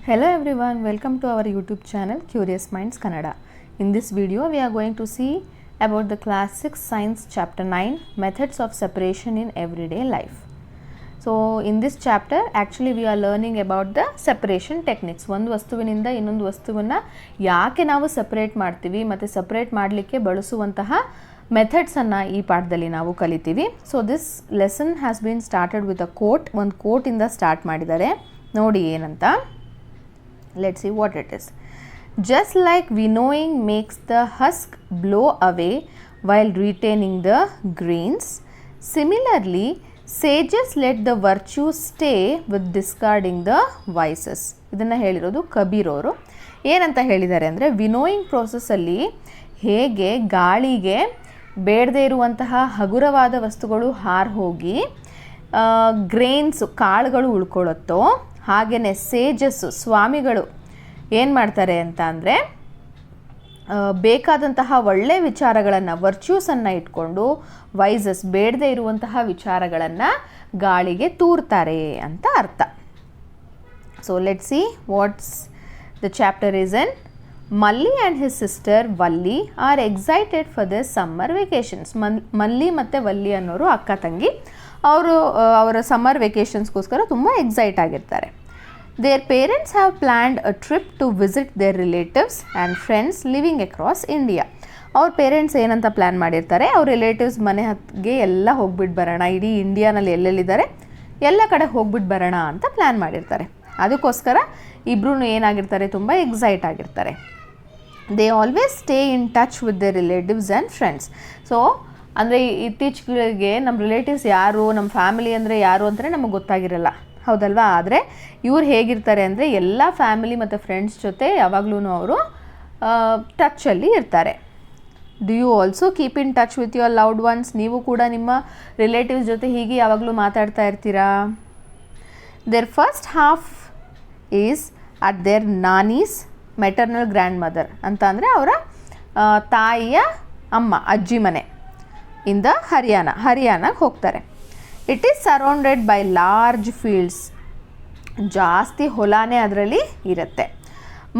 Hello everyone, welcome to our YouTube channel Curious Minds Kannada. In this video we are going to see about the class 6 science chapter 9 methods of separation in everyday life. So in this chapter actually we are learning about the separation techniques. ಒಂದು ವಸ್ತುವಿನಿಂದ ಇನ್ನೊಂದು ವಸ್ತುವನ್ನು ಯಾಕೆ ನಾವು separate ಮಾಡ್ತೀವಿ ಮತ್ತು separate ಮಾಡಲಿಕ್ಕೆ ಬಳಸುವಂತಹ ಮೆಥಡ್ಸ್ ಅನ್ನು ಈ ಪಾಠದಲ್ಲಿ ನಾವು ಕಲಿತೀವಿ. So this lesson has been started with a quote. ಒಂದು ಕೋಟಿಂದ ಸ್ಟಾರ್ಟ್ ಮಾಡಿದ್ದಾರೆ, ನೋಡಿ ಏನಂತ. Let's see what it is. Just like winnowing makes the husk blow away while retaining the grains, similarly sages let the virtues stay with discarding the vices. ಇದನ್ನು ಹೇಳಿರೋದು ಕಬೀರ್ ಅವರು. ಏನಂತ ಹೇಳಿದ್ದಾರೆ ಅಂದರೆ, ವಿನೋಯಿಂಗ್ ಪ್ರೋಸೆಸ್ಸಲ್ಲಿ ಹೇಗೆ ಗಾಳಿಗೆ ಬೇಡದೇ ಇರುವಂತಹ ಹಗುರವಾದ ವಸ್ತುಗಳು ಹಾರು ಹೋಗಿ ಗ್ರೇನ್ಸು ಕಾಳುಗಳು ಉಳ್ಕೊಳ್ಳುತ್ತೋ, ಹಾಗೆಯೇ ಸೇಜಸ್ಸು ಸ್ವಾಮಿಗಳು ಏನು ಮಾಡ್ತಾರೆ ಅಂತ ಅಂದರೆ, ಬೇಕಾದಂತಹ ಒಳ್ಳೆಯ ವಿಚಾರಗಳನ್ನು ವರ್ಚ್ಯೂಸನ್ನು ಇಟ್ಕೊಂಡು ವೈಸಸ್ ಬೇಡದೇ ಇರುವಂತಹ ವಿಚಾರಗಳನ್ನು ಗಾಳಿಗೆ ತೂರ್ತಾರೆ ಅಂತ ಅರ್ಥ. So let see what's the chapter is in. Malli and his sister Valli are excited for the summer vacations. Malli ಮತ್ತು ವಲ್ಲಿ ಅನ್ನೋರು ಅಕ್ಕ ತಂಗಿ. ಅವರ ಸಮ್ಮರ್ ವೆಕೇಷನ್ಸ್ಗೋಸ್ಕರ ತುಂಬ ಎಕ್ಸೈಟ್ ಆಗಿರ್ತಾರೆ. Their parents have planned a trip to visit their relatives and friends living across India. ಅವ್ರ parents ಏನಂತ plan ಮಾಡಿರ್ತಾರೆ, ಅವ್ರ ರಿಲೇಟಿವ್ಸ್ ಮನೆ ಹತ್ತಿಗೆ ಎಲ್ಲ ಹೋಗ್ಬಿಟ್ಟು ಬರೋಣ, ಇಡೀ ಇಂಡಿಯಾನಲ್ಲಿ ಎಲ್ಲೆಲ್ಲಿದ್ದಾರೆ ಎಲ್ಲ ಕಡೆ ಹೋಗ್ಬಿಟ್ಟು ಬರೋಣ ಅಂತ ಪ್ಲ್ಯಾನ್ ಮಾಡಿರ್ತಾರೆ. ಅದಕ್ಕೋಸ್ಕರ ಇಬ್ಬರೂ ಏನಾಗಿರ್ತಾರೆ, ತುಂಬ ಎಕ್ಸೈಟ್ ಆಗಿರ್ತಾರೆ. They always stay in touch with the relatives and friends. So ಅಂದರೆ ಇತ್ತೀಚೆಗೆ ನಮ್ಮ ರಿಲೇಟಿವ್ಸ್ ಯಾರು, ನಮ್ಮ ಫ್ಯಾಮಿಲಿ ಅಂದರೆ ಯಾರು ಅಂತಲೇ ನಮಗೆ ಗೊತ್ತಾಗಿರಲ್ಲ, ಹೌದಲ್ವಾ? ಆದರೆ ಇವ್ರು ಹೇಗಿರ್ತಾರೆ ಅಂದರೆ, ಎಲ್ಲ ಫ್ಯಾಮಿಲಿ ಮತ್ತು ಫ್ರೆಂಡ್ಸ್ ಜೊತೆ ಯಾವಾಗಲೂ ಅವರು ಟಚ್ಚಲ್ಲಿ ಇರ್ತಾರೆ. Do you also keep in touch with your loved ones? ನೀವು ಕೂಡ ನಿಮ್ಮ ರಿಲೇಟಿವ್ಸ್ ಜೊತೆ ಹೀಗೆ ಯಾವಾಗಲೂ ಮಾತಾಡ್ತಾ ಇರ್ತೀರಾ? Their first half is at their nani's maternal grandmother ಮದರ್ ಅಂತ ಅಂದರೆ ಅವರ ತಾಯಿಯ ಅಮ್ಮ, ಅಜ್ಜಿ ಮನೆ ಇಂದ ಹರಿಯಾಣಗೆ ಹೋಗ್ತಾರೆ. It is surrounded by large fields. ಜಾಸ್ತಿ ಹೊಲಾನೇ ಅದರಲ್ಲಿ ಇರುತ್ತೆ.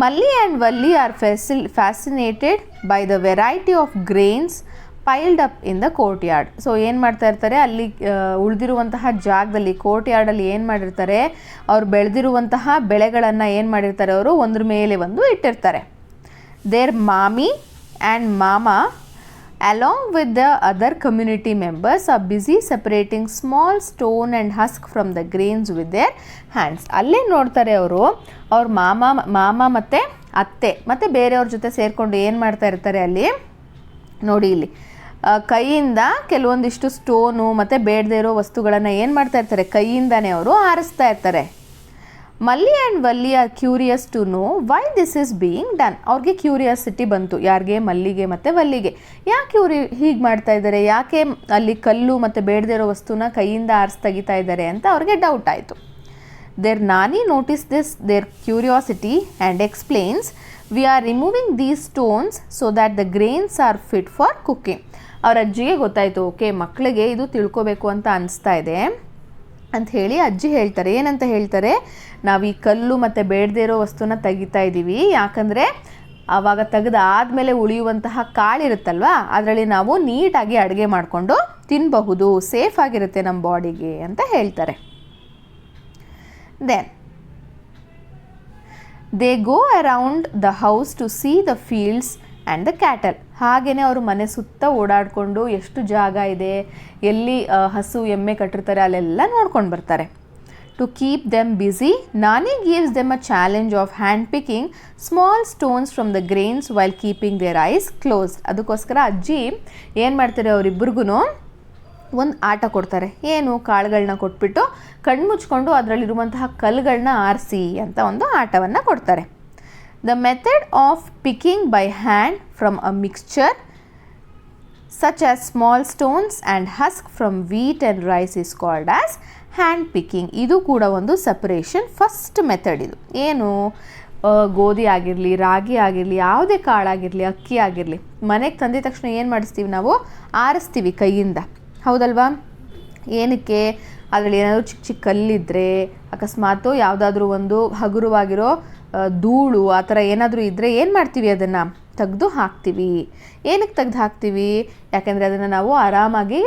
Malli and Valli are fascinated by the variety of grains piled up in the courtyard. So ಏನು ಮಾಡ್ತಾ ಇರ್ತಾರೆ, ಅಲ್ಲಿ ಉಳಿದಿರುವಂತಹ ಜಾಗದಲ್ಲಿ ಕೋರ್ಟ್ ಯಾರ್ಡಲ್ಲಿ ಏನು ಮಾಡಿರ್ತಾರೆ, ಅವ್ರು ಬೆಳೆದಿರುವಂತಹ ಬೆಳೆಗಳನ್ನು ಏನು ಮಾಡಿರ್ತಾರೆ, ಅವರು ಒಂದ್ರ ಮೇಲೆ ಒಂದು ಇಟ್ಟಿರ್ತಾರೆ. ದೇರ್ ಮಾಮಿ ಆ್ಯಂಡ್ ಮಾಮಾ along with the other community members are busy separating small stone and husk from the grains with their hands. ಅಲ್ಲೇ ನೋಡ್ತಾರೆ ಅವರು, ಅವ್ರ ಮಾಮ ಮತ್ತು ಅತ್ತೆ ಮತ್ತು ಬೇರೆಯವ್ರ ಜೊತೆ ಸೇರಿಕೊಂಡು ಏನು ಮಾಡ್ತಾ ಇರ್ತಾರೆ, ಅಲ್ಲಿ ನೋಡಿ ಇಲ್ಲಿ ಕೈಯಿಂದ ಕೆಲವೊಂದಿಷ್ಟು ಸ್ಟೋನು ಮತ್ತು ಬೇಡದೇ ಇರೋ ವಸ್ತುಗಳನ್ನು ಏನು ಮಾಡ್ತಾ ಇರ್ತಾರೆ, ಕೈಯಿಂದನೇ ಅವರು ಆರಿಸ್ತಾ ಇರ್ತಾರೆ. Malli and Valli are curious to know why this is being done. ಅವ್ರಿಗೆ ಕ್ಯೂರಿಯಾಸಿಟಿ ಬಂತು, ಯಾರಿಗೆ, ಮಲ್ಲಿಗೆ ಮತ್ತು ವಲ್ಲಿಗೆ. ಯಾಕೆ ಇವರು ಹೀಗೆ ಮಾಡ್ತಾ ಇದ್ದಾರೆ, ಯಾಕೆ ಅಲ್ಲಿ ಕಲ್ಲು ಮತ್ತು ಬೇಡದೇ ಇರೋ ವಸ್ತುನ ಕೈಯಿಂದ ತೆಗಿತಾ ಇದ್ದಾರೆ ಅಂತ ಅವ್ರಿಗೆ ಡೌಟ್ ಆಯಿತು. Their nani notice this their curiosity and explains, we are removing these stones so that the grains are fit for cooking. ಅವ್ರ ಅಜ್ಜಿಗೆ ಗೊತ್ತಾಯಿತು, ಓಕೆ ಮಕ್ಕಳಿಗೆ ಇದು ತಿಳ್ಕೊಬೇಕು ಅಂತ ಅನಿಸ್ತಾ ಇದೆ ಅಂತ ಹೇಳಿ ಅಜ್ಜಿ ಹೇಳ್ತಾರೆ. ಏನಂತ ಹೇಳ್ತಾರೆ, ನಾವು ಈ ಕಲ್ಲು ಮತ್ತು ಬೇಡದೇ ಇರೋ ವಸ್ತುನ ತೆಗಿತಾ ಇದ್ದೀವಿ, ಯಾಕಂದರೆ ಆವಾಗ ತೆಗೆದಾದಮೇಲೆ ಉಳಿಯುವಂತಹ ಕಾಳಿರುತ್ತಲ್ವ, ಅದರಲ್ಲಿ ನಾವು ನೀಟಾಗಿ ಅಡುಗೆ ಮಾಡಿಕೊಂಡು ತಿನ್ನಬಹುದು, ಸೇಫ್ ಆಗಿರುತ್ತೆ ನಮ್ಮ ಬಾಡಿಗೆ ಅಂತ ಹೇಳ್ತಾರೆ. Then they go around the house to see the fields and the cattle. ಹಾಗೆಯೇ ಅವರು ಮನೆ ಸುತ್ತ ಓಡಾಡಿಕೊಂಡು ಎಷ್ಟು ಜಾಗ ಇದೆ, ಎಲ್ಲಿ ಹಸು ಎಮ್ಮೆ ಕಟ್ಟಿರ್ತಾರೆ ಅಲ್ಲೆಲ್ಲ ನೋಡ್ಕೊಂಡು ಬರ್ತಾರೆ. To keep them busy, nani gives them a challenge of hand picking small stones from the grains while keeping their eyes closed. ಅದಕ್ಕೋಸ್ಕರ ಅಜ್ಜಿ ಏನು ಮಾಡ್ತಾರೆ, ಅವರಿಬ್ಬರಿಗೂ ಒಂದು ಆಟ ಕೊಡ್ತಾರೆ. ಏನು, ಕಾಳುಗಳನ್ನ ಕೊಟ್ಬಿಟ್ಟು ಕಣ್ಣು ಮುಚ್ಕೊಂಡು ಅದರಲ್ಲಿರುವಂತಹ ಕಲ್ಲುಗಳನ್ನ ಆರಿಸಿ ಅಂತ ಒಂದು ಆಟವನ್ನು ಕೊಡ್ತಾರೆ. The method of picking by hand from a mixture such as small stones and husk from wheat and rice is called as hand picking. ಇದು ಕೂಡ ಒಂದು ಸಪರೇಷನ್ ಫಸ್ಟ್ ಮೆಥಡ್. ಇದು ಏನು, ಗೋಧಿ ಆಗಿರಲಿ, ರಾಗಿ ಆಗಿರಲಿ, ಯಾವುದೇ ಕಾಳಾಗಿರಲಿ, ಅಕ್ಕಿ ಆಗಿರಲಿ, ಮನೆಗೆ ತಂದಿದ ತಕ್ಷಣ ಏನು ಮಾಡಿಸ್ತೀವಿ ನಾವು, ಆರಿಸ್ತೀವಿ ಕೈಯಿಂದ, ಹೌದಲ್ವಾ? ಏನಕ್ಕೆ, ಅದರಲ್ಲಿ ಏನಾದರೂ ಚಿಕ್ಕ ಚಿಕ್ಕ ಕಲ್ಲಿದ್ದರೆ, ಅಕಸ್ಮಾತು ಯಾವುದಾದ್ರೂ ಒಂದು ಹಗುರವಾಗಿರೋ ಧೂಳು ಆ ಥರ ಏನಾದರೂ ಇದ್ದರೆ ಏನು ಮಾಡ್ತೀವಿ, ಅದನ್ನು ತೆಗೆದು ಹಾಕ್ತೀವಿ. ಏನಕ್ಕೆ ತೆಗೆದು ಹಾಕ್ತೀವಿ? ಯಾಕೆಂದರೆ ಅದನ್ನು ನಾವು ಆರಾಮಾಗಿ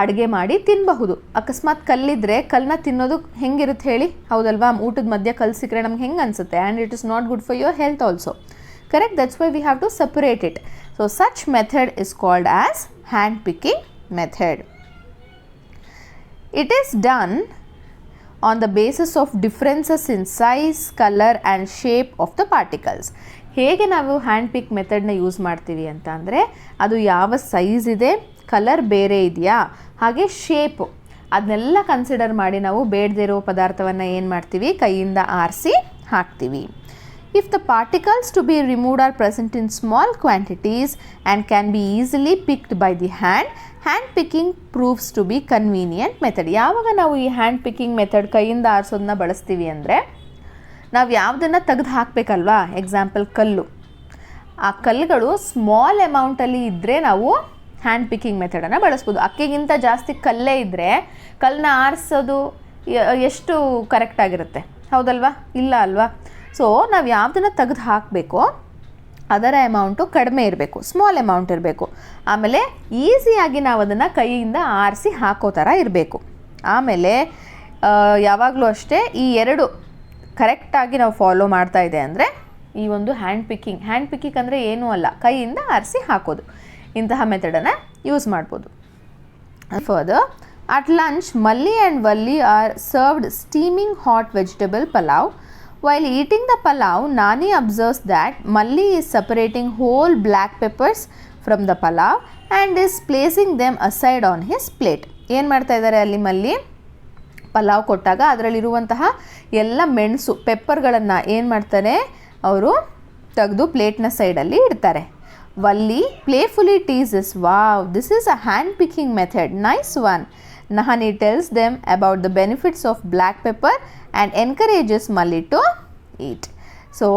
ಅಡುಗೆ ಮಾಡಿ ತಿನ್ನಬಹುದು. ಅಕಸ್ಮಾತ್ ಕಲ್ಲಿದ್ದರೆ ಕಲ್ಲನ್ನ ತಿನ್ನೋದು ಹೆಂಗಿರುತ್ತೆ ಹೇಳಿ, ಹೌದಲ್ವಾ? ಊಟದ ಮಧ್ಯೆ ಕಲ್ಲು ಸಿಕ್ಕರೆ ನಮ್ಗೆ ಹೆಂಗೆ ಅನಿಸುತ್ತೆ? And it is not good for your health also. Correct? That's why we have to separate it. So such method is called as hand picking method. It is done on the basis of differences in size, color and shape of the particles. ಹೇಗೆ ನಾವು hand ಪಿಕ್ ಮೆಥಡ್ನ use ಮಾಡ್ತೀವಿ ಅಂತ ಅಂದರೆ, ಅದು ಯಾವ size ಇದೆ, colour ಬೇರೆ ಇದೆಯಾ, ಹಾಗೆ ಶೇಪು, ಅದನ್ನೆಲ್ಲ ಕನ್ಸಿಡರ್ ಮಾಡಿ ನಾವು ಬೇಡದೇ ಇರೋ ಪದಾರ್ಥವನ್ನು ಏನು ಮಾಡ್ತೀವಿ, ಕೈಯಿಂದ ಆರಿಸಿ ಹಾಕ್ತೀವಿ. If the particles to be removed are present in small quantities and can be easily picked by the hand, hand picking proves to be convenient method. ಯಾವಾಗ ನಾವು ಈ ಹ್ಯಾಂಡ್ ಪಿಕ್ಕಿಂಗ್ ಮೆಥಡ್ ಕೈಯಿಂದ ಆರಿಸೋದನ್ನ ಬಳಸ್ತೀವಿ ಅಂದರೆ, ನಾವು ಯಾವುದನ್ನು ತೆಗೆದು ಹಾಕಬೇಕಲ್ವಾ? ಎಕ್ಸಾಂಪಲ್ ಕಲ್ಲು. ಆ ಕಲ್ಲುಗಳು ಸ್ಮಾಲ್ ಅಮೌಂಟಲ್ಲಿ ಇದ್ದರೆ ನಾವು ಹ್ಯಾಂಡ್ ಪಿಕ್ಕಿಂಗ್ ಮೆಥಡನ್ನು ಬಳಸ್ಬೋದು. ಅಕ್ಕಿಗಿಂತ ಜಾಸ್ತಿ ಕಲ್ಲೇ ಇದ್ದರೆ ಕಲ್ಲನ್ನ ಆರಿಸೋದು ಎಷ್ಟು ಕರೆಕ್ಟಾಗಿರುತ್ತೆ, ಹೌದಲ್ವಾ? ಇಲ್ಲ ಅಲ್ವಾ? ಸೊ ನಾವು ಯಾವುದನ್ನು ತೆಗೆದು ಹಾಕಬೇಕೋ ಅದರ ಅಮೌಂಟು ಕಡಿಮೆ ಇರಬೇಕು, ಸ್ಮಾಲ್ ಅಮೌಂಟ್ ಇರಬೇಕು. ಆಮೇಲೆ ಈಸಿಯಾಗಿ ನಾವು ಅದನ್ನು ಕೈಯಿಂದ ಆರಿಸಿ ಹಾಕೋ ಥರ ಇರಬೇಕು. ಆಮೇಲೆ ಯಾವಾಗಲೂ ಅಷ್ಟೇ ಈ ಎರಡು ಕರೆಕ್ಟಾಗಿ ನಾವು ಫಾಲೋ ಮಾಡ್ತಾ ಇದೆ ಅಂದರೆ ಈ ಒಂದು ಹ್ಯಾಂಡ್ ಪಿಕ್ಕಿಂಗ್ ಅಂದರೆ ಏನೂ ಅಲ್ಲ, ಕೈಯಿಂದ ಆರಿಸಿ ಹಾಕೋದು. ಇಂತಹ ಮೆಥಡನ್ನು ಯೂಸ್ ಮಾಡ್ಬೋದು. Further, at lunch Malli and Valli are served steaming hot vegetable pulao. While eating the palav, Nani observes that Malli is separating whole black peppers from the palav and is placing them aside on his plate. ಏನು ಮಾಡ್ತಾ ಇದ್ದಾರೆ ಅಲ್ಲಿ ಮಲ್ಲಿ? ಪಲಾವ್ ಕೊಟ್ಟಾಗ ಅದರಲ್ಲಿರುವಂತಹ ಎಲ್ಲ ಮೆಣಸು ಪೆಪ್ಪರ್ಗಳನ್ನು ಏನು ಮಾಡ್ತಾರೆ ಅವರು ತೆಗೆದು ಪ್ಲೇಟ್ನ ಸೈಡಲ್ಲಿ ಇಡ್ತಾರೆ. Valli playfully teases, wow, this is a hand picking method, nice one. Nahani tells them about the benefits of black pepper and encourages Malli to eat. So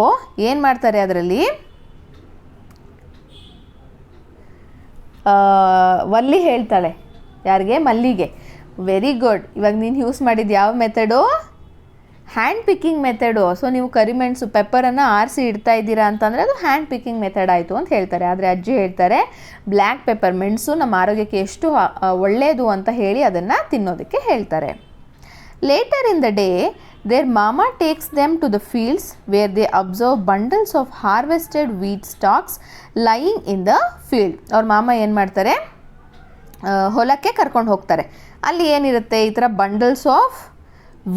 ಏನು ಮಾಡ್ತಾರೆ ಅದರಲ್ಲಿ, ವಲ್ಲಿ ಹೇಳ್ತಾಳೆ ಯಾರಿಗೆ? ಮಲ್ಲಿಗೆ. Very good. ಇವಾಗ ನೀನು ಯೂಸ್ ಮಾಡಿದ್ದು ಯಾವ method? Hand picking method. So ನೀವು ಕರಿಮೆಣಸು ಪೆಪ್ಪರನ್ನು ಆರಿಸಿ ಇಡ್ತಾ ಇದ್ದೀರಾ ಅಂತಂದರೆ ಅದು ಹ್ಯಾಂಡ್ ಪಿಕ್ಕಿಂಗ್ ಮೆಥಡ್ ಆಯಿತು ಅಂತ ಹೇಳ್ತಾರೆ. ಆದರೆ ಅಜ್ಜಿ ಹೇಳ್ತಾರೆ ಬ್ಲ್ಯಾಕ್ ಪೆಪ್ಪರ್, ಮೆಣಸು ನಮ್ಮ ಆರೋಗ್ಯಕ್ಕೆ ಎಷ್ಟು ಒಳ್ಳೆಯದು ಅಂತ ಹೇಳಿ ಅದನ್ನು ತಿನ್ನೋದಕ್ಕೆ ಹೇಳ್ತಾರೆ. Litre in the day their mama takes them to the fields where they observe bundles of harvested wheat stalks lying in the field. ಅವ್ರ ಮಾಮ ಏನು ಮಾಡ್ತಾರೆ, ಹೊಲಕ್ಕೆ ಕರ್ಕೊಂಡು ಹೋಗ್ತಾರೆ. ಅಲ್ಲಿ ಏನಿರುತ್ತೆ, ಈ ಥರ ಬಂಡಲ್ಸ್ ಆಫ್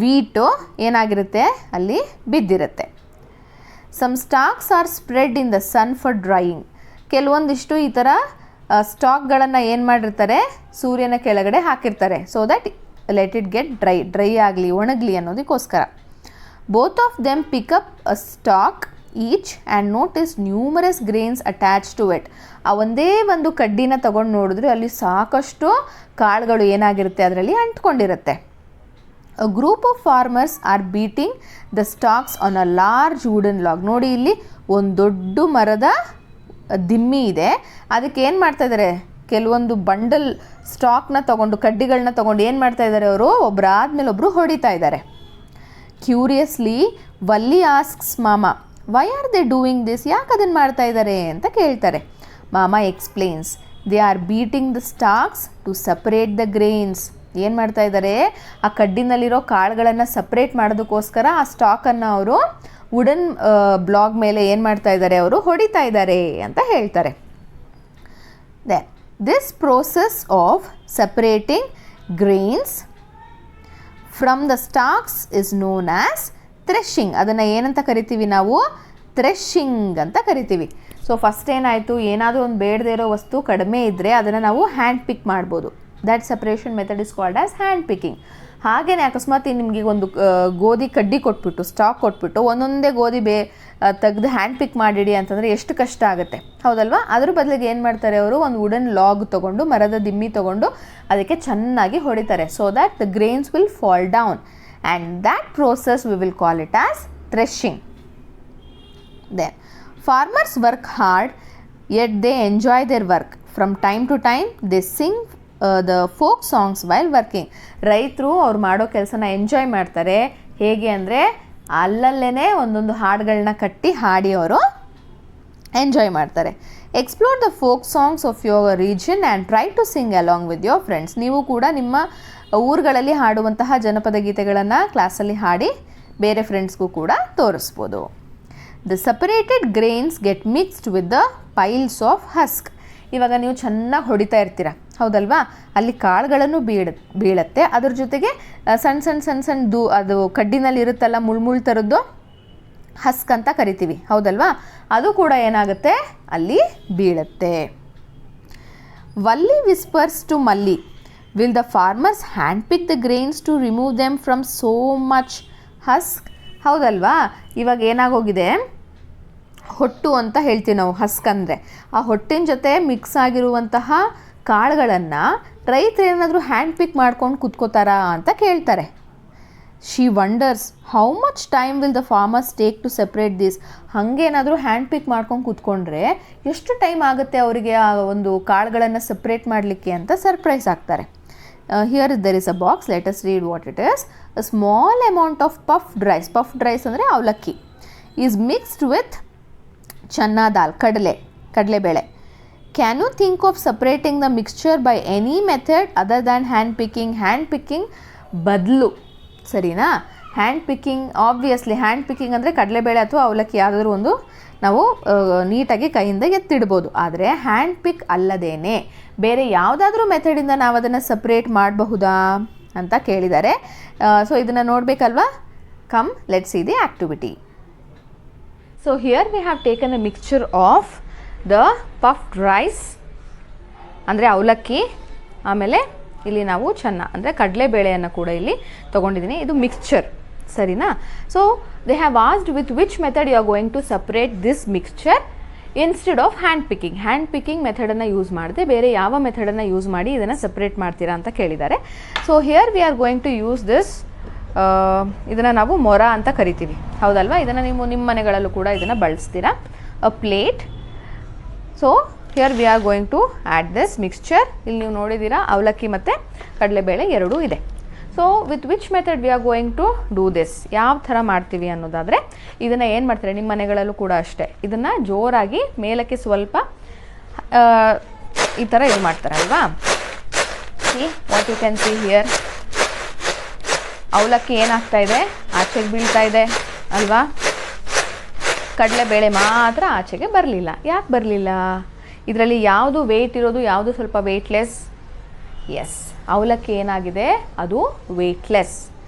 ವೀಟು ಏನಾಗಿರುತ್ತೆ ಅಲ್ಲಿ ಬಿದ್ದಿರುತ್ತೆ. Some stacks are spread in the sun for drying. ಕೆಲವೊಂದಿಷ್ಟು ಈ ಥರ ಸ್ಟಾಕ್ಗಳನ್ನು ಏನು ಮಾಡಿರ್ತಾರೆ, ಸೂರ್ಯನ ಕೆಳಗಡೆ ಹಾಕಿರ್ತಾರೆ. So that let it get dry ಆಗಲಿ, ಒಣಗಲಿ ಅನ್ನೋದಕ್ಕೋಸ್ಕರ. Both of them pick up a stack each and notice numerous grains attach to it. ಆ ಒಂದೇ ಒಂದು ಕಡ್ಡಿನ ತಗೊಂಡು ನೋಡಿದ್ರೆ ಅಲ್ಲಿ ಸಾಕಷ್ಟು ಕಾಳುಗಳು ಏನಾಗಿರುತ್ತೆ ಅದರಲ್ಲಿ ಅಂಟ್ಕೊಂಡಿರುತ್ತೆ. A group of farmers are beating the stalks on a large wooden log. ನೋಡಿ ಇಲ್ಲಿ ಒಂದು ದೊಡ್ಡ ಮರದ ದಿಮ್ಮಿ ಇದೆ, ಅದಕ್ಕೆ ಏನು ಮಾಡ್ತಾ ಇದ್ದಾರೆ, ಕೆಲವೊಂದು ಬಂಡಲ್ ಸ್ಟಾಕ್ನ ತೊಗೊಂಡು ಕಡ್ಡಿಗಳನ್ನ ತೊಗೊಂಡು ಏನು ಮಾಡ್ತಾ ಇದ್ದಾರೆ ಅವರು, ಒಬ್ಬರಾದ್ಮೇಲೆ ಒಬ್ಬರು ಹೊಡಿತಾ ಇದ್ದಾರೆ. Curiously Valli asks mama, why are they doing this? ಯಾಕೆ ಅದನ್ನು ಮಾಡ್ತಾ ಇದ್ದಾರೆ ಅಂತ ಕೇಳ್ತಾರೆ. Mama explains, they are beating the stalks to separate the grains. ಏನು ಮಾಡ್ತಾ ಇದ್ದಾರೆ, ಆ ಕಡ್ಡಿನಲ್ಲಿರೋ ಕಾಳುಗಳನ್ನು ಸಪ್ರೇಟ್ ಮಾಡೋದಕ್ಕೋಸ್ಕರ ಆ ಸ್ಟಾಕನ್ನು ಅವರು ವುಡನ್ ಬ್ಲಾಗ್ ಮೇಲೆ ಏನು ಮಾಡ್ತಾ ಇದ್ದಾರೆ, ಅವರು ಹೊಡಿತಾ ಇದ್ದಾರೆ ಅಂತ ಹೇಳ್ತಾರೆ. Then this process of separating grains from the stalks is known as threshing. ಅದನ್ನು ಏನಂತ ಕರಿತೀವಿ ನಾವು? ಥ್ರೆಶಿಂಗ್ ಅಂತ ಕರಿತೀವಿ. ಸೊ ಫಸ್ಟ್ ಏನಾಯಿತು, ಏನಾದರೂ ಒಂದು ಬೇಡದೇ ಇರೋ ವಸ್ತು ಕಡಿಮೆ ಇದ್ದರೆ ಅದನ್ನು ನಾವು ಹ್ಯಾಂಡ್ ಪಿಕ್ ಮಾಡ್ಬೋದು. That separation method is called as hand picking. ಹಾಗೆಯೇ ಅಕಸ್ಮಾತ್ ನಿಮಗೆ ಒಂದು ಗೋಧಿ ಕಡ್ಡಿ ಕೊಟ್ಬಿಟ್ಟು, ಸ್ಟಾಕ್ ಕೊಟ್ಬಿಟ್ಟು ಒಂದೊಂದೇ ಗೋಧಿ ತೆಗೆದು ಹ್ಯಾಂಡ್ ಪಿಕ್ ಮಾಡಿಡಿ ಅಂತಂದರೆ ಎಷ್ಟು ಕಷ್ಟ ಆಗುತ್ತೆ, ಹೌದಲ್ವಾ? ಅದ್ರ ಬದಲಿಗೆ ಏನು ಮಾಡ್ತಾರೆ ಅವರು, ಒಂದು ವುಡನ್ ಲಾಗ್ ತೊಗೊಂಡು, ಮರದ ದಿಮ್ಮಿ ತೊಗೊಂಡು ಅದಕ್ಕೆ ಚೆನ್ನಾಗಿ ಹೊಡಿತಾರೆ. So that the grains will fall down and that process we will call it as threshing. Then farmers work hard yet they enjoy their work. From time to time they sing the folk songs while working. ರೈತರು ಅವ್ರು ಮಾಡೋ ಕೆಲಸನ enjoy ಮಾಡ್ತಾರೆ. ಹೇಗೆ ಅಂದರೆ ಅಲ್ಲಲ್ಲೇ ಒಂದೊಂದು ಹಾಡುಗಳನ್ನ ಕಟ್ಟಿ ಹಾಡಿ ಅವರು ಎಂಜಾಯ್ ಮಾಡ್ತಾರೆ. Explore the folk songs of your region and try to sing along with your friends. ನೀವು ಕೂಡ ನಿಮ್ಮ ಊರುಗಳಲ್ಲಿ ಹಾಡುವಂತಹ ಜನಪದ ಗೀತೆಗಳನ್ನು ಕ್ಲಾಸಲ್ಲಿ ಹಾಡಿ ಬೇರೆ ಫ್ರೆಂಡ್ಸ್ಗೂ ಕೂಡ ತೋರಿಸ್ಬೋದು. The separated grains get mixed with the piles of husk. ಇವಾಗ ನೀವು ಚೆನ್ನಾಗಿ ಹೊಡಿತಾ ಇರ್ತೀರ, ಹೌದಲ್ವಾ? ಅಲ್ಲಿ ಕಾಳುಗಳನ್ನು ಬೀಳತ್ತೆ. ಅದ್ರ ಜೊತೆಗೆ ಸಣ್ಣ ಅದು ಕಡ್ಡಿನಲ್ಲಿ ಇರುತ್ತಲ್ಲ, ಮುಳ್ಳು ಥರದ್ದು ಹಸ್ಕ್ ಅಂತ ಕರಿತೀವಿ, ಹೌದಲ್ವಾ? ಅದು ಕೂಡ ಏನಾಗುತ್ತೆ, ಅಲ್ಲಿ ಬೀಳುತ್ತೆ. Valli whispers to Malli, will the farmers hand pick the grains to remove them from so much husk. ಹೌದಲ್ವಾ? ಇವಾಗ ಏನಾಗೋಗಿದೆ, ಹೊಟ್ಟು ಅಂತ ಹೇಳ್ತೀವಿ ನಾವು ಹಸ್ಕ್ ಅಂದರೆ. ಆ ಹೊಟ್ಟಿನ ಜೊತೆ ಮಿಕ್ಸ್ ಆಗಿರುವಂತಹ ಕಾಳುಗಳನ್ನು ರೈತರು ಏನಾದರೂ ಹ್ಯಾಂಡ್ ಪಿಕ್ ಮಾಡ್ಕೊಂಡು ಕುತ್ಕೋತಾರಾ ಅಂತ ಕೇಳ್ತಾರೆ. She wonders how much time will the farmers take to separate this. ಹಾಗೇನಾದರೂ ಹ್ಯಾಂಡ್ ಪಿಕ್ ಮಾಡ್ಕೊಂಡು ಕೂತ್ಕೊಂಡ್ರೆ ಎಷ್ಟು ಟೈಮ್ ಆಗುತ್ತೆ ಅವರಿಗೆ ಆ ಒಂದು ಕಾಳುಗಳನ್ನು ಸಪ್ರೇಟ್ ಮಾಡಲಿಕ್ಕೆ ಅಂತ ಸರ್ಪ್ರೈಸ್ ಆಗ್ತಾರೆ. Here there is a box, let us read what it is. A small amount of puffed rice ಅಂದರೆ ಅವಲಕ್ಕಿ is mixed with chana dal, ಕಡಲೆಬೇಳೆ. Can you think of separating the mixture by any method other than hand picking ಬದಲು, ಸರಿನಾ? Hand picking, obviously hand picking ಅಂದರೆ ಕಡಲೆಬೇಳೆ ಅಥವಾ ಅವಲಕ್ಕಿ ಯಾವುದಾದ್ರೂ ಒಂದು ನಾವು ನೀಟಾಗಿ ಕೈಯಿಂದ ಎತ್ತಿಡ್ಬೋದು. ಆದರೆ ಹ್ಯಾಂಡ್ ಪಿಕ್ ಅಲ್ಲದೇನೆ ಬೇರೆ ಯಾವುದಾದ್ರೂ ಮೆಥಡಿಂದ ನಾವು ಅದನ್ನು ಸಪ್ರೇಟ್ ಮಾಡಬಹುದಾ ಅಂತ ಕೇಳಿದ್ದಾರೆ. ಸೊ ಇದನ್ನು ನೋಡಬೇಕಲ್ವಾ? Come let's see the activity. So here we have taken a mixture of the puffed rice ಅಂದರೆ ಅವಲಕ್ಕಿ, ಆಮೇಲೆ ಇಲ್ಲಿ ನಾವು ಚೆನ್ನ ಅಂದರೆ ಕಡಲೆಬೇಳೆಯನ್ನು ಕೂಡ ಇಲ್ಲಿ ತೊಗೊಂಡಿದ್ದೀನಿ. ಇದು ಮಿಕ್ಸ್ಚರ್, ಸರಿನಾ? So they have asked with which method you are going to separate this mixture instead of hand picking ಮೆಥಡನ್ನು ಯೂಸ್ ಮಾಡದೆ ಬೇರೆ ಯಾವ ಮೆಥಡನ್ನು ಯೂಸ್ ಮಾಡಿ ಇದನ್ನು ಸಪ್ರೇಟ್ ಮಾಡ್ತೀರಾ ಅಂತ ಕೇಳಿದ್ದಾರೆ. So here we are going to use this, ಇದನ್ನು ನಾವು ಮೊರ ಅಂತ ಕರಿತೀವಿ, ಹೌದಲ್ವಾ? ಇದನ್ನು ನೀವು ನಿಮ್ಮ ಮನೆಗಳಲ್ಲೂ ಕೂಡ ಇದನ್ನು ಬಳಸ್ತೀರಾ. A plate. So here we are going to add this mixture. ಇಲ್ಲಿ ನೀವು ನೋಡಿದ್ದೀರಾ ಅವಲಕ್ಕಿ ಮತ್ತು ಕಡಲೆಬೇಳೆ ಎರಡೂ ಇದೆ. So with which method we are going to do this, ಯಾವ ಥರ ಮಾಡ್ತೀವಿ ಅನ್ನೋದಾದರೆ ಇದನ್ನು ಏನು ಮಾಡ್ತಾರೆ, ನಿಮ್ಮ ಮನೆಗಳಲ್ಲೂ ಕೂಡ ಅಷ್ಟೇ, ಇದನ್ನು ಜೋರಾಗಿ ಮೇಲಕ್ಕೆ ಸ್ವಲ್ಪ ಈ ಥರ ಇದು ಮಾಡ್ತಾರೆ ಅಲ್ವಾ? See what you can see here. ಅವಲಕ್ಕಿ ಏನಾಗ್ತಾ ಇದೆ, ಆಚೆಗೆ ಬೀಳ್ತಾ ಇದೆ ಅಲ್ವಾ? ಕಡಲೆಬೇಳೆ ಮಾತ್ರ ಆಚೆಗೆ ಬರಲಿಲ್ಲ. ಯಾಕೆ ಬರಲಿಲ್ಲ? ಇದರಲ್ಲಿ ಯಾವುದು ವೆಯ್ಟ್ ಇರೋದು, ಯಾವುದು ಸ್ವಲ್ಪ ವೆಯ್ಟ್ಲೆಸ್? ಎಸ್, ಅವಲಕ್ಕಿ ಏನಾಗಿದೆ, ಅದು ವೆಯ್ಟ್ಲೆಸ್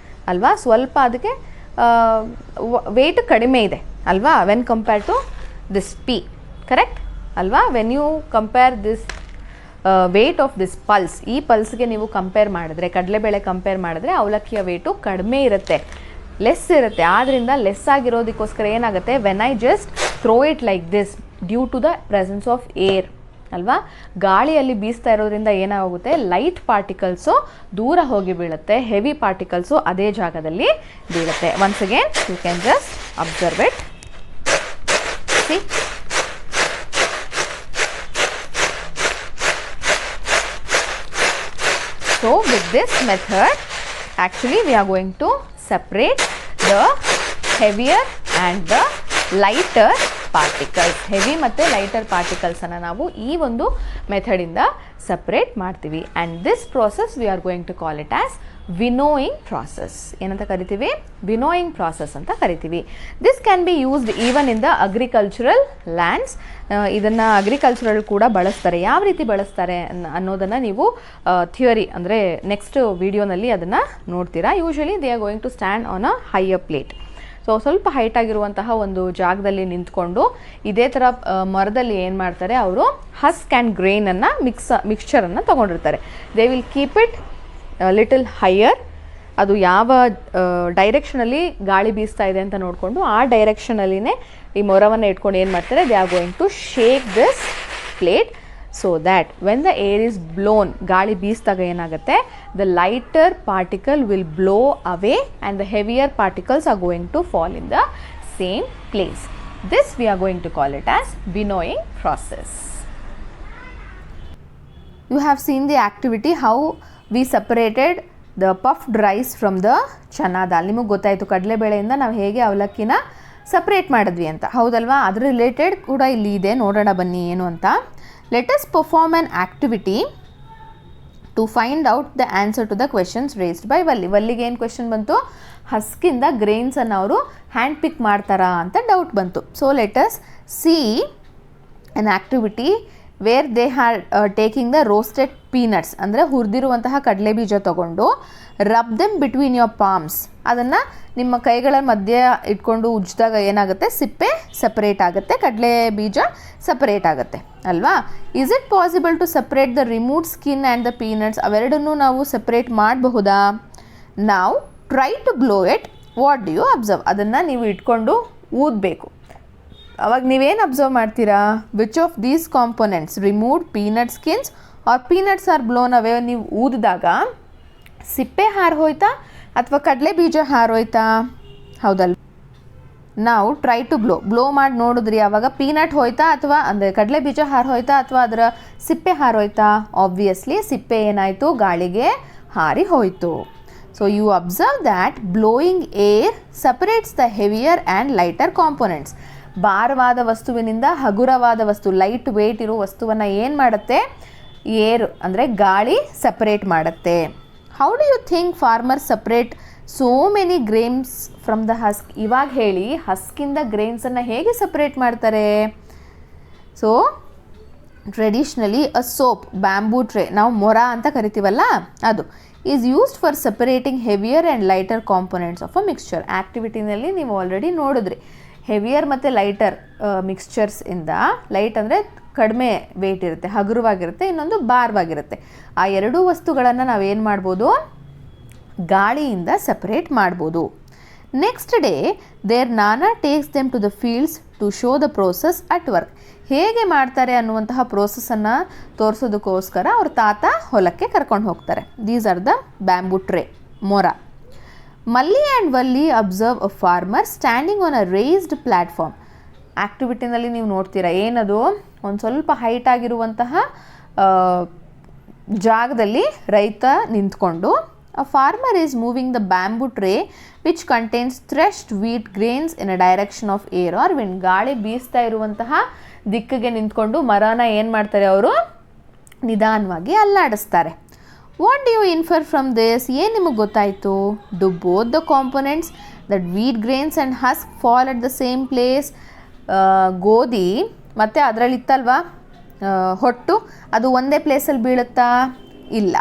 ಅಲ್ವಾ? ಸ್ವಲ್ಪ ಅದಕ್ಕೆ ವೆಯ್ಟ್ ಕಡಿಮೆ ಇದೆ ಅಲ್ವಾ, when compare to this pea, correct ಅಲ್ವಾ? When you compare this weight of this pulse, ಈ ಪಲ್ಸ್ಗೆ ನೀವು ಕಂಪೇರ್ ಮಾಡಿದ್ರೆ, ಕಡಲೆಬೇಳೆ ಕಂಪೇರ್ ಮಾಡಿದ್ರೆ ಅವಲಕ್ಕಿಯ ವೆಯ್ಟು ಕಡಿಮೆ ಇರುತ್ತೆ, ಲೆಸ್ ಇರುತ್ತೆ. ಆದ್ದರಿಂದ ಲೆಸ್ ಆಗಿರೋದಕ್ಕೋಸ್ಕರ ಏನಾಗುತ್ತೆ, when I just throw it like this due to the presence of air ಅಲ್ವಾ, ಗಾಳಿಯಲ್ಲಿ ಬೀಸ್ತಾ ಇರೋದ್ರಿಂದ ಏನಾಗುತ್ತೆ, ಲೈಟ್ ಪಾರ್ಟಿಕಲ್ಸು ದೂರ ಹೋಗಿ ಬೀಳುತ್ತೆ, ಹೆವಿ ಪಾರ್ಟಿಕಲ್ಸು ಅದೇ ಜಾಗದಲ್ಲಿ ಬೀಳುತ್ತೆ. Once again you can just observe it. See, so with this method actually we are going to separate the heavier and the lighter particles. Heavy ಮತ್ತು ಲೈಟರ್ ಪಾರ್ಟಿಕಲ್ಸನ್ನು ನಾವು ಈ ಒಂದು ಮೆಥಡಿಂದ ಸಪ್ರೇಟ್ ಮಾಡ್ತೀವಿ. And this process we are going to call it as winnowing process. ಏನಂತ ಕರಿತೀವಿ? Winnowing process ಅಂತ ಕರಿತೀವಿ. This can be used even in the agricultural lands. ಇದನ್ನು ಅಗ್ರಿಕಲ್ಚರಲ್ ಕೂಡ ಬಳಸ್ತಾರೆ. ಯಾವ ರೀತಿ ಬಳಸ್ತಾರೆ ಅನ್ನೋದನ್ನು ನೀವು ಥಿಯರಿ ಅಂದರೆ ನೆಕ್ಸ್ಟ್ ವಿಡಿಯೋನಲ್ಲಿ ಅದನ್ನು ನೋಡ್ತೀರಾ. Usually they are going to stand on a higher plate. So ಸ್ವಲ್ಪ ಹೈಟ್ ಆಗಿರುವಂತಹ ಒಂದು ಜಾಗದಲ್ಲಿ ನಿಂತ್ಕೊಂಡು ಇದೇ ಥರ ಮರದಲ್ಲಿ ಏನು ಮಾಡ್ತಾರೆ, ಅವರು ಹಸ್ಕ್ ಆ್ಯಂಡ್ ಗ್ರೇನನ್ನು ಮಿಕ್ಸ್ಚರನ್ನು ತೊಗೊಂಡಿರ್ತಾರೆ. They will keep it little higher. ಅದು ಯಾವ ಡೈರೆಕ್ಷನಲ್ಲಿ ಗಾಳಿ ಬೀಸ್ತಾ ಇದೆ ಅಂತ ನೋಡಿಕೊಂಡು ಆ ಡೈರೆಕ್ಷನಲ್ಲಿನೇ ಈ ಮೊರವನ್ನು ಇಟ್ಕೊಂಡು ಏನು ಮಾಡ್ತಾರೆ, they are going to shake this plate so that when the air is blown, ಗಾಳಿ ಬೀಸಿದಾಗ ಏನಾಗುತ್ತೆ, the lighter particle will blow away and the heavier particles are going to fall in the same place. This we are going to call it as winnowing process. You have seen the activity how we separated the puffed rice from the chana dal. ನಿಮಗೆ ಗೊತ್ತಾಯಿತು ಕಡಲೆಬೇಳೆಯಿಂದ ನಾವು ಹೇಗೆ ಅವಲಕ್ಕಿನ separate ಮಾಡಿದ್ವಿ ಅಂತ, ಹೌದಲ್ವಾ? ಅದ್ರ related ಕೂಡ ಇಲ್ಲಿ ಇದೆ, ನೋಡೋಣ ಬನ್ನಿ ಏನು ಅಂತ. Let us perform an activity to find out the answer to the questions raised by Valli. ವಲ್ಲಿಗೆ ಏನು ಕ್ವೆಶನ್ ಬಂತು? ಹಸ್ಕಿಂದ ಗ್ರೇನ್ಸನ್ನು ಅವರು ಹ್ಯಾಂಡ್ ಪಿಕ್ ಮಾಡ್ತಾರಾ ಅಂತ ಡೌಟ್ ಬಂತು. So let us C an activity where they had taking the roasted peanuts, ಅಂದರೆ ಹುರಿದಿರುವಂತಹ ಕಡಲೆ ಬೀಜ ತೊಗೊಂಡು rub them between your palms, ಅದನ್ನು ನಿಮ್ಮ ಕೈಗಳ ಮಧ್ಯೆ ಇಟ್ಕೊಂಡು ಉಜ್ಜಿದಾಗ ಏನಾಗುತ್ತೆ? ಸಿಪ್ಪೆ ಸಪ್ರೇಟ್ ಆಗುತ್ತೆ, ಕಡಲೆ ಬೀಜ ಸಪ್ರೇಟ್ ಆಗುತ್ತೆ ಅಲ್ವಾ? Is it possible to separate the removed skin and the peanuts? ಅವೆರಡನ್ನೂ ನಾವು ಸಪ್ರೇಟ್ ಮಾಡಬಹುದಾ? ನಾವು try to blow it, what do you observe? ಅದನ್ನು ನೀವು ಇಟ್ಕೊಂಡು ಊದಬೇಕು. ಅವಾಗ ನೀವೇನು ಅಬ್ಸರ್ವ್ ಮಾಡ್ತೀರಾ? Which of these components removed peanut skins or peanuts are blown away? ನೀವು ಊದಿದಾಗ ಸಿಪ್ಪೆ ಹಾರೋಯ್ತಾ ಅಥವಾ ಕಡಲೆ ಬೀಜ ಹಾರೋಯ್ತಾ? ಹೌದಲ್ಲ? ನಾವು ಟ್ರೈ ಟು ಬ್ಲೋ ಮಾಡಿ ನೋಡಿದ್ರಿ, ಆವಾಗ ಪೀನಟ್ ಹೋಯ್ತಾ ಅಥವಾ ಅಂದರೆ ಕಡಲೆ ಬೀಜ ಹಾರೋಯ್ತಾ ಅಥವಾ ಅದರ ಸಿಪ್ಪೆ ಹಾರೋಯ್ತಾ? ಆಬ್ವಿಯಸ್ಲಿ ಸಿಪ್ಪೆ ಏನಾಯಿತು? ಗಾಳಿಗೆ ಹಾರಿ ಹೋಯಿತು. So you observe that blowing air separates the heavier and lighter components. ಭಾರವಾದ ವಸ್ತುವಿನಿಂದ ಹಗುರವಾದ ವಸ್ತು, ಲೈಟ್ ವೇಟ್ ಇರೋ ವಸ್ತುವನ್ನು ಏನು ಮಾಡುತ್ತೆ? ಏರ್ ಅಂದರೆ ಗಾಳಿ ಸಪರೇಟ್ ಮಾಡುತ್ತೆ. How do you think farmer separate so many grains from the husk? ಇವಾಗ ಹೇಳಿ, ಹಸ್ಕಿಂದ ಗ್ರೇನ್ಸನ್ನು ಹೇಗೆ ಸಪ್ರೇಟ್ ಮಾಡ್ತಾರೆ? So traditionally a soop, bamboo tray, ನಾವು ಮೊರ ಅಂತ ಕರಿತೀವಲ್ಲ ಅದು, is used for separating heavier and lighter components of a mixture. ಆ್ಯಕ್ಟಿವಿಟಿನಲ್ಲಿ ನೀವು ಆಲ್ರೆಡಿ ನೋಡಿದ್ರಿ, ಹೆವಿಯರ್ ಮತ್ತು ಲೈಟರ್ ಮಿಕ್ಸ್ಚರ್ಸಿಂದ, ಲೈಟ್ ಅಂದರೆ ಕಡಿಮೆ ವೇಟ್ ಇರುತ್ತೆ, ಹಗುರವಾಗಿರುತ್ತೆ, ಇನ್ನೊಂದು ಭಾರವಾಗಿರುತ್ತೆ. ಆ ಎರಡೂ ವಸ್ತುಗಳನ್ನು ನಾವೇನು ಮಾಡ್ಬೋದು? ಗಾಳಿಯಿಂದ ಸಪ್ರೇಟ್ ಮಾಡ್ಬೋದು. Next day their nana takes them to the fields to show the process at work. ಹೇಗೆ ಮಾಡ್ತಾರೆ ಅನ್ನುವಂತಹ ಪ್ರೋಸೆಸ್ಸನ್ನು ತೋರಿಸೋದಕ್ಕೋಸ್ಕರ ಅವ್ರ ತಾತ ಹೊಲಕ್ಕೆ ಕರ್ಕೊಂಡು ಹೋಗ್ತಾರೆ. These are the bamboo tray, mora. Malli and Valli observe a farmer standing on a raised platform. ಆ್ಯಕ್ಟಿವಿಟಿನಲ್ಲಿ ನೀವು ನೋಡ್ತೀರಾ, ಏನದು? ಒಂದು ಸ್ವಲ್ಪ ಹೈಟ್ ಆಗಿರುವಂತಹ ಜಾಗದಲ್ಲಿ ರೈತ ನಿಂತ್ಕೊಂಡು, a farmer is moving the bamboo tray which contains threshed wheat grains in a direction of air or wind. ಗಾಳಿ ಬೀಸ್ತಾ ಇರುವಂತಹ ದಿಕ್ಕಿಗೆ ನಿಂತ್ಕೊಂಡು ಮರನ ಏನು ಮಾಡ್ತಾರೆ ಅವರು? ನಿಧಾನವಾಗಿ ಅಲ್ಲಾಡಿಸ್ತಾರೆ. What do you infer from this? ಏನು ನಿಮಗೆ ಗೊತ್ತಾಯಿತು? Do both the components that wheat grains and husk fall at the same place? ಗೋಧಿ ಮತ್ತು ಅದರಲ್ಲಿ ಇತ್ತಲ್ವಾ ಹೊಟ್ಟು, ಅದು ಒಂದೇ ಪ್ಲೇಸಲ್ಲಿ ಬೀಳುತ್ತಾ? ಇಲ್ಲ.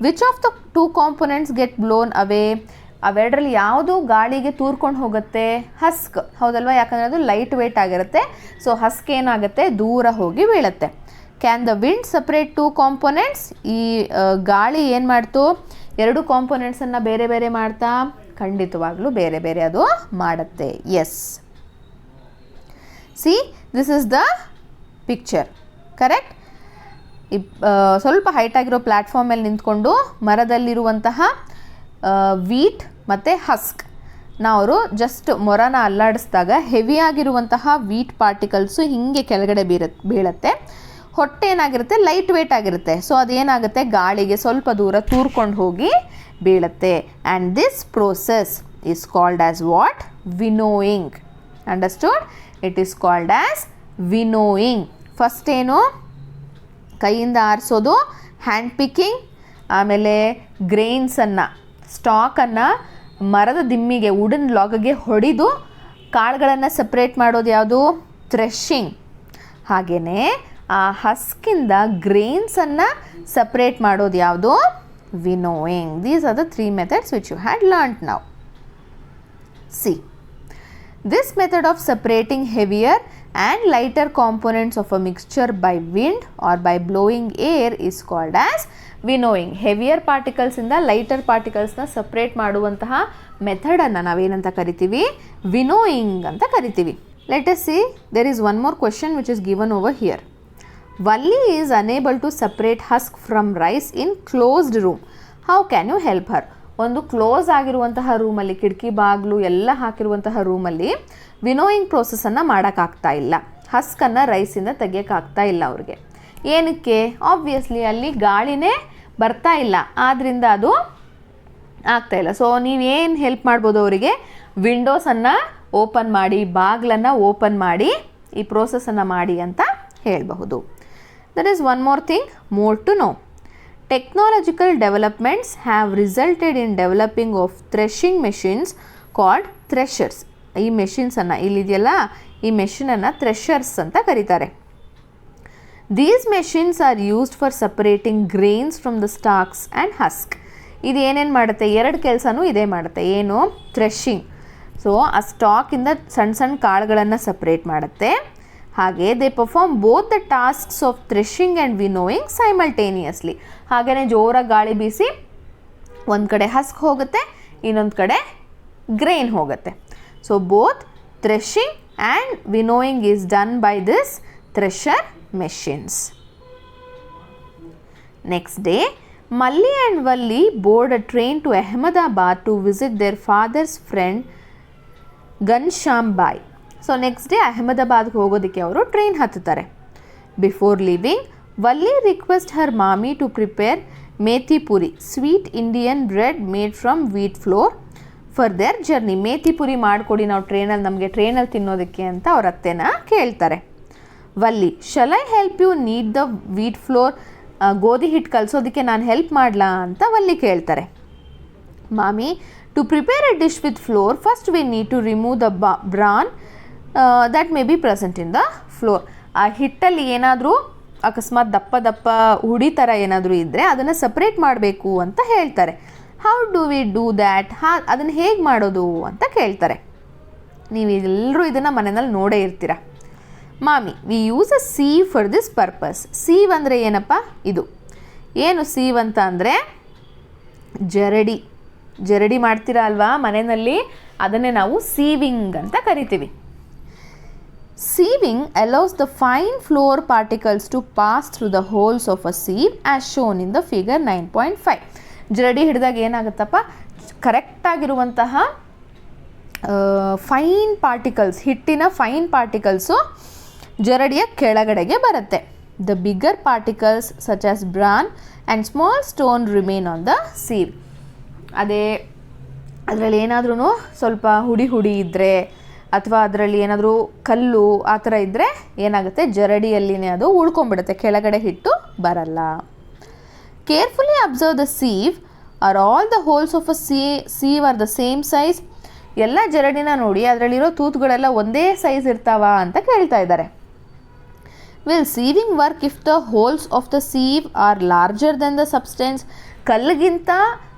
Which of the two components get blown away? ಅವೆರಡರಲ್ಲಿ ಯಾವುದು ಗಾಳಿಗೆ ತೂರ್ಕೊಂಡು ಹೋಗುತ್ತೆ? ಹಸ್ಕ್, ಹೌದಲ್ವಾ? ಯಾಕಂದರೆ ಅದು ಲೈಟ್ ವೇಟ್ ಆಗಿರುತ್ತೆ. ಸೊ ಹಸ್ಕ್ ಏನಾಗುತ್ತೆ? ದೂರ ಹೋಗಿ ಬೀಳುತ್ತೆ. Can the wind separate two components? ಈ ಗಾಳಿ ಏನು ಮಾಡ್ತು? ಎರಡು ಕಾಂಪೊನೆಂಟ್ಸನ್ನು ಬೇರೆ ಬೇರೆ ಮಾಡ್ತಾ? ಖಂಡಿತವಾಗ್ಲೂ ಬೇರೆ ಬೇರೆ ಅದು ಮಾಡುತ್ತೆ. Yes, see this is the picture, correct? ಸ್ವಲ್ಪ ಹೈಟ್ ಆಗಿರೋ ಪ್ಲ್ಯಾಟ್ಫಾರ್ಮ್ ಮೇಲೆ ನಿಂತ್ಕೊಂಡು ಮರದಲ್ಲಿರುವಂತಹ ವೀಟ್ ಮತ್ತು ಹಸ್ಕ್ ನಾವು ಜಸ್ಟ್ ಮೊರನ ಅಲ್ಲಾಡಿಸಿದಾಗ ಹೆವಿಯಾಗಿರುವಂತಹ ವೀಟ್ ಪಾರ್ಟಿಕಲ್ಸು ಹೀಗೆ ಕೆಳಗಡೆ ಬೀಳುತ್ತೆ. ಹೊಟ್ಟೆ ಏನಾಗಿರುತ್ತೆ? ಲೈಟ್ ವೇಟ್ ಆಗಿರುತ್ತೆ. ಸೊ ಅದೇನಾಗುತ್ತೆ? ಗಾಳಿಗೆ ಸ್ವಲ್ಪ ದೂರ ತೂರ್ಕೊಂಡು ಹೋಗಿ ಬೀಳುತ್ತೆ. And this process is called as what? Winnowing. Understood? It is called as winnowing. First ಏನು? ಕೈಯಿಂದ ಆರಿಸೋದು, ಹ್ಯಾಂಡ್ ಪಿಕ್ಕಿಂಗ್. ಆಮೇಲೆ ಗ್ರೇನ್ಸನ್ನು, ಸ್ಟಾಕನ್ನು ಮರದ ದಿಮ್ಮಿಗೆ, ವುಡನ್ ಲಾಗ್ಗೆ ಹೊಡೆದು ಕಾಳುಗಳನ್ನು ಸಪ್ರೇಟ್ ಮಾಡೋದು ಯಾವುದು? ಥ್ರೆಶಿಂಗ್. ಹಾಗೆಯೇ ಆ ಹಸ್ಕಿಂದ ಗ್ರೇನ್ಸನ್ನು ಸಪ್ರೇಟ್ ಮಾಡೋದು ಯಾವುದು? Winnowing. These are the 3 methods which you had learnt now. See, this method of separating heavier and lighter components of a mixture by wind or by blowing air is called as winnowing. Heavier ಪಾರ್ಟಿಕಲ್ಸಿಂದ lighter ಪಾರ್ಟಿಕಲ್ಸ್ನ separate ಮಾಡುವಂತಹ ಮೆಥಡನ್ನು ನಾವೇನಂತ ಕರಿತೀವಿ? Winnowing ಅಂತ ಕರಿತೀವಿ. Let us see, there is one more question which is given over here. Valli is unable to separate husk from rice in closed room. How can you help her? ಒಂದು close ಆಗಿರುವಂತಹ ರೂಮಲ್ಲಿ, ಕಿಟಕಿ ಬಾಗಿಲು ಎಲ್ಲ ಹಾಕಿರುವಂತಹ ರೂಮಲ್ಲಿ ವಿನೋಯಿಂಗ್ ಪ್ರೋಸೆಸನ್ನು ಮಾಡೋಕ್ಕಾಗ್ತಾ ಇಲ್ಲ. ಹಸ್ಕನ್ನು ರೈಸಿಂದ ತೆಗಿಯೋಕ್ಕಾಗ್ತಾ ಇಲ್ಲ ಅವ್ರಿಗೆ. ಏನಕ್ಕೆ? ಆಬ್ವಿಯಸ್ಲಿ ಅಲ್ಲಿ ಗಾಳಿನೇ ಬರ್ತಾ ಇಲ್ಲ, ಆದ್ದರಿಂದ ಅದು ಆಗ್ತಾಯಿಲ್ಲ. ಸೊ ನೀವೇನು ಹೆಲ್ಪ್ ಮಾಡ್ಬೋದು ಅವರಿಗೆ? ವಿಂಡೋಸನ್ನು ಓಪನ್ ಮಾಡಿ, ಬಾಗಿಲನ್ನು ಓಪನ್ ಮಾಡಿ ಈ ಪ್ರೋಸೆಸನ್ನು ಮಾಡಿ ಅಂತ ಹೇಳಬಹುದು. That is one more thing more to know. Technological developments have resulted in developing of threshing machines called threshers. ಈ ಮೆಷಿನ್ಸನ್ನು ಇಲ್ಲಿದೆಯಲ್ಲ, ಈ ಮೆಷಿನನ್ನು ಥ್ರೆಷರ್ಸ್ ಅಂತ ಕರೀತಾರೆ. These machines are used for separating grains from the stalks and husk. ಇದು ಏನೇನು ಮಾಡುತ್ತೆ? ಎರಡು ಕೆಲಸನೂ ಇದೇ ಮಾಡುತ್ತೆ. ಏನು? ಥ್ರೆಶಿಂಗ್. ಸೊ ಆ ಸ್ಟಾಕಿಂದ ಸಣ್ಣ ಸಣ್ಣ ಕಾಳುಗಳನ್ನು ಸಪ್ರೇಟ್ ಮಾಡುತ್ತೆ. ಹಾಗೆ they perform both the tasks of threshing and winnowing simultaneously. ಹಾಗೆಯೇ ಜೋರಾಗಿ ಗಾಳಿ ಬೀಸಿ ಒಂದು ಕಡೆ ಹಸ್ಕ್ ಹೋಗುತ್ತೆ, ಇನ್ನೊಂದು ಕಡೆ ಗ್ರೇನ್ ಹೋಗುತ್ತೆ. So both threshing and winnowing is done by this thresher machines. Next day, Malli and Valli board a train to Ahmedabad to visit their father's friend Ghanshyam Bhai. So next day ಅಹಮದಾಬಾದ್ಗೆ ಹೋಗೋದಕ್ಕೆ ಅವರು train ಹತ್ತುತ್ತಾರೆ. Before leaving, Valli request her mami to prepare methi puri, sweet Indian bread made from wheat flour for their journey. Methi puri ಮಾಡಿಕೊಡಿ ನಾವು ಟ್ರೈನಲ್ಲಿ, ನಮಗೆ ಟ್ರೈನಲ್ಲಿ ತಿನ್ನೋದಕ್ಕೆ ಅಂತ ಅವ್ರ ಅತ್ತೆನ ಕೇಳ್ತಾರೆ. Valli, shall I help you need the wheat flour? ಗೋಧಿ ಹಿಟ್ಟು ಕಲಿಸೋದಕ್ಕೆ ನಾನು ಹೆಲ್ಪ್ ಮಾಡಲಾ ಅಂತ ವಲ್ಲಿ ಕೇಳ್ತಾರೆ. Mami, to prepare a dish with flour, first we need to remove the bran that may be present in the flour. ಆ ಹಿಟ್ಟಲ್ಲಿ ಏನಾದರೂ ಅಕಸ್ಮಾತ್ ದಪ್ಪ ದಪ್ಪ ಹುಡಿ ಥರ ಏನಾದರೂ ಇದ್ದರೆ ಅದನ್ನು ಸಪ್ರೇಟ್ ಮಾಡಬೇಕು ಅಂತ ಹೇಳ್ತಾರೆ. How do we do that? ಅದನ್ನು ಹೇಗೆ ಮಾಡೋದು ಅಂತ ಕೇಳ್ತಾರೆ. ನೀವೆಲ್ಲರೂ ಇದನ್ನು ಮನೆಯಲ್ಲಿ ನೋಡೇ ಇರ್ತೀರ. Mami, we use a sieve for this purpose. Sieve ಅಂದರೆ ಏನಪ್ಪ? ಇದು ಏನು ಸೀವ್ ಅಂತ ಅಂದರೆ ಜರಡಿ. ಜರಡಿ ಮಾಡ್ತೀರಾ ಅಲ್ವಾ ಮನೆಯಲ್ಲಿ, ಅದನ್ನೇ ನಾವು ಸೀವಿಂಗ್ ಅಂತ ಕರಿತೀವಿ. Sieving allows the fine flour particles to pass through the holes of a sieve as shown in the figure 9.5. ಜರಡಿ ಹಿಡಿದಾಗ ಏನಾಗುತ್ತಪ್ಪ? ಕರೆಕ್ಟಾಗಿರುವಂತಹ ಫೈನ್ ಪಾರ್ಟಿಕಲ್ಸ್, ಹಿಟ್ಟಿನ ಫೈನ್ ಪಾರ್ಟಿಕಲ್ಸು ಜರಡಿಯ ಕೆಳಗಡೆಗೆ ಬರುತ್ತೆ. The bigger particles such as bran and small stone remain on the sieve. ಅದೇ ಅದರಲ್ಲಿ ಏನಾದ್ರೂ ಸ್ವಲ್ಪ ಹುಡಿ ಇದ್ದರೆ ಅಥವಾ ಅದರಲ್ಲಿ ಏನಾದರೂ ಕಲ್ಲು ಆ ಥರ ಇದ್ದರೆ ಏನಾಗುತ್ತೆ? ಜರಡಿಯಲ್ಲಿನೇ ಅದು ಉಳ್ಕೊಂಡ್ಬಿಡುತ್ತೆ, ಕೆಳಗಡೆ ಹಿಟ್ಟು ಬರಲ್ಲ. Carefully observe the sieve. Are all the holes of a sieve are the same size? ಎಲ್ಲ ಜರಡಿನ ನೋಡಿ, ಅದರಲ್ಲಿರೋ ತೂತುಗಳೆಲ್ಲ ಒಂದೇ ಸೈಜ್ ಇರ್ತಾವ ಅಂತ ಕೇಳ್ತಾ ಇದ್ದಾರೆ. Will sieving work if the holes of the sieve are larger than the substance? ಕಲ್ಲಿಗಿಂತ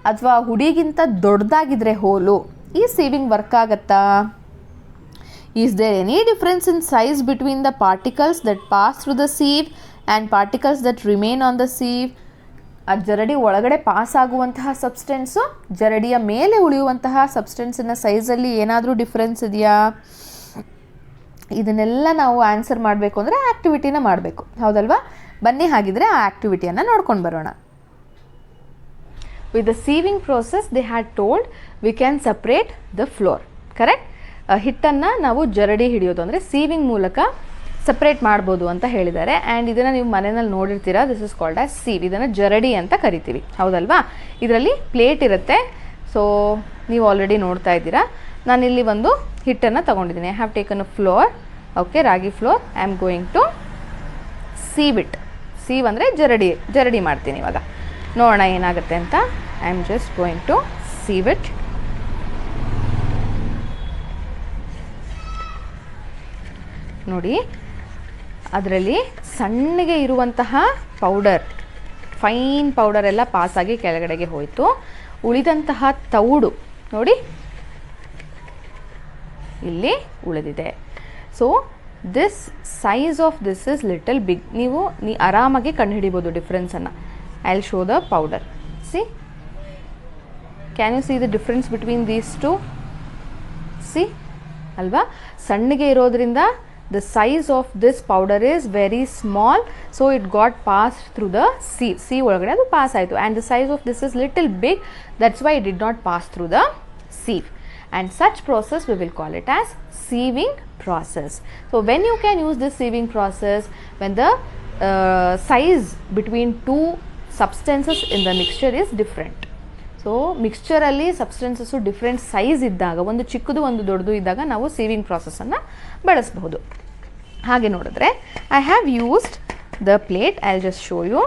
ಅಥವಾ ಹುಡಿಗಿಂತ ದೊಡ್ಡದಾಗಿದ್ರೆ ಹೋಲು, ಈ ಸೀವಿಂಗ್ ವರ್ಕ್ ಆಗುತ್ತಾ? Is there any difference in size between the particles that pass through the sieve and particles that remain on the sieve? ಆ ಜರಡಿ ಒಳಗಡೆ pass ಆಗುವಂತಹ ಸಬ್ಸ್ಟೆನ್ಸು ಜರಡಿಯ ಮೇಲೆ ಉಳಿಯುವಂತಹ ಸಬ್ಸ್ಟೆನ್ಸಿನ ಸೈಜಲ್ಲಿ ಏನಾದರೂ ಡಿಫ್ರೆನ್ಸ್ ಇದೆಯಾ? ಇದನ್ನೆಲ್ಲ ನಾವು ಆನ್ಸರ್ ಮಾಡಬೇಕು ಅಂದರೆ ಆ್ಯಕ್ಟಿವಿಟಿನ ಮಾಡಬೇಕು, ಹೌದಲ್ವಾ? ಬನ್ನಿ ಹಾಗಿದ್ರೆ ಆ ಆ್ಯಕ್ಟಿವಿಟಿಯನ್ನು ನೋಡ್ಕೊಂಡು ಬರೋಣ. With the sieving process they had told we can separate the flour. Correct? ಹಿಟ್ಟನ್ನು ನಾವು ಜರಡಿ ಹಿಡಿಯೋದು ಅಂದರೆ ಸೀವಿಂಗ್ ಮೂಲಕ ಸಪ್ರೇಟ್ ಮಾಡ್ಬೋದು ಅಂತ ಹೇಳಿದ್ದಾರೆ. ಆ್ಯಂಡ್ ಇದನ್ನು ನೀವು ಮನೆಯಲ್ಲಿ ನೋಡಿರ್ತೀರಾ. This is called as sieve. ಇದನ್ನು ಜರಡಿ ಅಂತ ಕರಿತೀವಿ, ಹೌದಲ್ವಾ? ಇದರಲ್ಲಿ ಪ್ಲೇಟ್ ಇರುತ್ತೆ. ಸೊ ನೀವು ಆಲ್ರೆಡಿ ನೋಡ್ತಾ ಇದ್ದೀರಾ. ನಾನಿಲ್ಲಿ ಒಂದು ಹಿಟ್ಟನ್ನು ತೊಗೊಂಡಿದ್ದೀನಿ. I have taken a flour. Okay, ragi flour. I am going to sieve it. Sieve ಅಂದರೆ ಜರಡಿ ಮಾಡ್ತೀನಿ. ಇವಾಗ ನೋಡೋಣ ಏನಾಗುತ್ತೆ ಅಂತ. I am just going to sieve it. ನೋಡಿ, ಅದರಲ್ಲಿ ಸಣ್ಣಗೆ ಇರುವಂತಹ ಪೌಡರ್, ಫೈನ್ ಪೌಡರ್ ಎಲ್ಲ ಪಾಸಾಗಿ ಕೆಳಗಡೆಗೆ ಹೋಯಿತು. ಉಳಿದಂತಹ ತೌಡು ನೋಡಿ ಇಲ್ಲಿ ಉಳಿದಿದೆ. So this size of this is little big. ನೀವು ಆರಾಮಾಗಿ ಕಂಡುಹಿಡಿಬೋದು ಡಿಫ್ರೆನ್ಸನ್ನು. I will show the powder. See, can you see the difference between these two? See ಅಲ್ವಾ? ಸಣ್ಣಗೆ ಇರೋದ್ರಿಂದ the size of this powder is very small, so it got passed through the sieve. Sieve ಒಳಗಡೆ ಅದು pass ಆಯಿತು. and the size of this is little big, that's why it did not pass through the sieve. and such process we will call it as sieving process. So when you can use this sieving process? when the size between two substances in the mixture is different. So ಮಿಕ್ಸ್ಚರಲ್ಲಿ ಸಬ್ಸ್ಟೆನ್ಸಸ್ಸು different size ಇದ್ದಾಗ, ಒಂದು ಚಿಕ್ಕದು ಒಂದು ದೊಡ್ಡದು ಇದ್ದಾಗ ನಾವು sewing ಪ್ರಾಸೆಸನ್ನು ಬಳಸಬಹುದು. ಹಾಗೆ ನೋಡಿದ್ರೆ I have used the plate. I will just show you.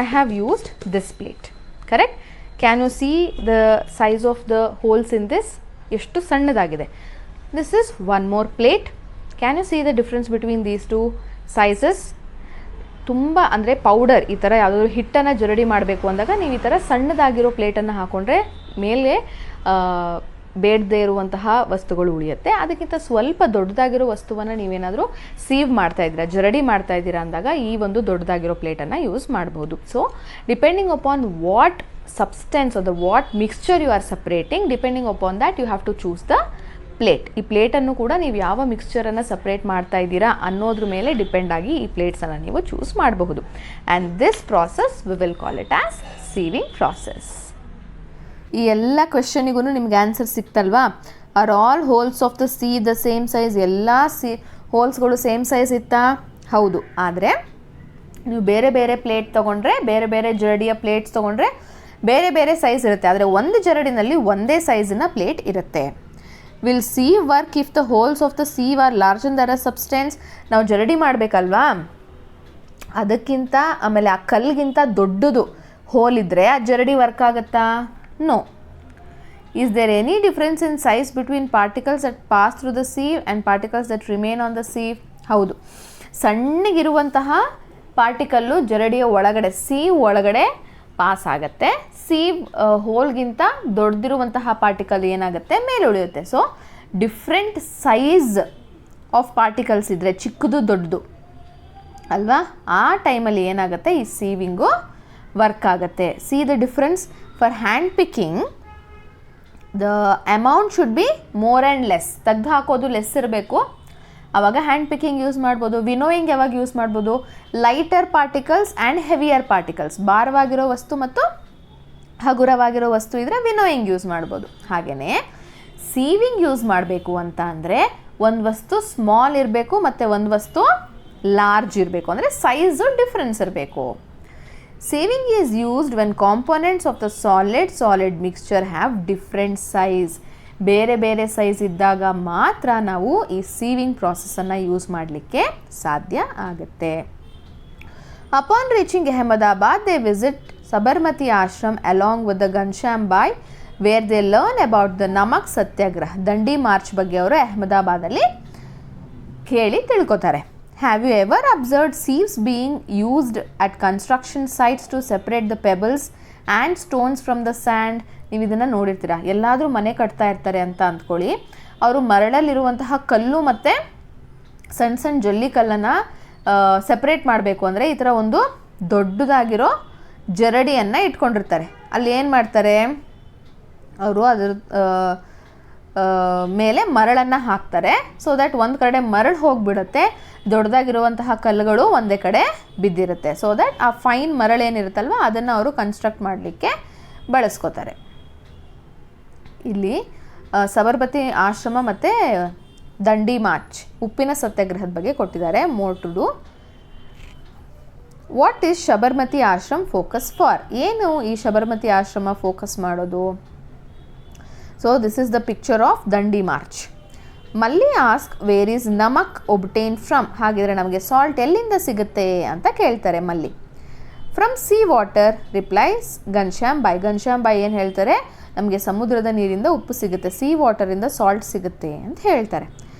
I have used this plate. Correct? Can you see the size of the holes in this? ಎಷ್ಟು ಸಣ್ಣದಾಗಿದೆ. This is one more plate. Can you see the difference between these two sizes? ತುಂಬ ಅಂದರೆ powder, ಈ ಥರ ಯಾವುದಾದ್ರು ಹಿಟ್ಟನ್ನು ಜರಡಿ ಮಾಡಬೇಕು ಅಂದಾಗ ನೀವು ಈ ಥರ ಸಣ್ಣದಾಗಿರೋ ಪ್ಲೇಟನ್ನು ಹಾಕ್ಕೊಂಡ್ರೆ ಮೇಲೆ ಬೇಡದೇ ಇರುವಂತಹ ವಸ್ತುಗಳು ಉಳಿಯುತ್ತೆ. ಅದಕ್ಕಿಂತ ಸ್ವಲ್ಪ ದೊಡ್ಡದಾಗಿರೋ ವಸ್ತುವನ್ನು ನೀವೇನಾದರೂ ಸೀವ್ ಮಾಡ್ತಾಯಿದ್ದೀರಾ, ಜರಡಿ ಮಾಡ್ತಾಯಿದ್ದೀರಾ ಅಂದಾಗ ಈ ಒಂದು ದೊಡ್ಡದಾಗಿರೋ ಪ್ಲೇಟನ್ನು ಯೂಸ್ ಮಾಡ್ಬೋದು. So depending upon what substance are the what mixture you are separating, depending upon that you have to choose the plate. ಈ ಪ್ಲೇಟನ್ನು ಕೂಡ ನೀವು ಯಾವ ಮಿಕ್ಸ್ಚರನ್ನು ಸಪ್ರೇಟ್ ಮಾಡ್ತಾ ಇದ್ದೀರಾ ಅನ್ನೋದ್ರ ಮೇಲೆ ಡಿಪೆಂಡ್ ಆಗಿ ಈ ಪ್ಲೇಟ್ಸನ್ನು ನೀವು ಚೂಸ್ ಮಾಡಬಹುದು. And this process we will call it as sieving process. ಈ ಎಲ್ಲ ಕ್ವೆಶನಿಗೂ ನಿಮ್ಗೆ ಆನ್ಸರ್ ಸಿಕ್ತಲ್ವಾ? Are all holes of the sieve the same size? ಎಲ್ಲ ಹೋಲ್ಸ್ಗಳು ಸೇಮ್ ಸೈಜ್ ಇತ್ತಾ? ಹೌದು. ಆದರೆ ನೀವು ಬೇರೆ ಬೇರೆ ಪ್ಲೇಟ್ ತೊಗೊಂಡ್ರೆ, ಬೇರೆ ಬೇರೆ ಜರಡಿಯ ಪ್ಲೇಟ್ಸ್ ತೊಗೊಂಡ್ರೆ ಬೇರೆ ಬೇರೆ ಸೈಜ್ ಇರುತ್ತೆ. ಆದರೆ ಒಂದು ಜರಡಿನಲ್ಲಿ ಒಂದೇ ಸೈಜಿನ ಪ್ಲೇಟ್ ಇರುತ್ತೆ. Will sieve work if the holes of the sieve are larger than the substance? ನಾವು ಜರಡಿ ಮಾಡಬೇಕಲ್ವಾ, ಅದಕ್ಕಿಂತ ಆಮೇಲೆ ಆ ಕಲ್ಲಿಗಿಂತ ದೊಡ್ಡದು ಹೋಲ್ ಇದ್ದರೆ ಆ ಜರಡಿ ವರ್ಕ್ ಆಗುತ್ತಾ? No. Is there any difference in size between particles that pass through the sieve and particles that remain on the sieve? ಹೌದು. ಸಣ್ಣಗಿರುವಂತಹ ಪಾರ್ಟಿಕಲ್ಲು ಜರಡಿಯ ಒಳಗಡೆ, sieve ಒಳಗಡೆ ಪಾಸ್ ಆಗುತ್ತೆ. ಸೀವ್ ಹೋಲ್ಗಿಂತ ದೊಡ್ಡದಿರುವಂತಹ ಪಾರ್ಟಿಕಲ್ ಏನಾಗುತ್ತೆ, ಮೇಲೆ ಉಳಿಯುತ್ತೆ. So different size of particles ಇದ್ದರೆ, ಚಿಕ್ಕದು ದೊಡ್ಡದು ಅಲ್ವಾ, ಆ ಟೈಮಲ್ಲಿ ಏನಾಗುತ್ತೆ, ಈ ಸೀವಿಂಗು ವರ್ಕ್ ಆಗುತ್ತೆ. See the difference. For hand picking the amount should be more and less. ತೆಗ್ದು ಹಾಕೋದು ಲೆಸ್ ಇರಬೇಕು, ಆವಾಗ ಹ್ಯಾಂಡ್ ಪಿಕ್ಕಿಂಗ್ ಯೂಸ್ ಮಾಡ್ಬೋದು. ವಿನೋಯಿಂಗ್ ಯಾವಾಗ ಯೂಸ್ ಮಾಡ್ಬೋದು? Lighter particles and heavier particles. ಭಾರವಾಗಿರೋ ವಸ್ತು ಮತ್ತು ಹಗುರವಾಗಿರೋ ವಸ್ತು ಇದ್ದರೆ ವಿನೋಯಿಂಗ್ ಯೂಸ್ ಮಾಡ್ಬೋದು. ಹಾಗೆಯೇ ಸೀವಿಂಗ್ ಯೂಸ್ ಮಾಡಬೇಕು ಅಂತ ಅಂದರೆ ಒಂದು ವಸ್ತು ಸ್ಮಾಲ್ ಇರಬೇಕು ಮತ್ತು ಒಂದು ವಸ್ತು ಲಾರ್ಜ್ ಇರಬೇಕು, ಅಂದರೆ ಸೈಜು ಡಿಫ್ರೆನ್ಸ್ ಇರಬೇಕು. Sewing is used when components of the solid mixture have different size. ಬೇರೆ ಬೇರೆ ಸೈಜ್ ಇದ್ದಾಗ ಮಾತ್ರ ನಾವು ಈ ಸೀವಿಂಗ್ ಪ್ರಾಸೆಸನ್ನು ಯೂಸ್ ಮಾಡಲಿಕ್ಕೆ ಸಾಧ್ಯ ಆಗುತ್ತೆ. Upon reaching Ahmedabad they visit Sabarmati ashram along with the ಘನ್ಶ್ಯಾಮ್-ಬಾಯ್ where they learn about the ನಮಕ್ ಸತ್ಯಾಗ್ರಹ. ದಂಡಿ ಮಾರ್ಚ್ ಬಗ್ಗೆ ಅವರು ಅಹಮದಾಬಾದಲ್ಲಿ ಕೇಳಿ ತಿಳ್ಕೊತಾರೆ. Have you ever observed sieves being used at construction sites to separate the pebbles and stones from the and? ನೀವು ಇದನ್ನು ನೋಡಿರ್ತೀರ. ಎಲ್ಲಾದರೂ ಮನೆ ಕಟ್ತಾ ಇರ್ತಾರೆ ಅಂತ ಅಂದ್ಕೊಳ್ಳಿ, ಅವರು ಮರಳಲ್ಲಿರುವಂತಹ ಕಲ್ಲು ಮತ್ತು ಸಣ್ಣ ಸಣ್ಣ ಜಲ್ಲಿ ಕಲ್ಲನ್ನು ಸೆಪ್ರೇಟ್ ಮಾಡಬೇಕು ಅಂದರೆ ಈ ಥರ ಒಂದು ದೊಡ್ಡದಾಗಿರೋ ಜರಡಿಯನ್ನು ಇಟ್ಕೊಂಡಿರ್ತಾರೆ. ಅಲ್ಲಿ ಏನು ಮಾಡ್ತಾರೆ, ಅವರು ಅದರ ಮೇಲೆ ಮರಳನ್ನು ಹಾಕ್ತಾರೆ. ಸೊ ದ್ಯಾಟ್ ಒಂದು ಕಡೆ ಮರಳು ಹೋಗಿಬಿಡುತ್ತೆ, ದೊಡ್ಡದಾಗಿರುವಂತಹ ಕಲ್ಲುಗಳು ಒಂದೇ ಕಡೆ ಬಿದ್ದಿರುತ್ತೆ. ಸೊ ದ್ಯಾಟ್ ಆ ಫೈನ್ ಮರಳೇನಿರುತ್ತಲ್ವ ಅದನ್ನು ಅವರು ಕನ್ಸ್ಟ್ರಕ್ಟ್ ಮಾಡಲಿಕ್ಕೆ ಬಳಸ್ಕೋತಾರೆ. ಇಲ್ಲಿ ಸಬರ್ಮತಿ ಆಶ್ರಮ ಮತ್ತು ದಂಡಿ ಮಾರ್ಚ್, ಉಪ್ಪಿನ ಸತ್ಯಾಗ್ರಹದ ಬಗ್ಗೆ ಕೊಟ್ಟಿದ್ದಾರೆ. More to do. What is Sabarmati Ashram focus for? ಏನು ಈ ಸಬರ್ಮತಿ ಆಶ್ರಮ ಫೋಕಸ್ ಮಾಡೋದು? So this is the picture of Dandi march. Malli ask where is namak obtain from? ಹಾಗಿದ್ರೆ ನಮಗೆ ಸಾಲ್ಟ್ ಎಲ್ಲಿಂದ ಸಿಗುತ್ತೆ ಅಂತ ಕೇಳ್ತಾರೆ Malli. From sea water replies Ghanshyambhai. Ghanshyambhai ಏನು ಹೇಳ್ತಾರೆ, ನಮಗೆ ಸಮುದ್ರದ ನೀರಿಂದ ಉಪ್ಪು ಸಿಗುತ್ತೆ, ಸಿ ವಾಟರಿಂದ ಸಾಲ್ಟ್ ಸಿಗುತ್ತೆ ಅಂತ ಹೇಳ್ತಾರೆ.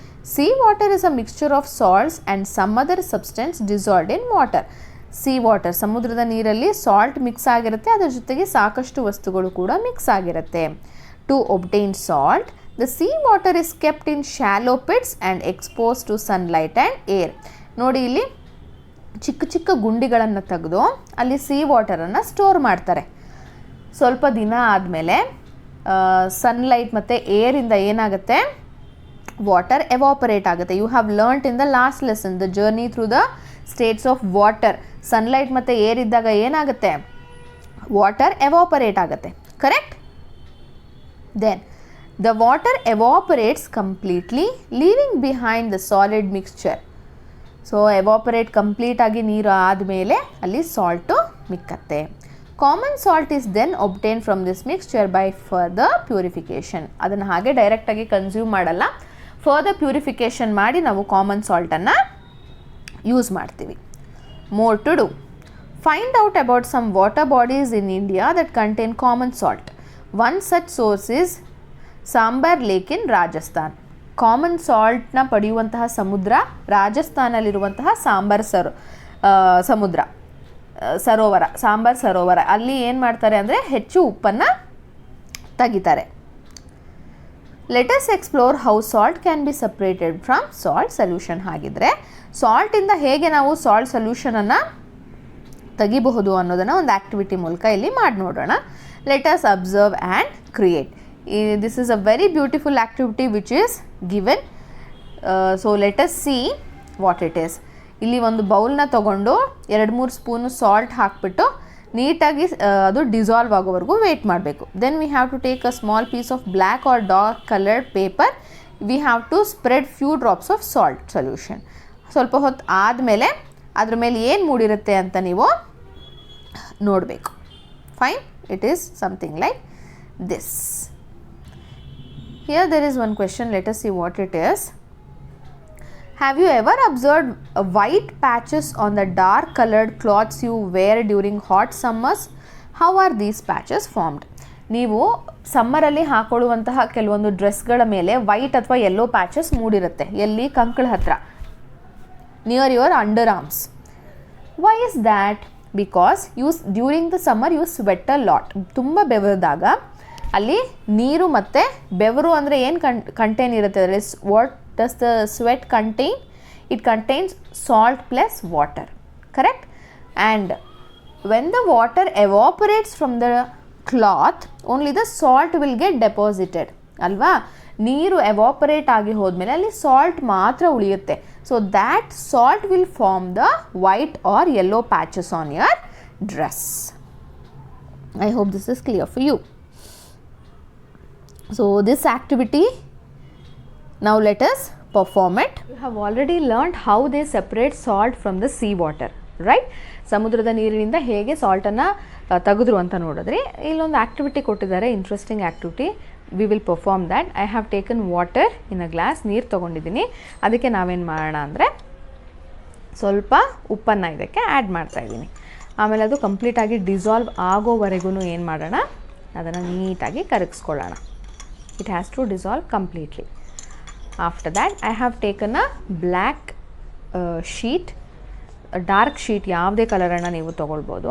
Sea water is a mixture of salts and some other substance dissolved in water. Sea water ಸಮುದ್ರದ ನೀರಲ್ಲಿ ಸಾಲ್ಟ್ ಮಿಕ್ಸ್ ಆಗಿರುತ್ತೆ, ಅದರ ಜೊತೆಗೆ ಸಾಕಷ್ಟು ವಸ್ತುಗಳು ಕೂಡ ಮಿಕ್ಸ್ ಆಗಿರುತ್ತೆ. To obtain salt the sea water is kept in shallow pits and expose to sunlight and air. ನೋಡಿ ಇಲ್ಲಿ ಚಿಕ್ಕ ಚಿಕ್ಕ ಗುಂಡಿಗಳನ್ನು ತೆಗೆದು ಅಲ್ಲಿ ಸಿ ವಾಟರನ್ನು ಸ್ಟೋರ್ ಮಾಡ್ತಾರೆ. ಸ್ವಲ್ಪ ದಿನ ಆದಮೇಲೆ ಸನ್ಲೈಟ್ ಮತ್ತು ಏರಿಂದ ಏನಾಗುತ್ತೆ, ವಾಟರ್ ಎವಾಪರೇಟ್ ಆಗುತ್ತೆ. You have learned in the last lesson the journey through the states of water. Sunlight ಮತ್ತು ಏರ್ ಇದ್ದಾಗ ಏನಾಗುತ್ತೆ, ವಾಟರ್ ಎವಾಪರೇಟ್ ಆಗುತ್ತೆ. Correct? Then the water evaporates completely leaving behind the solid mixture. So evaporate ಕಂಪ್ಲೀಟಾಗಿ ನೀರು ಆದಮೇಲೆ ಅಲ್ಲಿ salt ಮಿಕ್ಕತ್ತೆ. Common salt is then obtained from this mixture by further purification. ಅದನ್ನು ಹಾಗೆ ಡೈರೆಕ್ಟಾಗಿ ಕನ್ಸ್ಯೂಮ್ ಮಾಡಲ್ಲ, ಫರ್ದರ್ ಪ್ಯೂರಿಫಿಕೇಷನ್ ಮಾಡಿ ನಾವು ಕಾಮನ್ ಸಾಲ್ಟನ್ನು ಯೂಸ್ ಮಾಡ್ತೀವಿ. More to do. Find out about some water bodies in India that contain common salt. One such source is Sambar Lake in Rajasthan. Common ಸಾಲ್ಟ್ನ ಪಡೆಯುವಂತಹ ಸಮುದ್ರ ರಾಜಸ್ಥಾನಲ್ಲಿರುವಂತಹ ಸಾಂಬಾರ್ ಸರೋವರ. ಅಲ್ಲಿ ಏನು ಮಾಡ್ತಾರೆ ಅಂದರೆ ಹೆಚ್ಚು ಉಪ್ಪನ್ನು ತೆಗಿತಾರೆ. Let us explore how salt can be separated from salt solution. ಹಾಗಿದ್ರೆ ಸಾಲ್ಟಿಂದ ಹೇಗೆ ನಾವು ಸಾಲ್ಟ್ ಸೊಲ್ಯೂಷನನ್ನು ತೆಗಿಬಹುದು ಅನ್ನೋದನ್ನು ಒಂದು ಆ್ಯಕ್ಟಿವಿಟಿ ಮೂಲಕ ಇಲ್ಲಿ ಮಾಡಿ ನೋಡೋಣ. Let us observe and create. This is a very beautiful activity which is given. So let us see what it is. ಇಲ್ಲಿ ಒಂದು ಬೌಲ್ನ ತೊಗೊಂಡು 2-3 ಸ್ಪೂನು ಸಾಲ್ಟ್ ಹಾಕಿಬಿಟ್ಟು ನೀಟಾಗಿ ಅದು ಡಿಸಾಲ್ವ್ ಆಗೋವರೆಗೂ ವೇಟ್ ಮಾಡಬೇಕು. Then we have to take a small piece of black or dark coloured paper. We have to spread few drops of salt solution. ಸ್ವಲ್ಪ ಹೊತ್ತು ಆದಮೇಲೆ ಅದ್ರ ಮೇಲೆ ಏನು ಮೂಡಿರುತ್ತೆ ಅಂತ ನೀವು ನೋಡಬೇಕು. Fine, it is something like this. Here there is one question. Let us see what it is. Have you ever observed white patches on the dark colored cloths you wear during hot summers? How are these patches formed? ನೀವು ಸಮ್ಮರಲ್ಲಿ ಹಾಕೊಳ್ಳುವಂತಹ ಕೆಲವೊಂದು ಡ್ರೆಸ್ಗಳ ಮೇಲೆ white ಅಥವಾ yellow patches ಮೂಡಿರುತ್ತೆ. ಎಲ್ಲಿ? ಕಂಕಳ ಹತ್ರ, near your under arms. Why is that? Because during the summer you sweat a lot. ತುಂಬ ಬೆವರಿದಾಗ ಅಲ್ಲಿ ನೀರು ಮತ್ತು ಬೆವರು ಅಂದರೆ ಏನು ಕಂಟೈನ್ ಇರುತ್ತೆ ಅಂದರೆ what does the sweat contain? It contains salt plus water, correct? And when the water evaporates from the cloth only the salt will get deposited ಅಲ್ವಾ? ನೀರು ಎವಾಪರೇಟ್ ಆಗಿ ಹೋದ್ಮೇಲೆ ಅಲ್ಲಿ ಸಾಲ್ಟ್ ಮಾತ್ರ ಉಳಿಯುತ್ತೆ. So that salt will form the white or yellow patches on your dress. I hope this is clear for you. So this activity, now let us perform it. You have already learned how they separate salt from the sea water, right? ಸಮುದ್ರದ ನೀರಿನಿಂದ ಹೇಗೆ ಸಾಲ್ಟನ್ನು ತೆಗೆದ್ರು ಅಂತ ನೋಡಿದ್ರಿ. ಇಲ್ಲೊಂದು activity ಕೊಟ್ಟಿದ್ದಾರೆ, interesting activity. We will perform that. I have taken water in a glass. ನೀರು ತೊಗೊಂಡಿದ್ದೀನಿ. ಅದಕ್ಕೆ ನಾವೇನು ಮಾಡೋಣ ಅಂದರೆ ಸ್ವಲ್ಪ ಉಪ್ಪನ್ನು ಇದಕ್ಕೆ ಆ್ಯಡ್ ಮಾಡ್ತಾಯಿದ್ದೀನಿ. ಆಮೇಲೆ ಅದು ಕಂಪ್ಲೀಟಾಗಿ ಡಿಸಾಲ್ವ್ ಆಗೋವರೆಗೂ ಏನು ಮಾಡೋಣ, ಅದನ್ನು ನೀಟಾಗಿ ಕರಗಿಸ್ಕೊಳ್ಳೋಣ. It has to dissolve completely. After that I have taken a black sheet, a dark sheet, ಯಾವುದೇ ಕಲರನ್ನು ನೀವು ತೊಗೊಳ್ಬೋದು.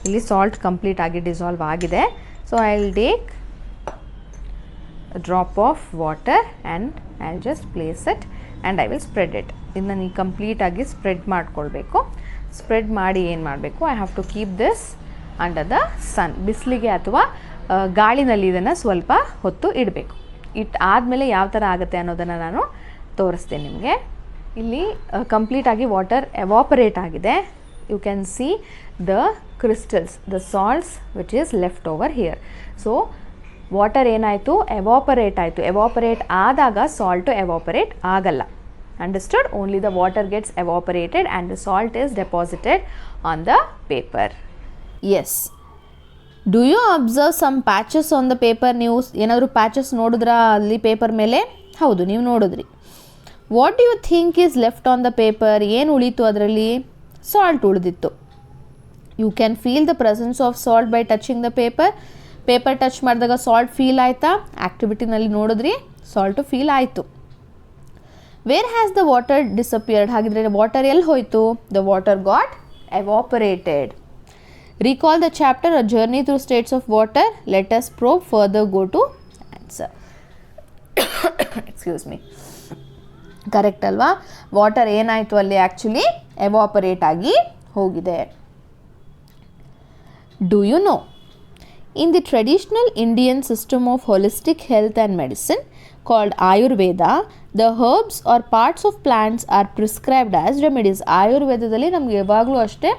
ಇಲ್ಲಿ ಸಾಲ್ಟ್ ಕಂಪ್ಲೀಟ್ ಆಗಿ ಡಿಸಾಲ್ವ್ ಆಗಿದೆ. So I will take a drop of water and I'll just place it and I will spread it. ಇದನ್ನು ನೀವು ಕಂಪ್ಲೀಟಾಗಿ spread ಮಾಡ್ಕೊಳ್ಬೇಕು. Spread ಮಾಡಿ ಏನು ಮಾಡಬೇಕು, I have to keep this under the sun. ಬಿಸಿಲಿಗೆ ಅಥವಾ ಗಾಳಿನಲ್ಲಿ ಇದನ್ನು ಸ್ವಲ್ಪ ಹೊತ್ತು ಇಡಬೇಕು. ಆದಮೇಲೆ ಯಾವ ಥರ ಆಗುತ್ತೆ ಅನ್ನೋದನ್ನು ನಾನು ತೋರಿಸ್ತೀನಿ ನಿಮಗೆ. ಇಲ್ಲಿ ಕಂಪ್ಲೀಟಾಗಿ ವಾಟರ್ ಎವಾಪರೇಟ್ ಆಗಿದೆ. You can see the crystals, the salts which is left over here. So water ಏನಾಯಿತು, ಎವಾಪರೇಟ್ ಆಯಿತು. ಎವಾಪರೇಟ್ ಆದಾಗ ಸಾಲ್ಟು ಎವಾಪರೇಟ್ ಆಗಲ್ಲ. Understood? Only the water gets evaporated and the salt is deposited on the paper. Yes. Do you observe some patches on the paper? ನೀವು ಏನಾದರೂ patches ನೋಡಿದ್ರಾ ಅಲ್ಲಿ paper ಮೇಲೆ? ಹೌದು, ನೀವು ನೋಡಿದ್ರಿ. What do you think is left on the paper? ಏನು ಉಳೀತು ಅದರಲ್ಲಿ? ಸಾಲ್ಟ್ ಉಳಿದಿತ್ತು. You can feel the presence of salt by touching the paper. Paper touch ಮಾಡಿದಾಗ ಸಾಲ್ಟ್ ಫೀಲ್ ಆಯಿತಾ? ಆ್ಯಕ್ಟಿವಿಟಿನಲ್ಲಿ ನೋಡಿದ್ರಿ, ಸಾಲ್ಟು ಫೀಲ್ ಆಯಿತು. Where has the water disappeared? ಹಾಗಿದ್ರೆ ವಾಟರ್ ಎಲ್ಲಿ ಹೋಯಿತು? The water got evaporated. Recall the chapter A Journey Through States of Water. Let us probe further. Go to answer. Excuse me. Correct ಅಲ್ವಾ? Water ಏನಾಯಿತು ಅಲ್ಲಿ actually evaporate ಆಗಿ ಹೋಗಿದೆ. Do you know? In the traditional Indian system of holistic health and medicine called Ayurveda, the herbs or parts of plants are prescribed as remedies. ಆಯುರ್ವೇದದಲ್ಲಿ ನಮಗೆ ಯಾವಾಗಲೂ ಅಷ್ಟೇ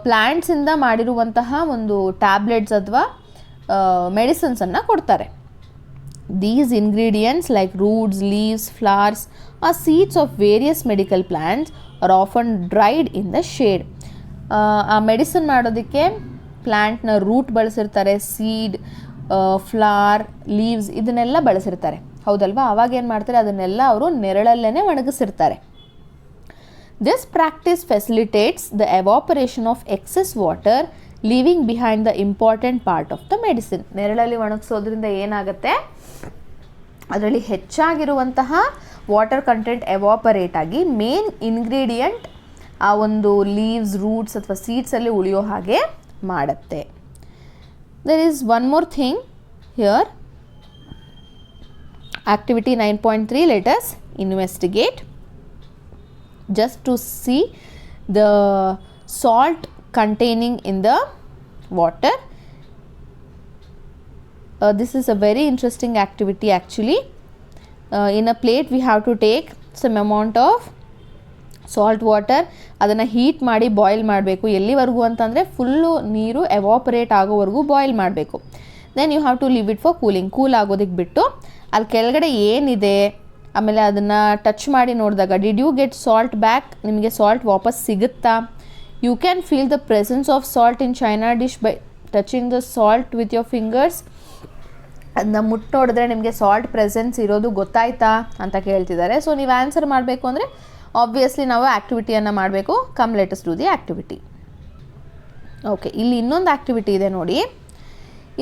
ಪ್ಲ್ಯಾಂಟ್ಸಿಂದ ಮಾಡಿರುವಂತಹ ಒಂದು ಟ್ಯಾಬ್ಲೆಟ್ಸ್ ಅಥವಾ ಮೆಡಿಸಿನ್ಸನ್ನು ಕೊಡ್ತಾರೆ. These ingredients like roots, leaves, flowers or seeds of various medical plants are often dried in the shade. ಆ medicine ಮಾಡೋದಕ್ಕೆ ಪ್ಲ್ಯಾಂಟ್ನ ರೂಟ್ ಬಳಸಿರ್ತಾರೆ, ಸೀಡ್, ಫ್ಲವರ್, ಲೀವ್ಸ್ ಇದನ್ನೆಲ್ಲ ಬಳಸಿರ್ತಾರೆ, ಹೌದಲ್ವಾ? ಅವಾಗ ಏನು ಮಾಡ್ತಾರೆ, ಅದನ್ನೆಲ್ಲ ಅವರು ನೆರಳಲ್ಲೇ ಒಣಗಿಸಿರ್ತಾರೆ. This practice facilitates the evaporation of excess water, leaving behind the important part of the medicine. ನೆರಳಲ್ಲಿ ಒಣಗಿಸೋದ್ರಿಂದ ಏನಾಗುತ್ತೆ, ಅದರಲ್ಲಿ ಹೆಚ್ಚಾಗಿರುವಂತಹ ವಾಟರ್ ಕಂಟೆಂಟ್ ಎವಾಪರೇಟ್ ಆಗಿ ಮೇನ್ ಇಂಗ್ರೀಡಿಯೆಂಟ್ ಆ ಒಂದು ಲೀವ್ಸ್, ರೂಟ್ಸ್ ಅಥವಾ ಸೀಡ್ಸಲ್ಲಿ ಉಳಿಯೋ ಹಾಗೆ ಮಾಡುತ್ತೆ. There is one more thing here. Activity 9.3, let us investigate. Just to see the salt containing in the water. This is a very interesting activity actually. In a plate we have to take some amount of salt water, ಅದನ್ನು heat ಮಾಡಿ boil ಮಾಡಬೇಕು. ಎಲ್ಲಿವರೆಗೂ ಅಂತಂದರೆ full ನೀರು evaporate ಆಗೋವರೆಗೂ boil ಮಾಡಬೇಕು. Then you have to leave it for cooling. Cool ಆಗೋದಕ್ಕೆ ಬಿಟ್ಟು ಅಲ್ಲಿ ಕೆಳಗಡೆ ಏನಿದೆ ಆಮೇಲೆ ಅದನ್ನು ಟಚ್ ಮಾಡಿ ನೋಡಿದಾಗ did you get salt back, ನಿಮಗೆ ಸಾಲ್ಟ್ ವಾಪಸ್ ಸಿಗುತ್ತಾ? You can feel the presence of salt in china dish by touching the salt with your fingers. ಅದನ್ನ ಮುಟ್ಟು ನೋಡಿದ್ರೆ ನಿಮಗೆ ಸಾಲ್ಟ್ ಪ್ರೆಸೆನ್ಸ್ ಇರೋದು ಗೊತ್ತಾಯ್ತಾ ಅಂತ ಕೇಳ್ತಿದ್ದಾರೆ. ಸೊ ನೀವು ಆನ್ಸರ್ ಮಾಡಬೇಕು ಅಂದರೆ ಆಬ್ವಿಯಸ್ಲಿ ನಾವು ಆ್ಯಕ್ಟಿವಿಟಿಯನ್ನು ಮಾಡಬೇಕು. Come let us do the activity. Okay, ಇಲ್ಲಿ ಇನ್ನೊಂದು ಆ್ಯಕ್ಟಿವಿಟಿ ಇದೆ ನೋಡಿ.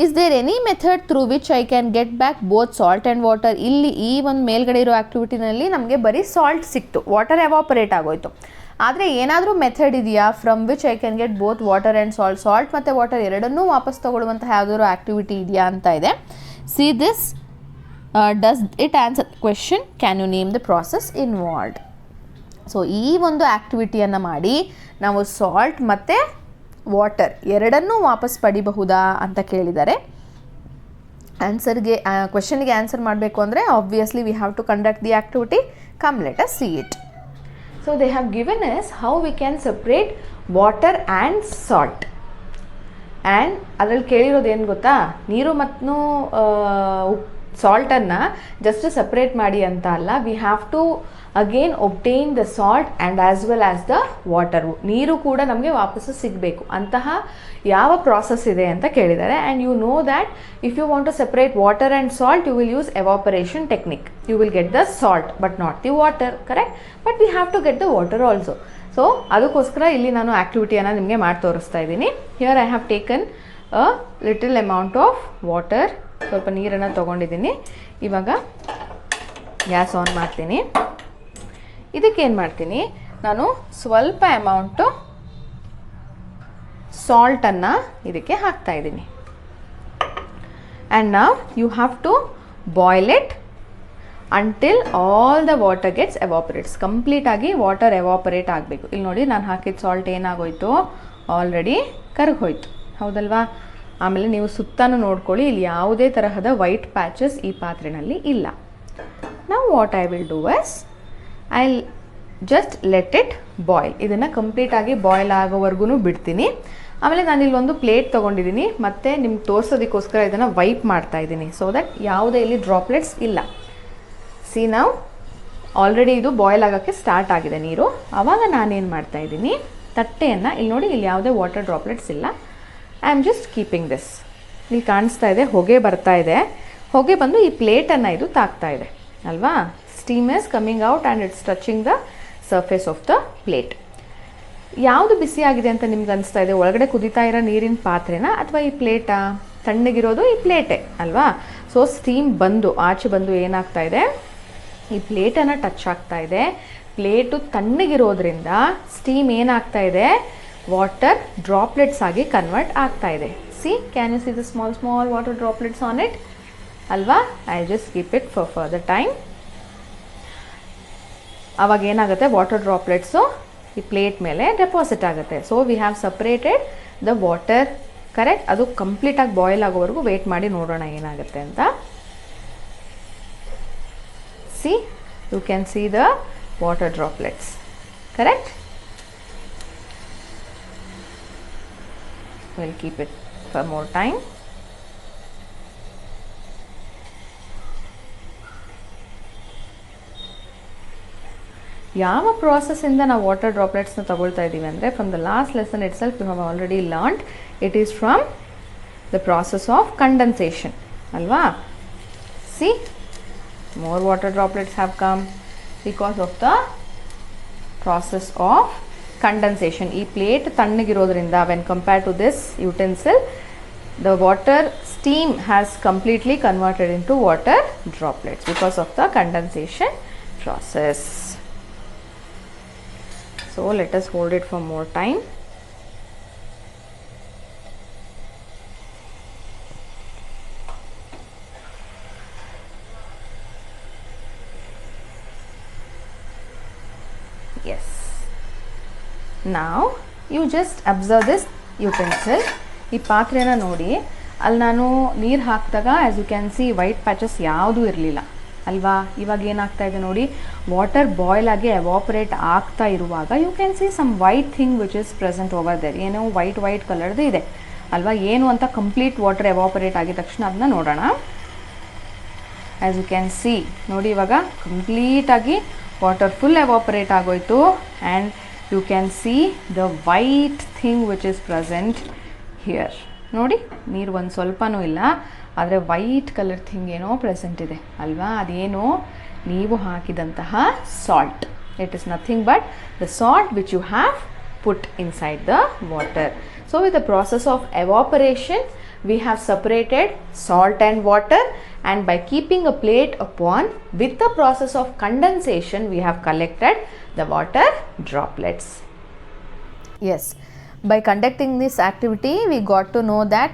Is there any method through which I can get back both salt and water? ಇಲ್ಲಿ ಈ ಒಂದು ಮೇಲ್ಗಡೆ ಇರೋ ಆ್ಯಕ್ಟಿವಿಟಿನಲ್ಲಿ ನಮಗೆ ಬರೀ ಸಾಲ್ಟ್ ಸಿಕ್ತು, ವಾಟರ್ ಎವಾಪರೇಟ್ ಆಗೋಯ್ತು. ಆದರೆ ಏನಾದರೂ ಮೆಥಡ್ ಇದೆಯಾ from which I can get both water and salt, salt ಮತ್ತು ವಾಟರ್ ಎರಡನ್ನೂ ವಾಪಸ್ ತೊಗೊಳ್ಳುವಂತಹ ಯಾವುದಾದ್ರು ಆ್ಯಕ್ಟಿವಿಟಿ ಇದೆಯಾ ಅಂತ ಇದೆ. See this, does it answer question, can you name the process involved? So ಈ ಒಂದು ಆ್ಯಕ್ಟಿವಿಟಿಯನ್ನು ಮಾಡಿ ನಾವು ಸಾಲ್ಟ್ ಮತ್ತು ವಾಟರ್ ಎರಡನ್ನೂ ವಾಪಸ್ ಪಡಿಬಹುದಾ ಅಂತ ಕೇಳಿದ್ದಾರೆ. ಆನ್ಸರ್ಗೆ ಕ್ವೆಶನ್ಗೆ ಆನ್ಸರ್ ಮಾಡಬೇಕು ಅಂದರೆ obviously we have to conduct the activity. Come let us see it. So they have given us how we can separate water and salt. And ಅದರಲ್ಲಿ ಕೇಳಿರೋದು ಏನು ಗೊತ್ತಾ, ನೀರು ಮತ್ತು ಸಾಲ್ಟನ್ನು ಜಸ್ಟ್ ಸಪ್ರೇಟ್ ಮಾಡಿ ಅಂತ ಅಲ್ಲ, we have to again obtain the salt and as well as the water, ನೀರು ಕೂಡ ನಮಗೆ ವಾಪಸ್ಸು ಸಿಗಬೇಕು. ಅಂತಹ ಯಾವ ಪ್ರಾಸೆಸ್ ಇದೆ ಅಂತ ಕೇಳಿದ್ದಾರೆ. And you know that if you want to separate water and salt you will use evaporation technique. You will get the salt but not the water, correct? But we have to get the water also. So ಅದಕ್ಕೋಸ್ಕರ ಇಲ್ಲಿ ನಾನು ಆ್ಯಕ್ಟಿವಿಟಿಯನ್ನು ನಿಮಗೆ ಮಾಡಿ ತೋರಿಸ್ತಾ ಇದ್ದೀನಿ. Here I have taken a little amount of water, ಸ್ವಲ್ಪ ನೀರನ್ನು ತೊಗೊಂಡಿದ್ದೀನಿ. ಇವಾಗ ಗ್ಯಾಸ್ ಆನ್ ಮಾಡ್ತೀನಿ. ಇದಕ್ಕೇನು ಮಾಡ್ತೀನಿ, ನಾನು ಸ್ವಲ್ಪ ಅಮೌಂಟು ಸಾಲ್ಟನ್ನು ಇದಕ್ಕೆ ಹಾಕ್ತಾಯಿದ್ದೀನಿ. And now you have to boil it until all the water gets evaporates. ಕಂಪ್ಲೀಟಾಗಿ ವಾಟರ್ ಎವಾಪರೇಟ್ ಆಗಬೇಕು. ಇಲ್ಲಿ ನೋಡಿ, ನಾನು ಹಾಕಿದ ಸಾಲ್ಟ್ ಏನಾಗೋಯ್ತು, ಆಲ್ರೆಡಿ ಕರಗೋಯ್ತು, ಹೌದಲ್ವಾ? ಆಮೇಲೆ ನೀವು ಸುತ್ತಾನು ನೋಡ್ಕೊಳ್ಳಿ, ಇಲ್ಲಿ ಯಾವುದೇ ತರಹದ ವೈಟ್ ಪ್ಯಾಚಸ್ ಈ ಪಾತ್ರೆಯಲ್ಲಿ ಇಲ್ಲ. ನಾವು what I will do is I just let it boil. ಇದನ್ನು ಕಂಪ್ಲೀಟಾಗಿ ಬಾಯ್ಲ್ ಆಗೋವರೆಗೂ ಬಿಡ್ತೀನಿ. ಆಮೇಲೆ ನಾನು ಇಲ್ಲೊಂದು ಪ್ಲೇಟ್ ತೊಗೊಂಡಿದ್ದೀನಿ, ಮತ್ತು ನಿಮ್ಗೆ ತೋರಿಸೋದಕ್ಕೋಸ್ಕರ ಇದನ್ನು ವೈಪ್ ಮಾಡ್ತಾ ಇದ್ದೀನಿ, ಸೊ ದಟ್ ಯಾವುದೇ ಇಲ್ಲಿ ಡ್ರಾಪ್ಲೆಟ್ಸ್ ಇಲ್ಲ. ಸಿ ನಾವು ಆಲ್ರೆಡಿ ಇದು ಬಾಯ್ಲ್ ಆಗೋಕ್ಕೆ ಸ್ಟಾರ್ಟ್ ಆಗಿದೆ ನೀರು. ಆವಾಗ ನಾನೇನು ಮಾಡ್ತಾ ಇದ್ದೀನಿ, ತಟ್ಟೆಯನ್ನು ಇಲ್ಲಿ ನೋಡಿ, ಇಲ್ಲಿ ಯಾವುದೇ ವಾಟರ್ ಡ್ರಾಪ್ಲೆಟ್ಸ್ ಇಲ್ಲ. I am just keeping this. ಇಲ್ಲಿ ಕಾಣಿಸ್ತಾ ಇದೆ, ಹೊಗೆ ಬರ್ತಾ ಇದೆ. ಹೊಗೆ ಬಂದು ಈ ಪ್ಲೇಟನ್ನು ಇದು ತಾಕ್ತಾ ಇದೆ ಅಲ್ವಾ? Steam is coming out and it's touching the surface of the plate. ಯಾವುದು ಬಿಸಿಯಾಗಿದೆ ಅಂತ ನಿಮ್ಗೆ ಅನಿಸ್ತಾ ಇದೆ? ಒಳಗಡೆ ಕುದೀತಾ ಇರೋ ನೀರಿನ ಪಾತ್ರೆನ ಅಥವಾ ಈ ಪ್ಲೇಟಾ? ತಣ್ಣಗಿರೋದು ಈ ಪ್ಲೇಟೇ ಅಲ್ವಾ? ಸೊ ಸ್ಟೀಮ್ ಬಂದು ಆಚೆ ಬಂದು ಏನಾಗ್ತಾ ಇದೆ, ಈ ಪ್ಲೇಟನ್ನು ಟಚ್ ಆಗ್ತಾ ಇದೆ. ಪ್ಲೇಟು ತಣ್ಣಗಿರೋದ್ರಿಂದ ಸ್ಟೀಮ್ ಏನಾಗ್ತಾ ಇದೆ, ವಾಟರ್ ಡ್ರಾಪ್ಲೆಟ್ಸ್ ಆಗಿ ಕನ್ವರ್ಟ್ ಆಗ್ತಾ ಇದೆ. See, can you see the small small water droplets on it ಅಲ್ವಾ? I just keep it for further time. ಆವಾಗ ಏನಾಗುತ್ತೆ, ವಾಟರ್ ಡ್ರಾಪ್ಲೆಟ್ಸು ಈ ಪ್ಲೇಟ್ ಮೇಲೆ ಡೆಪಾಸಿಟ್ ಆಗುತ್ತೆ. So we have separated the water, correct? ಅದು ಕಂಪ್ಲೀಟಾಗಿ ಬಾಯ್ಲ್ ಆಗೋವರೆಗೂ ವೆಯ್ಟ್ ಮಾಡಿ ನೋಡೋಣ ಏನಾಗುತ್ತೆ ಅಂತ. See, you can see the water droplets, correct? Will keep it for more time. ಯಾವ ಪ್ರಾಸೆಸ್ಸಿಂದ ನಾವು ವಾಟರ್ ಡ್ರಾಪ್ಲೆಟ್ಸ್ನ ತಗೊಳ್ತಾ ಇದ್ದೀವಿ ಅಂದರೆ from the last lesson itself you have already learned it is from the process of condensation ಅಲ್ವಾ. See more water droplets have come because of the process of condensation. ಈ plate ತಣ್ಣಗಿರೋದ್ರಿಂದ when compared to this utensil the water steam has completely converted into water droplets because of the condensation process. So let us hold it for more time. Yes. Now you just observe this utensil. ಈ ಪಾತ್ರೆನ ನೋಡಿ, ಅಲ್ಲಿ ನಾನು ನೀರು ಹಾಕಿದಾಗ as you can see white patches ಯಾವುದೂ ಇರಲಿಲ್ಲ ಅಲ್ವಾ. ಇವಾಗ ಏನಾಗ್ತಾ ಇದೆ ನೋಡಿ, ವಾಟರ್ ಬಾಯ್ಲ್ ಆಗಿ ಎವಾಪರೇಟ್ ಆಗ್ತಾ ಇರುವಾಗ you can see some white thing which is present over there. ಏನೋ ವೈಟ್ ಕಲರ್ದು ಇದೆ ಅಲ್ವಾ. ಏನು ಅಂತ ಕಂಪ್ಲೀಟ್ ವಾಟರ್ ಎವಾಪರೇಟ್ ಆಗಿದ ತಕ್ಷಣ ಅದನ್ನ ನೋಡೋಣ. ಆ್ಯಸ್ ಯು ಕ್ಯಾನ್ ಸಿ ನೋಡಿ, ಇವಾಗ ಕಂಪ್ಲೀಟಾಗಿ ವಾಟರ್ ಫುಲ್ ಎವಾಪರೇಟ್ ಆಗೋಯ್ತು and you can see the white thing which is present here. ನೋಡಿ, ನೀರು ಒಂದು ಸ್ವಲ್ಪನೂ ಇಲ್ಲ, ಆದರೆ ವೈಟ್ ಕಲರ್ ಥಿಂಗ್ ಏನೋ ಪ್ರೆಸೆಂಟ್ ಇದೆ ಅಲ್ವಾ. ಅದೇನೋ ನೀವು ಹಾಕಿದಂತಹ salt. It is nothing but the salt which you have put inside the water. So with the process of evaporation we have separated salt and water, and by keeping a plate upon with the process of condensation we have collected the water droplets. Yes, by conducting this activity we got to know that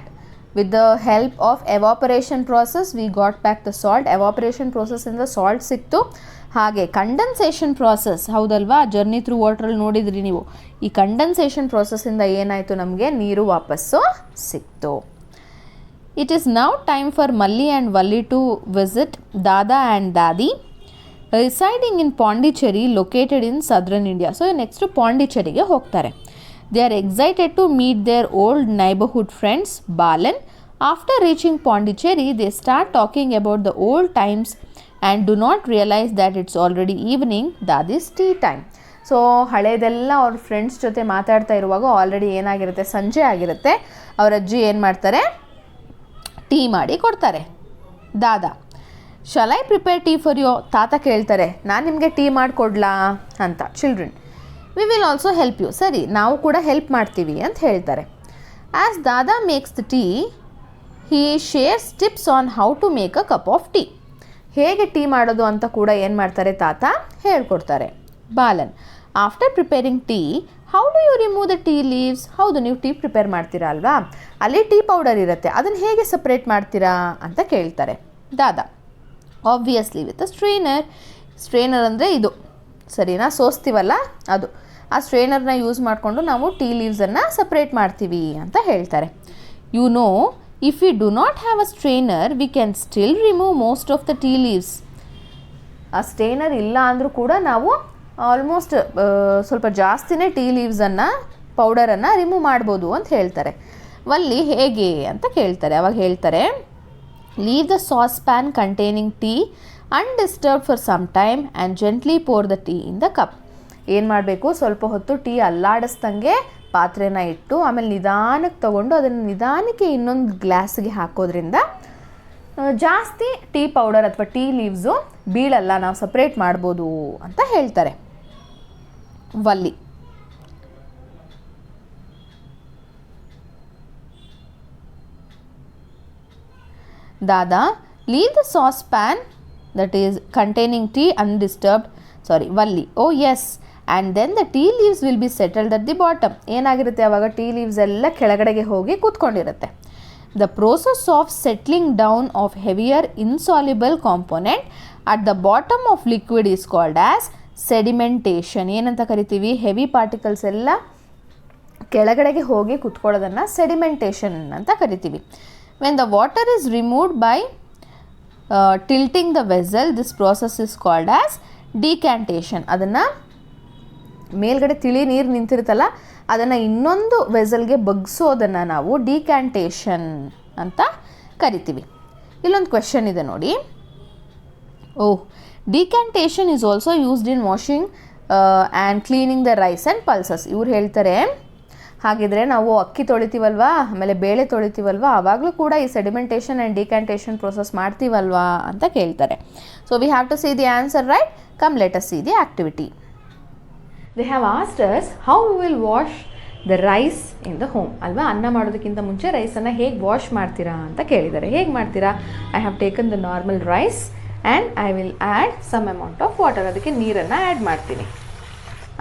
with the help of evaporation process we got back the salt. evaporation process ಇಂದ salt ಸಿಕ್ತು. ಹಾಗೆ condensation process ಹೌದಲ್ವಾ, journey through ವಾಟ್ರಲ್ಲಿ ನೋಡಿದ್ರಿ ನೀವು. ಈ condensation ಪ್ರಾಸೆಸ್ಸಿಂದ ಏನಾಯಿತು, ನಮಗೆ ನೀರು ವಾಪಸ್ಸು ಸಿಕ್ತು. It is now time for Malli and Valli to visit Dada and Dadi residing in Pondicherry located in southern India. So next ಪಾಂಡಿಚೇರಿಗೆ ಹೋಗ್ತಾರೆ. They are excited to meet their old neighborhood friends Balan. After reaching Pondicherry they start talking about the old times and do not realize that it's already evening, Dadi's tea time. So ಹಳೇದೆಲ್ಲ ಅವ್ರ friends ಜೊತೆ ಮಾತಾಡ್ತಾ ಇರುವಾಗ already ಏನಾಗಿರುತ್ತೆ, ಸಂಜೆ ಆಗಿರುತ್ತೆ. ಅವ್ರ ಅಜ್ಜಿ ಏನು ಮಾಡ್ತಾರೆ, ಟೀ ಮಾಡಿ ಕೊಡ್ತಾರೆ. Dada, shall I prepare tea for you? ತಾತ ಕೇಳ್ತಾರೆ, ನಾನು ನಿಮಗೆ ಟೀ ಮಾಡಿಕೊಡ್ಲಾ ಅಂತ. Children, we will also help you. ಸರಿ, ನಾವು ಕೂಡ ಹೆಲ್ಪ್ ಮಾಡ್ತೀವಿ ಅಂತ ಹೇಳ್ತಾರೆ. As Dada makes the tea he shares tips on how to make a cup of tea. ಹೇಗೆ ಟೀ ಮಾಡೋದು ಅಂತ ಕೂಡ ಏನು ಮಾಡ್ತಾರೆ, ತಾತ ಹೇಳ್ಕೊಡ್ತಾರೆ. Balan, after preparing tea how do you remove the tea leaves? ಹೌದು, ನೀವು ಟೀ ಪ್ರಿಪೇರ್ ಮಾಡ್ತೀರಾ ಅಲ್ವಾ, ಅಲ್ಲಿ ಟೀ ಪೌಡರ್ ಇರುತ್ತೆ, ಅದನ್ನು ಹೇಗೆ ಸಪ್ರೇಟ್ ಮಾಡ್ತೀರಾ ಅಂತ ಕೇಳ್ತಾರೆ. Dada, obviously with a strainer. Strainer ಅಂದರೆ ಇದು ಸರಿನಾ, ಸೋಸ್ತೀವಲ್ಲ ಅದು. ಆ ಸ್ಟ್ರೈನರ್ನ ಯೂಸ್ ಮಾಡಿಕೊಂಡು ನಾವು ಟೀ ಲೀವ್ಸನ್ನು ಸಪ್ರೇಟ್ ಮಾಡ್ತೀವಿ ಅಂತ ಹೇಳ್ತಾರೆ. You know, if we do not have a strainer we can still remove most of the tea leaves. ಆ ಸ್ಟ್ರೈನರ್ ಇಲ್ಲ ಅಂದರೂ ಕೂಡ ನಾವು ಆಲ್ಮೋಸ್ಟ್ ಸ್ವಲ್ಪ ಜಾಸ್ತಿನೇ ಟೀ ಲೀವ್ಸನ್ನು ಪೌಡರನ್ನು ರಿಮೂವ್ ಮಾಡ್ಬೋದು ಅಂತ ಹೇಳ್ತಾರೆ. ವಲ್ಲಿ ಹೇಗೆ ಅಂತ ಕೇಳ್ತಾರೆ. ಅವಾಗ ಹೇಳ್ತಾರೆ, leave the sauce pan containing tea undisturbed for some time and gently pour the tea in the cup. ಏನು ಮಾಡಬೇಕು, ಸ್ವಲ್ಪ ಹೊತ್ತು ಟೀ ಅಲ್ಲಾಡಿಸ್ದಂಗೆ ಪಾತ್ರೆನ ಇಟ್ಟು ಆಮೇಲೆ ನಿಧಾನಕ್ಕೆ ತೊಗೊಂಡು ಅದನ್ನು ನಿಧಾನಕ್ಕೆ ಇನ್ನೊಂದು ಗ್ಲಾಸ್ಗೆ ಹಾಕೋದ್ರಿಂದ ಜಾಸ್ತಿ ಟೀ ಪೌಡರ್ ಅಥವಾ ಟೀ ಲೀವ್ಸು ಬೀಳಲ್ಲ, ನಾವು ಸಪ್ರೇಟ್ ಮಾಡ್ಬೋದು ಅಂತ ಹೇಳ್ತಾರೆ. Valli, Dada, leave the sauce PAN that is containing tea undisturbed. Valli, oh yes, and then the tea leaves will be settled at the bottom. ಏನಾಗಿರುತ್ತೆ ಆವಾಗ, ಟೀ ಲೀವ್ಸ್ ಎಲ್ಲ ಕೆಳಗಡೆಗೆ ಹೋಗಿ ಕೂತ್ಕೊಂಡಿರುತ್ತೆ. The process of settling down of heavier insoluble component at the bottom of liquid is called as sedimentation. ಏನಂತ ಕರಿತೀವಿ, heavy particles ಎಲ್ಲ ಕೆಳಗಡೆಗೆ ಹೋಗಿ ಕುತ್ಕೊಳ್ಳೋದನ್ನು ಸೆಡಿಮೆಂಟೇಷನ್ ಅಂತ ಕರಿತೀವಿ. when the water is removed by tilting the vessel this process is called as decantation. ಅದನ್ನು ಮೇಲ್ಗಡೆ ತಿಳಿ ನೀರು ನಿಂತಿರುತ್ತಲ್ಲ ಅದನ್ನು ಇನ್ನೊಂದು ವೆಸಲ್ಗೆ ಬಗ್ಸೋದನ್ನು ನಾವು ಡಿಕ್ಯಾಂಟೇಷನ್ ಅಂತ ಕರಿತೀವಿ. ಇಲ್ಲೊಂದು ಕ್ವೆಶನ್ ಇದೆ ನೋಡಿ. Decantation is also used in washing and cleaning the rice and pulses. ಇವ್ರು ಹೇಳ್ತಾರೆ ಹಾಗಿದ್ರೆ ನಾವು ಅಕ್ಕಿ ತೊಳಿತೀವಲ್ವಾ, ಆಮೇಲೆ ಬೇಳೆ ತೊಳಿತೀವಲ್ವಾ, ಆವಾಗಲೂ ಕೂಡ ಈ ಸೆಡಿಮೆಂಟೇಷನ್ ಆ್ಯಂಡ್ ಡಿಕ್ಯಾಂಟೇಷನ್ ಪ್ರೋಸೆಸ್ ಮಾಡ್ತೀವಲ್ವಾ ಅಂತ ಕೇಳ್ತಾರೆ. So we have to see the answer, right? Come let us see the activity. They have asked us how we will wash the rice in the home ಅಲ್ವಾ. ಅನ್ನ ಮಾಡೋದಕ್ಕಿಂತ ಮುಂಚೆ ರೈಸನ್ನು ಹೇಗೆ wash ಮಾಡ್ತೀರಾ ಅಂತ ಕೇಳಿದ್ದಾರೆ. ಹೇಗೆ ಮಾಡ್ತೀರಾ? I have taken the normal rice and I will add some amount of water. ಅದಕ್ಕೆ ನೀರನ್ನು ಆ್ಯಡ್ ಮಾಡ್ತೀನಿ.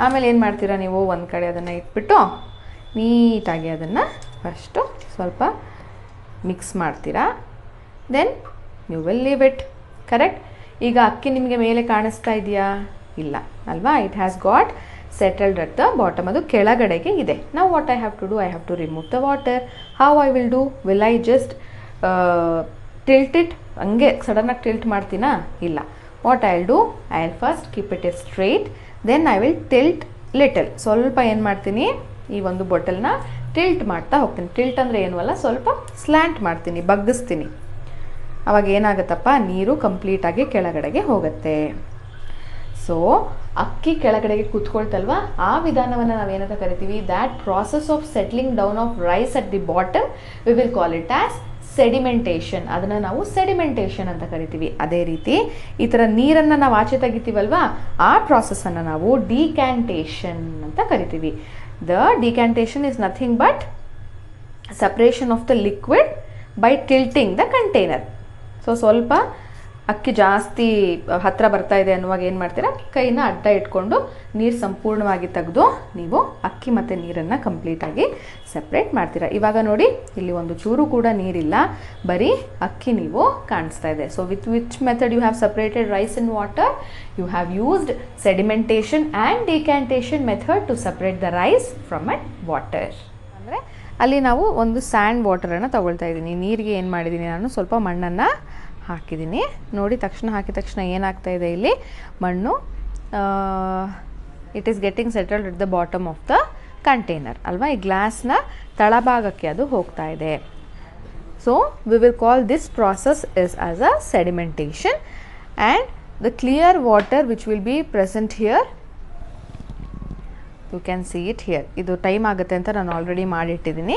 ಆಮೇಲೆ ಏನು ಮಾಡ್ತೀರಾ ನೀವು? ಒಂದು ಕಡೆ ಅದನ್ನು ಇಟ್ಬಿಟ್ಟು ನೀಟಾಗಿ ಅದನ್ನು ಫಸ್ಟು ಸ್ವಲ್ಪ ಮಿಕ್ಸ್ ಮಾಡ್ತೀರಾ. Then you will leave it. Correct? ಈಗ ಅಕ್ಕಿ ನಿಮಗೆ ಮೇಲೆ ಕಾಣಿಸ್ತಾ ಇದೆಯಾ? ಇಲ್ಲ ಅಲ್ವಾ? It has got settled at the bottom. ಅದು ಕೆಳಗಡೆಗೆ ಇದೆ. ನಾವು what I have to do? I have to remove the water. How I will do? Will I just tilt it? ಹಂಗೆ ಸಡನ್ನಾಗಿ ಟಿಲ್ಟ್ ಮಾಡ್ತೀನಾ? ಇಲ್ಲ. What I will do? I will first keep it a straight, then I will tilt little. ಸ್ವಲ್ಪ ಏನು ಮಾಡ್ತೀನಿ? ಈ ಒಂದು ಬಾಟಲ್ನ tilt ಮಾಡ್ತಾ ಹೋಗ್ತೀನಿ. ಟಿಲ್ಟ್ ಅಂದರೆ ಏನೂ ಅಲ್ಲ, ಸ್ವಲ್ಪ ಸ್ಲ್ಯಾಂಟ್ ಮಾಡ್ತೀನಿ, ಬಗ್ಗಿಸ್ತೀನಿ. ಅವಾಗ ಏನಾಗುತ್ತಪ್ಪ? ನೀರು ಕಂಪ್ಲೀಟಾಗಿ ಕೆಳಗಡೆಗೆ ಹೋಗುತ್ತೆ. ಸೊ ಅಕ್ಕಿ ಕೆಳಗಡೆಗೆ ಕೂತ್ಕೊಳ್ತಲ್ವ, ಆ ವಿಧಾನವನ್ನು ನಾವೇನಂತ ಕರಿತೀವಿ? That process of settling down of rice at the bottom we will call it as sedimentation. ಅದನ್ನು ನಾವು ಸೆಡಿಮೆಂಟೇಷನ್ ಅಂತ ಕರಿತೀವಿ. ಅದೇ ರೀತಿ ಈ ಥರ ನೀರನ್ನು ನಾವು ಆಚೆ ತೆಗಿತೀವಲ್ವಾ, ಆ ಪ್ರಾಸೆಸ್ಸನ್ನು ನಾವು ಡಿಕ್ಯಾಂಟೇಷನ್ ಅಂತ ಕರಿತೀವಿ. The decantation is nothing but separation of the liquid by tilting the container. So ಸ್ವಲ್ಪ ಅಕ್ಕಿ ಜಾಸ್ತಿ ಹತ್ತಿರ ಬರ್ತಾ ಇದೆ ಅನ್ನುವಾಗ ಏನು ಮಾಡ್ತೀರಾ? ಕೈನ ಅಡ್ಡ ಇಟ್ಕೊಂಡು ನೀರು ಸಂಪೂರ್ಣವಾಗಿ ತೆಗೆದು ನೀವು ಅಕ್ಕಿ ಮತ್ತು ನೀರನ್ನು ಕಂಪ್ಲೀಟಾಗಿ ಸಪ್ರೇಟ್ ಮಾಡ್ತೀರಾ. ಇವಾಗ ನೋಡಿ, ಇಲ್ಲಿ ಒಂದು ಚೂರು ಕೂಡ ನೀರಿಲ್ಲ, ಬರೀ ಅಕ್ಕಿ ನೀವು ಕಾಣಿಸ್ತಾ ಇದೆ. So with which method you have separated rice in water? You have used sedimentation and decantation method to separate the rice from at water. ಅಂದರೆ ಅಲ್ಲಿ ನಾವು ಒಂದು ಸ್ಯಾಂಡ್ ವಾಟರನ್ನು ತಗೊಳ್ತಾ ಇದ್ದೀನಿ. ನೀರಿಗೆ ಏನು ಮಾಡಿದ್ದೀನಿ ನಾನು? ಸ್ವಲ್ಪ ಮಣ್ಣನ್ನು ಹಾಕಿದ್ದೀನಿ. ನೋಡಿ, ಹಾಕಿದ ತಕ್ಷಣ ಏನಾಗ್ತಾ ಇದೆ? ಇಲ್ಲಿ ಮಣ್ಣು it is getting settled at the bottom of the container ಅಲ್ವಾ. ಈ ಗ್ಲಾಸ್ನ ತಳಭಾಗಕ್ಕೆ ಅದು ಹೋಗ್ತಾ ಇದೆ. So we will call this process is as a sedimentation. And the clear water which will be present here, you can see it here. ಇದು time ಆಗುತ್ತೆ ಅಂತ ನಾನು ಆಲ್ರೆಡಿ ಮಾಡಿಟ್ಟಿದ್ದೀನಿ.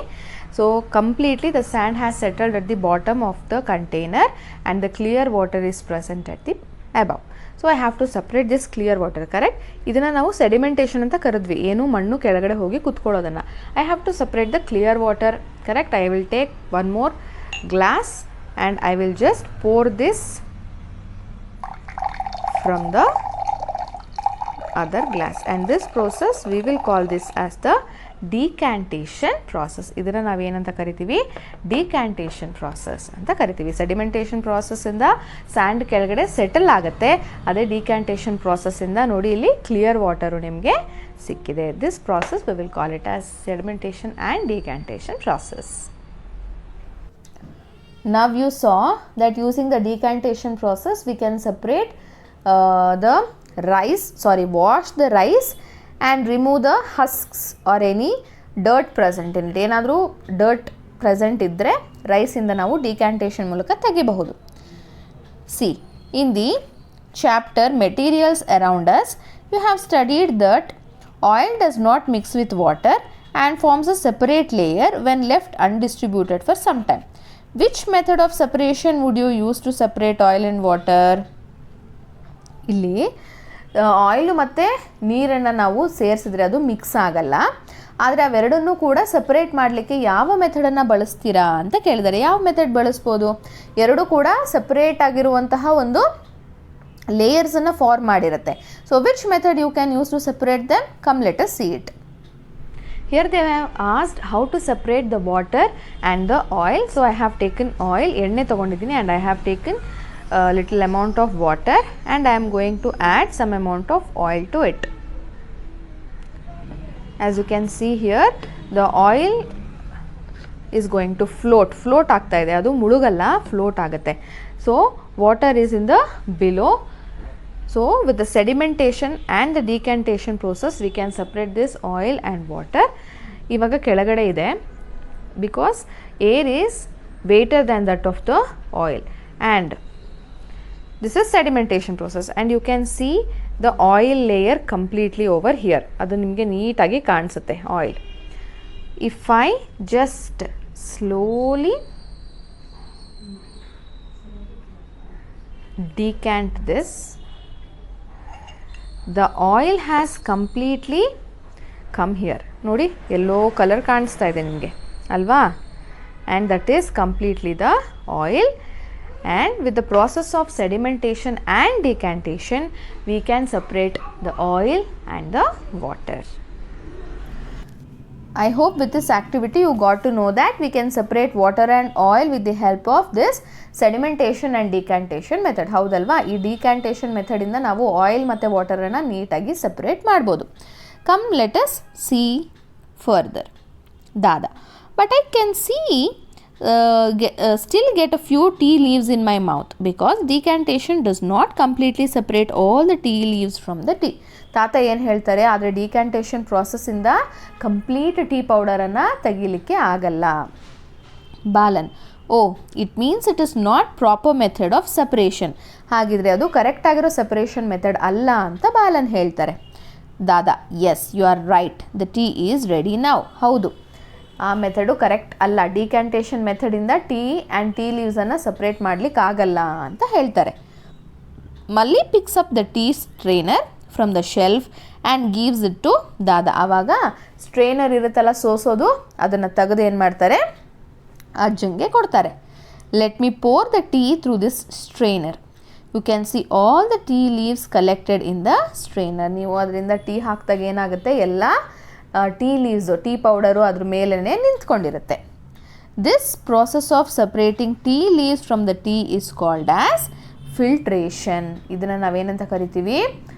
So completely the sand has settled at the bottom of the container and the clear water is present at the above. So I have to separate this clear water. Correct? ಇದನ್ನು ನಾವು sedimentation ಅಂತ ಕರೆದ್ವಿ, ಏನು ಮಣ್ಣು ಕೆಳಗಡೆ ಹೋಗಿ ಕುತ್ಕೊಳ್ಳೋದನ್ನು. I have to separate the clear water. Correct? I will take one more glass and I will just pour this from the other glass, and this process we will call this as the decantation process. ಇದನ್ನು ನಾವೇನಂತ ಕರಿತೀವಿ? ಡಿಕ್ಯಾಂಟೇಷನ್ process ಅಂತ ಕರಿತೀವಿ. Sedimentation ಪ್ರಾಸೆಸ್ಸಿಂದ and ಕೆಳಗಡೆ settle ಆಗುತ್ತೆ. ಅದೇ ಡಿಕ್ಯಾಂಟೇಷನ್ ಪ್ರಾಸೆಸ್ಸಿಂದ ನೋಡಿ ಇಲ್ಲಿ ಕ್ಲಿಯರ್ ವಾಟರು ನಿಮಗೆ ಸಿಕ್ಕಿದೆ. This process we will call it as sedimentation and decantation process. Now you saw that using the decantation process we can separate wash the rice and remove the husks or any dirt present in it. ಏನಾದರೂ dirt present ಇದ್ದರೆ ರೈಸಿಂದ ನಾವು decantation ಮೂಲಕ ತೆಗಿಬಹುದು. See, in the chapter materials around us you have studied that oil does not mix with water and forms a separate layer when left undistributed for some time. Which method of separation would you use to separate oil and water? ಇಲ್ಲಿ oil ಮತ್ತು ನೀರನ್ನು ನಾವು ಸೇರಿಸಿದ್ರೆ ಅದು mix ಆಗಲ್ಲ. ಆದರೆ ಅವೆರಡನ್ನೂ ಕೂಡ separate ಮಾಡಲಿಕ್ಕೆ ಯಾವ ಮೆಥಡನ್ನು ಬಳಸ್ತೀರಾ ಅಂತ ಕೇಳಿದ್ದಾರೆ. ಯಾವ ಮೆಥಡ್ ಬಳಸ್ಬೋದು? ಎರಡೂ ಕೂಡ ಸಪ್ರೇಟ್ ಆಗಿರುವಂತಹ ಒಂದು ಲೇಯರ್ಸನ್ನು ಫಾರ್ಮ್ ಮಾಡಿರುತ್ತೆ. So which method you can use to separate them? Come let us see it. Here they have asked how to separate the water and the oil. So I have taken oil, ಎಣ್ಣೆ ತಗೊಂಡಿದ್ದೀನಿ, and I have taken little amount of water and I am going to add some amount of oil to it. As you can see here, the oil is going to float ಆಗ್ತಾ ಇದೆ. ಅದು ಮುಳುಗಲ್ಲ, float ಆಗುತ್ತೆ. So water is in the below. So with the sedimentation and the decantation process we can separate this oil and water. ಇವಾಗ ಕೆಳಗಡೆ ಇದೆ because air is weighter than that of the oil, and this is sedimentation process, and you can see the oil layer completely over here. ಅದು ನಿಮಗೆ ನೀಟಾಗಿ ಕಾಣಿಸುತ್ತೆ oil. If I just slowly decant this, the oil has completely come here. ನೋಡಿ yellow colour ಕಾಣಿಸ್ತಾ ಇದೆ ನಿಮಗೆ ಅಲ್ವಾ, and that is completely the oil. And with the process of sedimentation and decantation we can separate the oil and the water. I hope with this activity you got to know that we can separate water and oil with the help of this sedimentation and decantation method. ಹೌದಲ್ವಾ, ಈ ಡಿಕ್ಯಾಂಟೇಷನ್ ಮೆಥಡಿಂದ ನಾವು oil ಮತ್ತು ವಾಟರನ್ನು ನೀಟಾಗಿ separate ಮಾಡ್ಬೋದು. Come let us C further. Dada, but I can see still get a few tea leaves in my mouth because decantation does not completely separate all the tea leaves from the tea. ತಾತ ಏನು ಹೇಳ್ತಾರೆ, ಆದರೆ ಡಿಕ್ಯಾಂಟೇಷನ್ ಪ್ರಾಸೆಸ್ಸಿಂದ complete tea ಪೌಡರನ್ನು ತೆಗಿಲಿಕ್ಕೆ ಆಗಲ್ಲ. Balan, oh it means it is not proper method of separation. ಹಾಗಿದ್ರೆ ಅದು correct ಆಗಿರೋ ಸಪ್ರೇಷನ್ ಮೆಥಡ್ ಅಲ್ಲ ಅಂತ ಬಾಲನ್ ಹೇಳ್ತಾರೆ. Dada, yes you are right, the tea is ready now. ಹೌದು, ಆ ಮೆಥಡು ಕರೆಕ್ಟ್ ಅಲ್ಲ. ಡಿಕ್ಯಾಂಟೇಷನ್ ಮೆಥಡಿಂದ ಟೀ ಆ್ಯಂಡ್ ಟೀ ಲೀವ್ಸನ್ನು ಸಪ್ರೇಟ್ ಮಾಡಲಿಕ್ಕೆ ಆಗಲ್ಲ ಅಂತ ಹೇಳ್ತಾರೆ. Malli picks up the tea strainer from the shelf and gives it to Dada. ಆವಾಗ ಸ್ಟ್ರೇನರ್ ಇರುತ್ತಲ್ಲ ಸೋಸೋದು, ಅದನ್ನು ತೆಗೆದು ಏನು ಮಾಡ್ತಾರೆ, ಅಜ್ಜಂಗೆ ಕೊಡ್ತಾರೆ. Let me pour the tea through this strainer. You can see all the tea leaves collected in the strainer. ನೀವು ಅದರಿಂದ ಟೀ ಹಾಕಿದಾಗ ಏನಾಗುತ್ತೆ, ಎಲ್ಲ ಟೀ ಲೀವ್ಸು, ಟೀ ಪೌಡರು ಅದ್ರ ಮೇಲೇ ನಿಂತ್ಕೊಂಡಿರುತ್ತೆ. This process of separating tea leaves from the tea is called as filtration. ಇದನ್ನು ನಾವೇನಂತ ಕರಿತೀವಿ,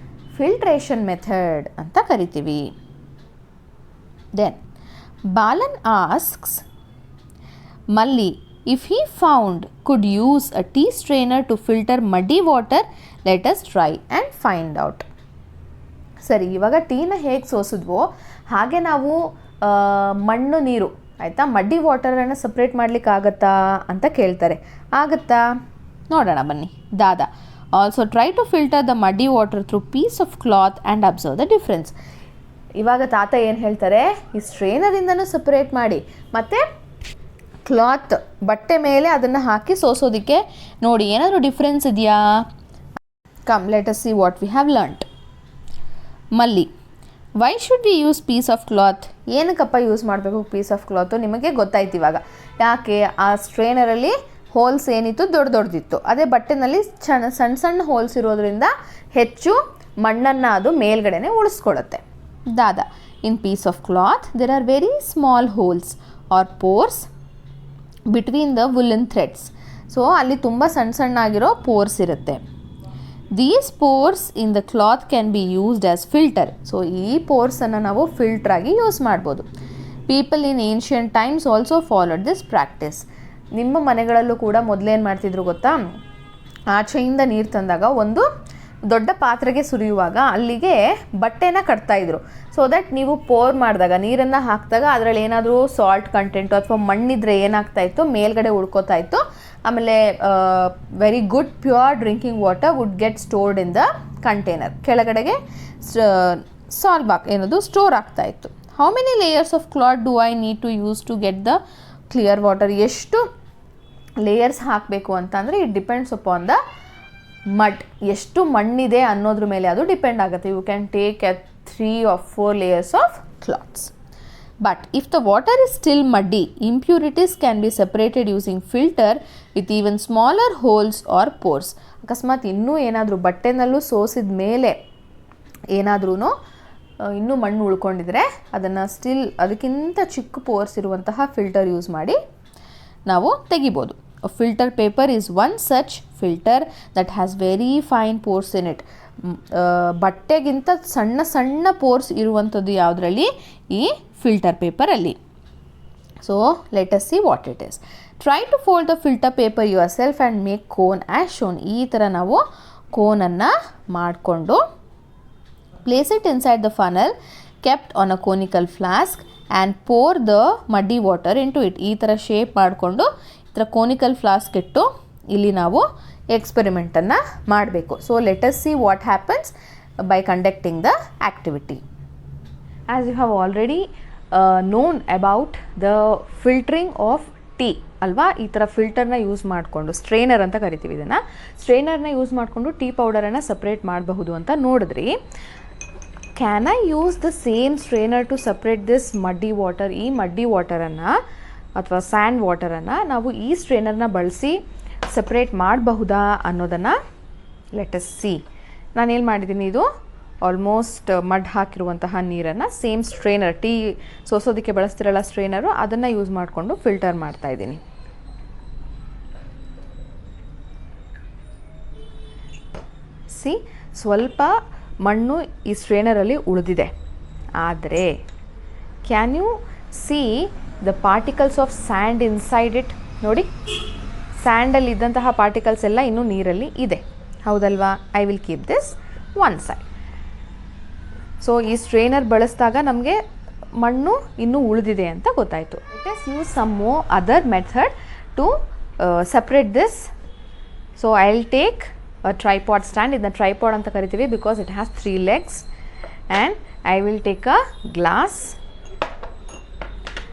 ಫಿಲ್ಟ್ರೇಷನ್ ಮೆಥಡ್ ಅಂತ ಕರಿತೀವಿ. Then Balan asks Malli if he found could use a tea strainer to filter muddy water, let us try and find out. ಸರಿ, ಇವಾಗ ಟೀನ ಹೇಗೆ ಸೋಸಿದ್ವೋ ಹಾಗೆ ನಾವು ಮಣ್ಣು ನೀರು ಆಯಿತಾ, ಮಡ್ಡಿ ವಾಟರನ್ನು ಸಪ್ರೇಟ್ ಮಾಡಲಿಕ್ಕೆ ಆಗುತ್ತಾ ಅಂತ ಕೇಳ್ತಾರೆ. ಆಗುತ್ತಾ ನೋಡೋಣ ಬನ್ನಿ. Dada, also try to filter the muddy water through piece of cloth and observe the difference. ಇವಾಗ ತಾತ ಏನು ಹೇಳ್ತಾರೆ, ಈ ಸ್ಟ್ರೇನರಿಂದನೂ ಸಪ್ರೇಟ್ ಮಾಡಿ ಮತ್ತು ಕ್ಲಾತ್ ಬಟ್ಟೆ ಮೇಲೆ ಅದನ್ನು ಹಾಕಿ ಸೋಸೋದಕ್ಕೆ ನೋಡಿ ಏನಾದರೂ ಡಿಫ್ರೆನ್ಸ್ ಇದೆಯಾ. Come let us see what we have learned. Malli, why should we use piece of cloth. ಏನಕ್ಕಪ್ಪ ಯೂಸ್ ಮಾಡಬೇಕು ಪೀಸ್ ಆಫ್ ಕ್ಲಾತು, ನಿಮಗೆ ಗೊತ್ತಾಯ್ತು ಇವಾಗ. ಯಾಕೆ, ಆ ಸ್ಟ್ರೇನರಲ್ಲಿ ಹೋಲ್ಸ್ ಏನಿತ್ತು ದೊಡ್ಡ ದೊಡ್ಡದಿತ್ತು, ಅದೇ ಬಟ್ಟೆನಲ್ಲಿ ಸಣ್ಣ ಸಣ್ಣ ಹೋಲ್ಸ್ ಇರೋದ್ರಿಂದ ಹೆಚ್ಚು ಮಣ್ಣನ್ನು ಅದು ಮೇಲ್ಗಡೆನೆ ಉಳಿಸ್ಕೊಳ್ಳುತ್ತೆ. Dada, in piece of cloth there are very small holes or pores between the woollen threads. So ಅಲ್ಲಿ ತುಂಬ ಸಣ್ಣ ಆಗಿರೋ ಪೋರ್ಸ್ ಇರುತ್ತೆ. These pores in the cloth can be used as filter. So ಈ ಪೋರ್ಸನ್ನು ನಾವು ಫಿಲ್ಟ್ರಾಗಿ ಯೂಸ್ ಮಾಡ್ಬೋದು. People in ancient times also followed this practice. ನಿಮ್ಮ ಮನೆಗಳಲ್ಲೂ ಕೂಡ ಮೊದಲೇನು ಮಾಡ್ತಿದ್ರು ಗೊತ್ತಾ, ಆಚೆಯಿಂದ ನೀರು ತಂದಾಗ ಒಂದು ದೊಡ್ಡ ಪಾತ್ರೆಗೆ ಸುರಿಯುವಾಗ ಅಲ್ಲಿಗೆ ಬಟ್ಟೆನ ಕಟ್ತಾಯಿದ್ರು. ಸೊ ದಟ್ ನೀವು ಪೋರ್ ಮಾಡಿದಾಗ, ನೀರನ್ನು ಹಾಕಿದಾಗ ಅದರಲ್ಲಿ ಏನಾದರೂ ಸಾಲ್ಟ್ ಕಂಟೆಂಟು ಅಥವಾ ಮಣ್ಣಿದ್ರೆ ಏನಾಗ್ತಾಯಿತ್ತು, ಮೇಲ್ಗಡೆ ಉಳ್ಕೋತಾ ಇತ್ತು. ಆಮೇಲೆ very good pure drinking water would get stored in the container. ಕೆಳಗಡೆಗೆ ಏನದು ಸ್ಟೋರ್ ಆಗ್ತಾಯಿತ್ತು. How many layers of cloth do I need to use to get the clear water. ಎಷ್ಟು ಲೇಯರ್ಸ್ ಹಾಕಬೇಕು ಅಂತಂದರೆ it depends upon the mud. ಎಷ್ಟು ಮಣ್ಣಿದೆ ಅನ್ನೋದ್ರ ಮೇಲೆ ಅದು ಡಿಪೆಂಡ್ ಆಗುತ್ತೆ. You can take 3 or 4 layers of cloths. But if the water is still muddy, impurities can be separated using filter with even smaller holes or pores. ಅಕಸ್ಮಾತ್ ಇನ್ನೂ ಏನಾದರೂ ಬಟ್ಟೆನಲ್ಲೂ ಸೋಸಿದ ಮೇಲೆ ಏನಾದ್ರೂ ಇನ್ನೂ ಮಣ್ಣು ಉಳ್ಕೊಂಡಿದ್ರೆ ಅದನ್ನು ಸ್ಟಿಲ್ ಅದಕ್ಕಿಂತ ಚಿಕ್ಕ ಪೋರ್ಸ್ ಇರುವಂತಹ ಫಿಲ್ಟರ್ ಯೂಸ್ ಮಾಡಿ ನಾವು ತೆಗಿಬೋದು. A filter paper is one such filter that has very fine pores in it. ಬಟ್ಟೆಗಿಂತ ಸಣ್ಣ ಸಣ್ಣ ಪೋರ್ಸ್ ಇರುವಂಥದ್ದು ಯಾವುದರಲ್ಲಿ, ಈ ಫಿಲ್ಟರ್ ಪೇಪರಲ್ಲಿ. So let us see what it is. Try to fold the filter paper yourself and make cone as shown. ಈ ಥರ ನಾವು ಕೋನನ್ನು ಮಾಡಿಕೊಂಡು place it inside the funnel kept on a conical flask and pour the muddy water into it. ಈ ಥರ shape ಮಾಡಿಕೊಂಡು ಈ ಥರ conical flask ಇಟ್ಟು ಇಲ್ಲಿ ನಾವು ಎಕ್ಸ್ಪೆರಿಮೆಂಟನ್ನು ಮಾಡಬೇಕು. So let us see what happens. by conducting the activity. As you have already known about the filtering of tea ಅಲ್ವಾ, ಈ ಥರ ಫಿಲ್ಟರ್ನ ಯೂಸ್ ಮಾಡಿಕೊಂಡು, ಸ್ಟ್ರೈನರ್ ಅಂತ ಕರಿತೀವಿ ಇದನ್ನು, ಸ್ಟ್ರೈನರ್ನ ಯೂಸ್ ಮಾಡಿಕೊಂಡು ಟೀ ಪೌಡರನ್ನು ಸಪ್ರೇಟ್ ಮಾಡಬಹುದು ಅಂತ ನೋಡಿದ್ರಿ. Can I use the same strainer to separate this muddy water? ಈ ಮಡ್ಡಿ ವಾಟರನ್ನು ಅಥವಾ ಸ್ಯಾಂಡ್ ವಾಟರನ್ನು ನಾವು ಈ ಸ್ಟ್ರೈನರ್ನ ಬಳಸಿ ಸಪ್ರೇಟ್ ಮಾಡಬಹುದಾ ಅನ್ನೋದನ್ನು ಲೆಟ್ ಅಸ್ ಸಿ. ನಾನೇನು ಮಾಡಿದ್ದೀನಿ, ಇದು ಆಲ್ಮೋಸ್ಟ್ ಮಡ್ ಹಾಕಿರುವಂತಹ ನೀರನ್ನು ಸೇಮ್ ಸ್ಟ್ರೈನರ್, ಟೀ ಸೋಸೋದಕ್ಕೆ ಬಳಸ್ತಿರಲ್ಲ ಸ್ಟ್ರೈನರು, ಅದನ್ನು ಯೂಸ್ ಮಾಡಿಕೊಂಡು ಫಿಲ್ಟರ್ ಮಾಡ್ತಾ ಇದ್ದೀನಿ. ಸಿ, ಸ್ವಲ್ಪ ಮಣ್ಣು ಈ ಸ್ಟ್ರೈನರಲ್ಲಿ ಉಳಿದಿದೆ, ಆದರೆ can you see the particles of sand inside it? ನೋಡಿ, ಸ್ಯಾಂಡಲ್ಲಿ ಇದ್ದಂತಹ ಪಾರ್ಟಿಕಲ್ಸ್ ಎಲ್ಲ ಇನ್ನೂ ನೀರಲ್ಲಿ ಇದೆ, ಹೌದಲ್ವಾ? I will keep this one side. ಸೊ ಈ ಸ್ಟ್ರೈನರ್ ಬಳಸಿದಾಗ ನಮಗೆ ಮಣ್ಣು ಇನ್ನೂ ಉಳಿದಿದೆ ಅಂತ ಗೊತ್ತಾಯಿತು. Let us use some more other method to separate this. So I will take a tripod stand. ಇದನ್ನ ಟ್ರೈಪಾಡ್ ಅಂತ ಕರಿತೀವಿ because it has 3 legs. And I will take a glass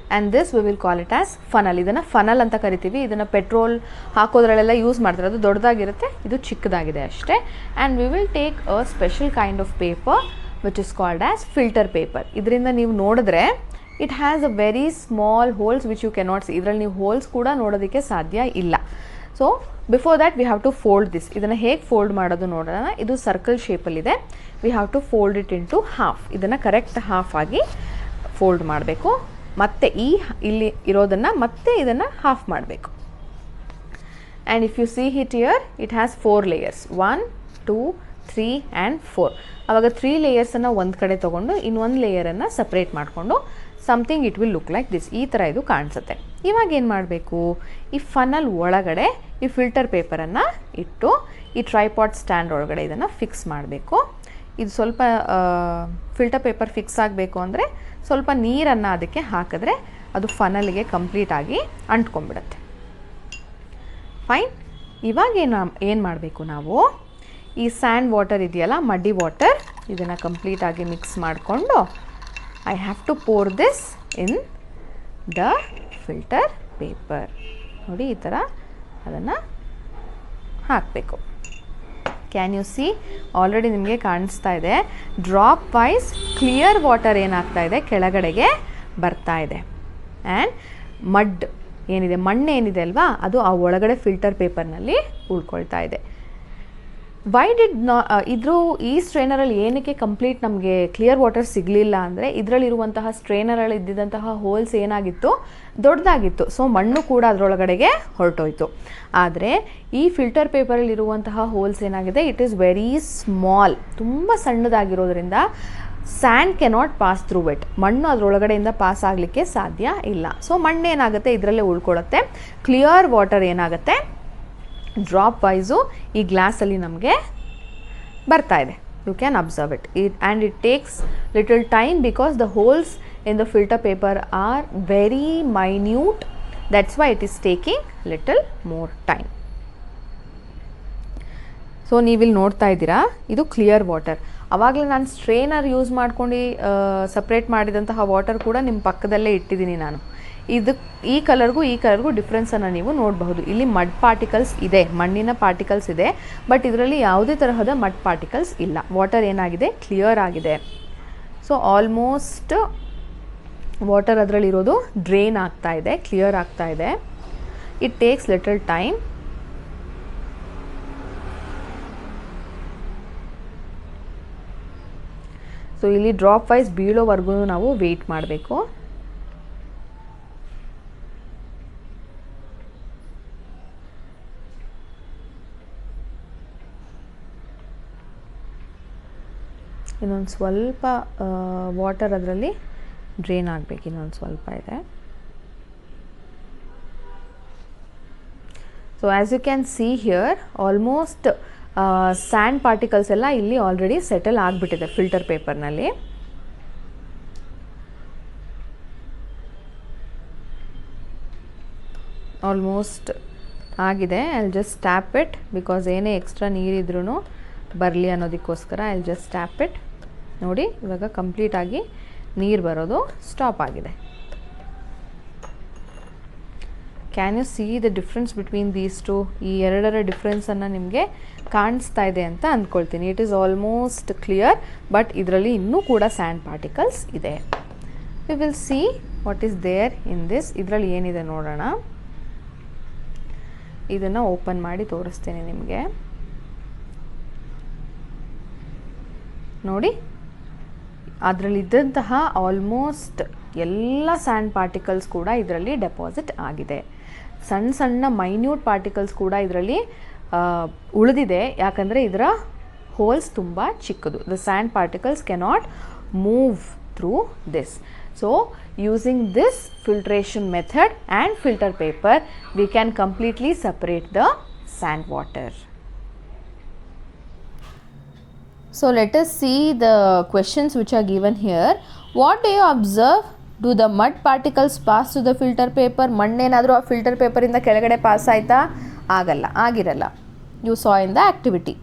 and this we will call it as funnel. ಇದನ್ನು funnel ಅಂತ ಕರಿತೀವಿ. ಇದನ್ನು petrol ಹಾಕೋದ್ರಲ್ಲೆಲ್ಲ use ಮಾಡ್ತಾರೆ. ಅದು ದೊಡ್ಡದಾಗಿರುತ್ತೆ, ಇದು ಚಿಕ್ಕದಾಗಿದೆ ಅಷ್ಟೇ. And we will take a special kind of paper which is called as filter paper. ಇದರಿಂದ ನೀವು ನೋಡಿದ್ರೆ it has a very small holes which you cannot see. ಇದರಲ್ಲಿ ನೀವು ಹೋಲ್ಸ್ ಕೂಡ ನೋಡೋದಕ್ಕೆ ಸಾಧ್ಯ ಇಲ್ಲ. So before that we have to fold this. ಇದನ್ನು ಹೇಗೆ ಫೋಲ್ಡ್ ಮಾಡೋದು ನೋಡೋಣ. ಇದು ಸರ್ಕಲ್ ಶೇಪಲ್ಲಿದೆ. We have to fold it into half. ಇದನ್ನು ಕರೆಕ್ಟ್ ಹಾಫ್ ಆಗಿ ಫೋಲ್ಡ್ ಮಾಡಬೇಕು. ಮತ್ತೆ ಇಲ್ಲಿ ಇರೋದನ್ನು ಮತ್ತೆ ಇದನ್ನು ಹಾಫ್ ಮಾಡಬೇಕು. And if U C hit here it has 4 layers. 1, 2, 3 and 4. ಆವಾಗ 3 ಲೇಯರ್ಸನ್ನು ಒಂದು ಕಡೆ ತೊಗೊಂಡು ಇನ್ನೊಂದು ಲೇಯರನ್ನು ಸಪ್ರೇಟ್ ಮಾಡಿಕೊಂಡು something it will look like this. ಈ ಥರ ಇದು ಕಾಣಿಸುತ್ತೆ. ಇವಾಗ ಏನು ಮಾಡಬೇಕು, ಈ ಫನಲ್ ಒಳಗಡೆ ಈ ಫಿಲ್ಟರ್ ಪೇಪರನ್ನು ಇಟ್ಟು ಈ ಟ್ರೈಪಾಡ್ ಸ್ಟ್ಯಾಂಡ್ ಒಳಗಡೆ ಇದನ್ನು ಫಿಕ್ಸ್ ಮಾಡಬೇಕು. ಇದು ಸ್ವಲ್ಪ ಫಿಲ್ಟರ್ ಪೇಪರ್ ಫಿಕ್ಸ್ ಆಗಬೇಕು ಅಂದರೆ ಸ್ವಲ್ಪ ನೀರನ್ನು ಅದಕ್ಕೆ ಹಾಕಿದ್ರೆ ಅದು ಫನಲ್ಗೆ ಕಂಪ್ಲೀಟಾಗಿ ಅಂಟ್ಕೊಂಡ್ಬಿಡುತ್ತೆ. ಫೈನ್. ಇವಾಗ ಏನು ಮಾಡಬೇಕು, ನಾವು ಈ ಸ್ಯಾಂಡ್ ವಾಟರ್ ಇದೆಯಲ್ಲ, ಮಡ್ಡಿ ವಾಟರ್, ಇದನ್ನು ಕಂಪ್ಲೀಟಾಗಿ ಮಿಕ್ಸ್ ಮಾಡಿಕೊಂಡು I have to pour this in the filter paper. ನೋಡಿ, ಈ ಥರ ಅದನ್ನು ಹಾಕಬೇಕು. Can you C? ಆಲ್ರೆಡಿ ನಿಮಗೆ ಕಾಣಿಸ್ತಾ ಇದೆ, ಡ್ರಾಪ್ ವೈಸ್ ಕ್ಲಿಯರ್ ವಾಟರ್ ಏನಾಗ್ತಾ ಇದೆ, ಕೆಳಗಡೆಗೆ ಬರ್ತಾ ಇದೆ. ಆ್ಯಂಡ್ ಮಡ್ ಏನಿದೆ, ಮಣ್ಣೇನಿದೆ ಅಲ್ವಾ, ಅದು ಆ ಒಳಗಡೆ ಫಿಲ್ಟರ್ ಪೇಪರ್ನಲ್ಲಿ ಉಳ್ಕೊಳ್ತಾ ಇದೆ. ವೈ ಡಿಡ್ ಈ ಸ್ಟ್ರೈನರಲ್ಲಿ ಏನಕ್ಕೆ ಕಂಪ್ಲೀಟ್ ನಮಗೆ ಕ್ಲಿಯರ್ ವಾಟರ್ ಸಿಗಲಿಲ್ಲ ಅಂದರೆ, ಇದರಲ್ಲಿರುವಂತಹ ಸ್ಟ್ರೈನರಲ್ಲಿ ಇದ್ದಿದ್ದಂತಹ ಹೋಲ್ಸ್ ಏನಾಗಿತ್ತು, ದೊಡ್ಡದಾಗಿತ್ತು. ಸೊ ಮಣ್ಣು ಕೂಡ ಅದರೊಳಗಡೆಗೆ ಹೊರಟೋಯ್ತು. ಆದರೆ ಈ ಫಿಲ್ಟರ್ ಪೇಪರಲ್ಲಿರುವಂತಹ ಹೋಲ್ಸ್ ಏನಾಗಿದೆ, ಇಟ್ ಈಸ್ ವೆರಿ ಸ್ಮಾಲ್, ತುಂಬ ಸಣ್ಣದಾಗಿರೋದ್ರಿಂದ sand cannot pass through it. ಮಣ್ಣು ಅದರೊಳಗಡೆಯಿಂದ ಪಾಸ್ ಆಗಲಿಕ್ಕೆ ಸಾಧ್ಯ ಇಲ್ಲ. ಸೊ ಮಣ್ಣೇನಾಗುತ್ತೆ, ಇದರಲ್ಲೇ ಉಳ್ಕೊಳ್ಳುತ್ತೆ. ಕ್ಲಿಯರ್ ವಾಟರ್ ಏನಾಗುತ್ತೆ, ಡ್ರಾಪ್ ವೈಸು ಈ ಗ್ಲಾಸಲ್ಲಿ ನಮಗೆ ಬರ್ತಾ ಇದೆ. You can observe it. And it takes little time because the holes in the filter paper are very minute. That's why it is taking little more time. So ನೀವಿಲ್ಲಿ ನೋಡ್ತಾ ಇದ್ದೀರಾ, ಇದು ಕ್ಲಿಯರ್ ವಾಟರ್. ಆವಾಗಲೇ ನಾನು ಸ್ಟ್ರೈನರ್ ಯೂಸ್ ಮಾಡ್ಕೊಂಡು separate ಮಾಡಿದಂತಹ water ಕೂಡ ನಿಮ್ಮ ಪಕ್ಕದಲ್ಲೇ ಇಟ್ಟಿದ್ದೀನಿ ನಾನು. ಈ ಕಲರ್ಗೂ ಡಿಫ್ರೆನ್ಸನ್ನು ನೀವು ನೋಡಬಹುದು. ಇಲ್ಲಿ ಮಡ್ ಪಾರ್ಟಿಕಲ್ಸ್ ಇದೆ, ಮಣ್ಣಿನ ಪಾರ್ಟಿಕಲ್ಸ್ ಇದೆ, ಬಟ್ ಇದರಲ್ಲಿ ಯಾವುದೇ ತರಹದ ಮಡ್ ಪಾರ್ಟಿಕಲ್ಸ್ ಇಲ್ಲ. ವಾಟರ್ ಏನಾಗಿದೆ, ಕ್ಲಿಯರ್ ಆಗಿದೆ. ಸೊ ಆಲ್ಮೋಸ್ಟ್ ವಾಟರ್ ಅದರಲ್ಲಿರೋದು ಡ್ರೈನ್ ಆಗ್ತಾ ಇದೆ, ಕ್ಲಿಯರ್ ಆಗ್ತಾ ಇದೆ. It takes little time. So ಇಲ್ಲಿ ಡ್ರಾಪ್ ವೈಸ್ ಬೀಳೋವರೆಗೂ ನಾವು ವೆಯ್ಟ್ ಮಾಡಬೇಕು. ಇನ್ನೊಂದು ಸ್ವಲ್ಪ ವಾಟರ್ ಅದರಲ್ಲಿ ಡ್ರೈನ್ ಆಗಬೇಕು, ಇನ್ನೊಂದು ಸ್ವಲ್ಪ ಇದೆ. So as you can see here, almost sand particles ಎಲ್ಲ ಇಲ್ಲಿ ಆಲ್ರೆಡಿ ಸೆಟಲ್ ಆಗಿಬಿಟ್ಟಿದೆ ಫಿಲ್ಟರ್ ಪೇಪರ್ನಲ್ಲಿ. ಆಲ್ಮೋಸ್ಟ್ ಆಗಿದೆ. I will just tap it because ಏನೇ ಎಕ್ಸ್ಟ್ರಾ ನೀರಿದ್ರೂ ಬರಲಿ ಅನ್ನೋದಕ್ಕೋಸ್ಕರ I will just tap it. ನೋಡಿ ಇವಾಗ ಕಂಪ್ಲೀಟಾಗಿ ನೀರು ಬರೋದು ಸ್ಟಾಪ್ ಆಗಿದೆ. Can you see the difference between these two? ಈ ಎರಡರ ಡಿಫ್ರೆನ್ಸನ್ನು ನಿಮಗೆ ಕಾಣಿಸ್ತಾ ಇದೆ ಅಂತ ಅಂದ್ಕೊಳ್ತೀನಿ. It is almost clear, but ಇದರಲ್ಲಿ ಇನ್ನೂ ಕೂಡ ಸ್ಯಾಂಡ್ ಪಾರ್ಟಿಕಲ್ಸ್ ಇದೆ. We will see what is there in this. ಇದರಲ್ಲಿ ಏನಿದೆ ನೋಡೋಣ. ಇದನ್ನು ಓಪನ್ ಮಾಡಿ ತೋರಿಸ್ತೇನೆ ನಿಮಗೆ. ನೋಡಿ, ಅದರಲ್ಲಿದ್ದಂತಹ ಆಲ್ಮೋಸ್ಟ್ ಎಲ್ಲ ಸ್ಯಾಂಡ್ ಪಾರ್ಟಿಕಲ್ಸ್ ಕೂಡ ಇದರಲ್ಲಿ ಡೆಪಾಸಿಟ್ ಆಗಿದೆ. ಸಣ್ಣ ಸಣ್ಣ ಮೈನ್ಯೂಟ್ ಪಾರ್ಟಿಕಲ್ಸ್ ಕೂಡ ಇದರಲ್ಲಿ ಉಳಿದಿದೆ, ಯಾಕಂದರೆ ಇದರ ಹೋಲ್ಸ್ ತುಂಬ ಚಿಕ್ಕದು. The sand particles cannot move through this. So using this filtration method and filter paper, we can completely separate the sand water. So let us see the questions which are given here. What do you observe? Do the mud particles pass to the filter paper? ಮಣ್ಣೇನಾದರೂ ಆ filter ಪೇಪರಿಂದ ಕೆಳಗಡೆ pass ಆಯಿತಾ? ಆಗಿರಲ್ಲ. You saw in the activity.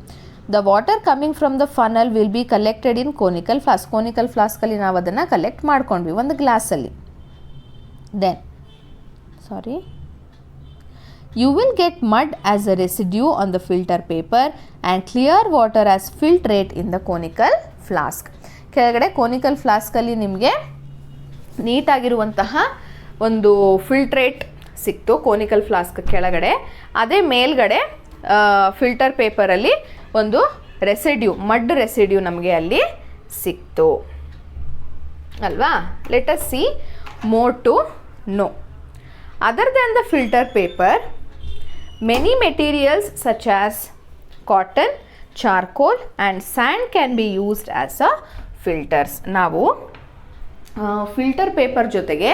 The water coming from the funnel will be collected in conical flask. Conical flaskಲ್ಲಿ ನಾವು ಅದನ್ನು collect ಮಾಡ್ಕೊಂಡ್ವಿ ಒಂದು ಗ್ಲಾಸಲ್ಲಿ. Then, you will get mud as a residue on the filter paper and clear water as filtrate in the conical flask. ಕೆಳಗಡೆ conical ಫ್ಲಾಸ್ಕಲ್ಲಿ ನಿಮಗೆ ನೀಟಾಗಿರುವಂತಹ ಒಂದು filtrate ಸಿಕ್ತು conical flask ಕೆಳಗಡೆ. ಅದೇ ಮೇಲ್ಗಡೆ ಫಿಲ್ಟರ್ ಪೇಪರಲ್ಲಿ ಒಂದು ರೆಸಿಡ್ಯೂ, ಮಡ್ ರೆಸಿಡ್ಯೂ ನಮಗೆ ಅಲ್ಲಿ ಸಿಕ್ತು ಅಲ್ವಾ. Let us C more to know. Other than the filter paper, many materials such as cotton, charcoal and sand can be used as a filters. ನಾವು ಫಿಲ್ಟರ್ ಪೇಪರ್ ಜೊತೆಗೆ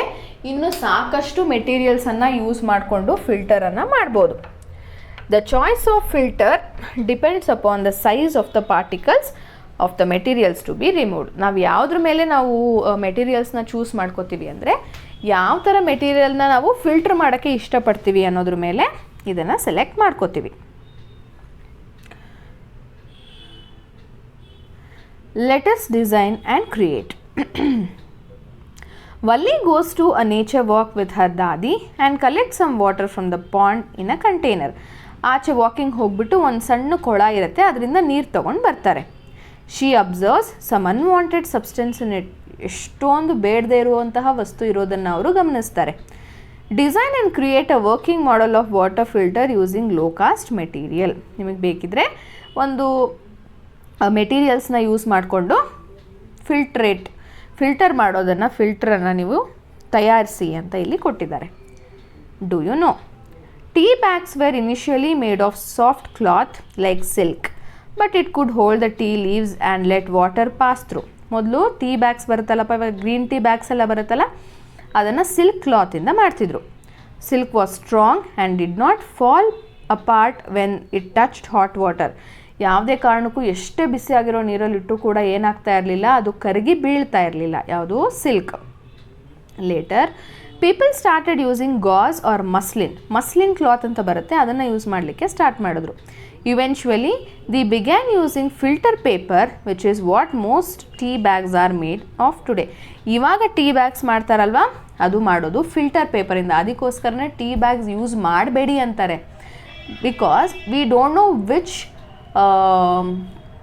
ಇನ್ನು ಸಾಕಷ್ಟು ಮೆಟೀರಿಯಲ್ಸನ್ನು ಯೂಸ್ ಮಾಡಿಕೊಂಡು ಫಿಲ್ಟರನ್ನು ಮಾಡ್ಬೋದು. The choice of filter depends upon the size of the particles of the materials to be removed. ನಾವು ಯಾವುದ್ರ ಮೇಲೆ ನಾವು ಮೆಟೀರಿಯಲ್ಸ್ನ ಚೂಸ್ ಮಾಡ್ಕೋತೀವಿ ಅಂದರೆ ಯಾವ ಥರ ಮೆಟೀರಿಯಲ್ನ ನಾವು ಫಿಲ್ಟರ್ ಮಾಡೋಕ್ಕೆ ಇಷ್ಟಪಡ್ತೀವಿ ಅನ್ನೋದ್ರ ಮೇಲೆ ಇದನ್ನು ಸೆಲೆಕ್ಟ್ ಮಾಡ್ಕೋತೀವಿ. Let us design and create. Valli goes to a nature walk with her dadi and collects some water from the pond in a container. ಆಚೆ ವಾಕಿಂಗ್ ಹೋಗ್ಬಿಟ್ಟು ಒಂದು ಸಣ್ಣ ಕೊಳ ಇರುತ್ತೆ, ಅದರಿಂದ ನೀರು ತೊಗೊಂಡು ಬರ್ತಾರೆ. She observes some unwanted substance in it. ಎಷ್ಟೊಂದು ಬೇಡದೇ ಇರುವಂತಹ ವಸ್ತು ಇರೋದನ್ನು ಅವರು ಗಮನಿಸ್ತಾರೆ. Design and create a working model of water filter using low cost material. ನಿಮಗೆ ಬೇಕಿದ್ರೆ ಒಂದು ಮೆಟೀರಿಯಲ್ಸ್ನ ಯೂಸ್ ಮಾಡಿಕೊಂಡು ಫಿಲ್ಟರ್ ಮಾಡೋದನ್ನು ಫಿಲ್ಟರನ್ನು ನೀವು ತಯಾರಿಸಿ ಅಂತ ಇಲ್ಲಿ ಕೊಟ್ಟಿದ್ದಾರೆ. Do you know? Tea bags were initially made of soft cloth like silk, but it could hold the tea leaves and let water pass through. ಮೊದಲು ಟೀ ಬ್ಯಾಗ್ಸ್ ಬರುತ್ತಲ್ಲಪ್ಪ, ಇವಾಗ ಗ್ರೀನ್ ಟೀ ಬ್ಯಾಗ್ಸ್ ಎಲ್ಲ ಬರುತ್ತಲ್ಲ, ಅದನ್ನು ಸಿಲ್ಕ್ ಕ್ಲಾತಿಂದ ಮಾಡ್ತಿದ್ರು. Silk was strong and did not fall apart when it touched hot water. ಯಾವುದೇ ಕಾರಣಕ್ಕೂ ಎಷ್ಟೇ ಬಿಸಿಯಾಗಿರೋ ನೀರಲ್ಲಿಟ್ಟು ಕೂಡ ಏನಾಗ್ತಾ ಇರಲಿಲ್ಲ, ಅದು ಕರಗಿ ಬೀಳ್ತಾ ಇರಲಿಲ್ಲ. ಯಾವುದು? Silk. Later people started using gauze or muslin cloth ಅಂತ ಬರುತ್ತೆ, ಅದನ್ನು ಯೂಸ್ ಮಾಡಲಿಕ್ಕೆ ಸ್ಟಾರ್ಟ್ ಮಾಡಿದ್ರು. Eventually the began using filter paper which is what most tea bags are made of today. ಇವಾಗ ಟೀ ಬ್ಯಾಗ್ಸ್ ಮಾಡ್ತಾರಲ್ವ, ಅದು ಮಾಡೋದು ಫಿಲ್ಟರ್ ಪೇಪರಿಂದ. ಅದಕ್ಕೋಸ್ಕರನೇ ಟೀ ಬ್ಯಾಗ್ಸ್ ಯೂಸ್ ಮಾಡಬೇಡಿ ಅಂತಾರೆ. Because we don't know which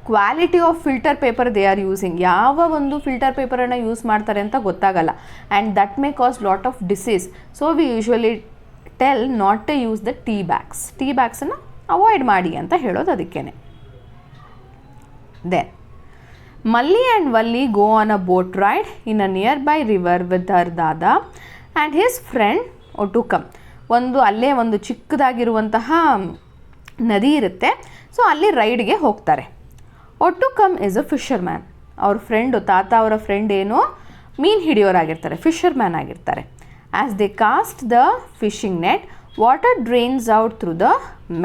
quality of filter paper they are using. ಯಾವ ಒಂದು filter ಪೇಪರನ್ನು ಯೂಸ್ ಮಾಡ್ತಾರೆ ಅಂತ ಗೊತ್ತಾಗಲ್ಲ, and that may cause lot of disease. So we usually tell not to use the tea ಬ್ಯಾಗ್ಸನ್ನು avoid ಮಾಡಿ ಅಂತ ಹೇಳೋದು ಅದಕ್ಕೇನೆ. Then Malli and Valli go on a boat ride in a nearby river with her Dada and his friend Otukam. ಅಲ್ಲೇ ಒಂದು ಚಿಕ್ಕದಾಗಿರುವಂತಹ ನದಿ ಇರುತ್ತೆ, so ಅಲ್ಲಿ ರೈಡ್ಗೆ ಹೋಗ್ತಾರೆ. Otukam is a fisherman. ಅವ್ರ ಫ್ರೆಂಡು, ತಾತ ಅವರ ಫ್ರೆಂಡ್ ಏನು ಮೀನು ಹಿಡಿಯೋರಾಗಿರ್ತಾರೆ, ಫಿಶರ್ ಮ್ಯಾನ್ ಆಗಿರ್ತಾರೆ. As they cast the fishing net, water drains out through the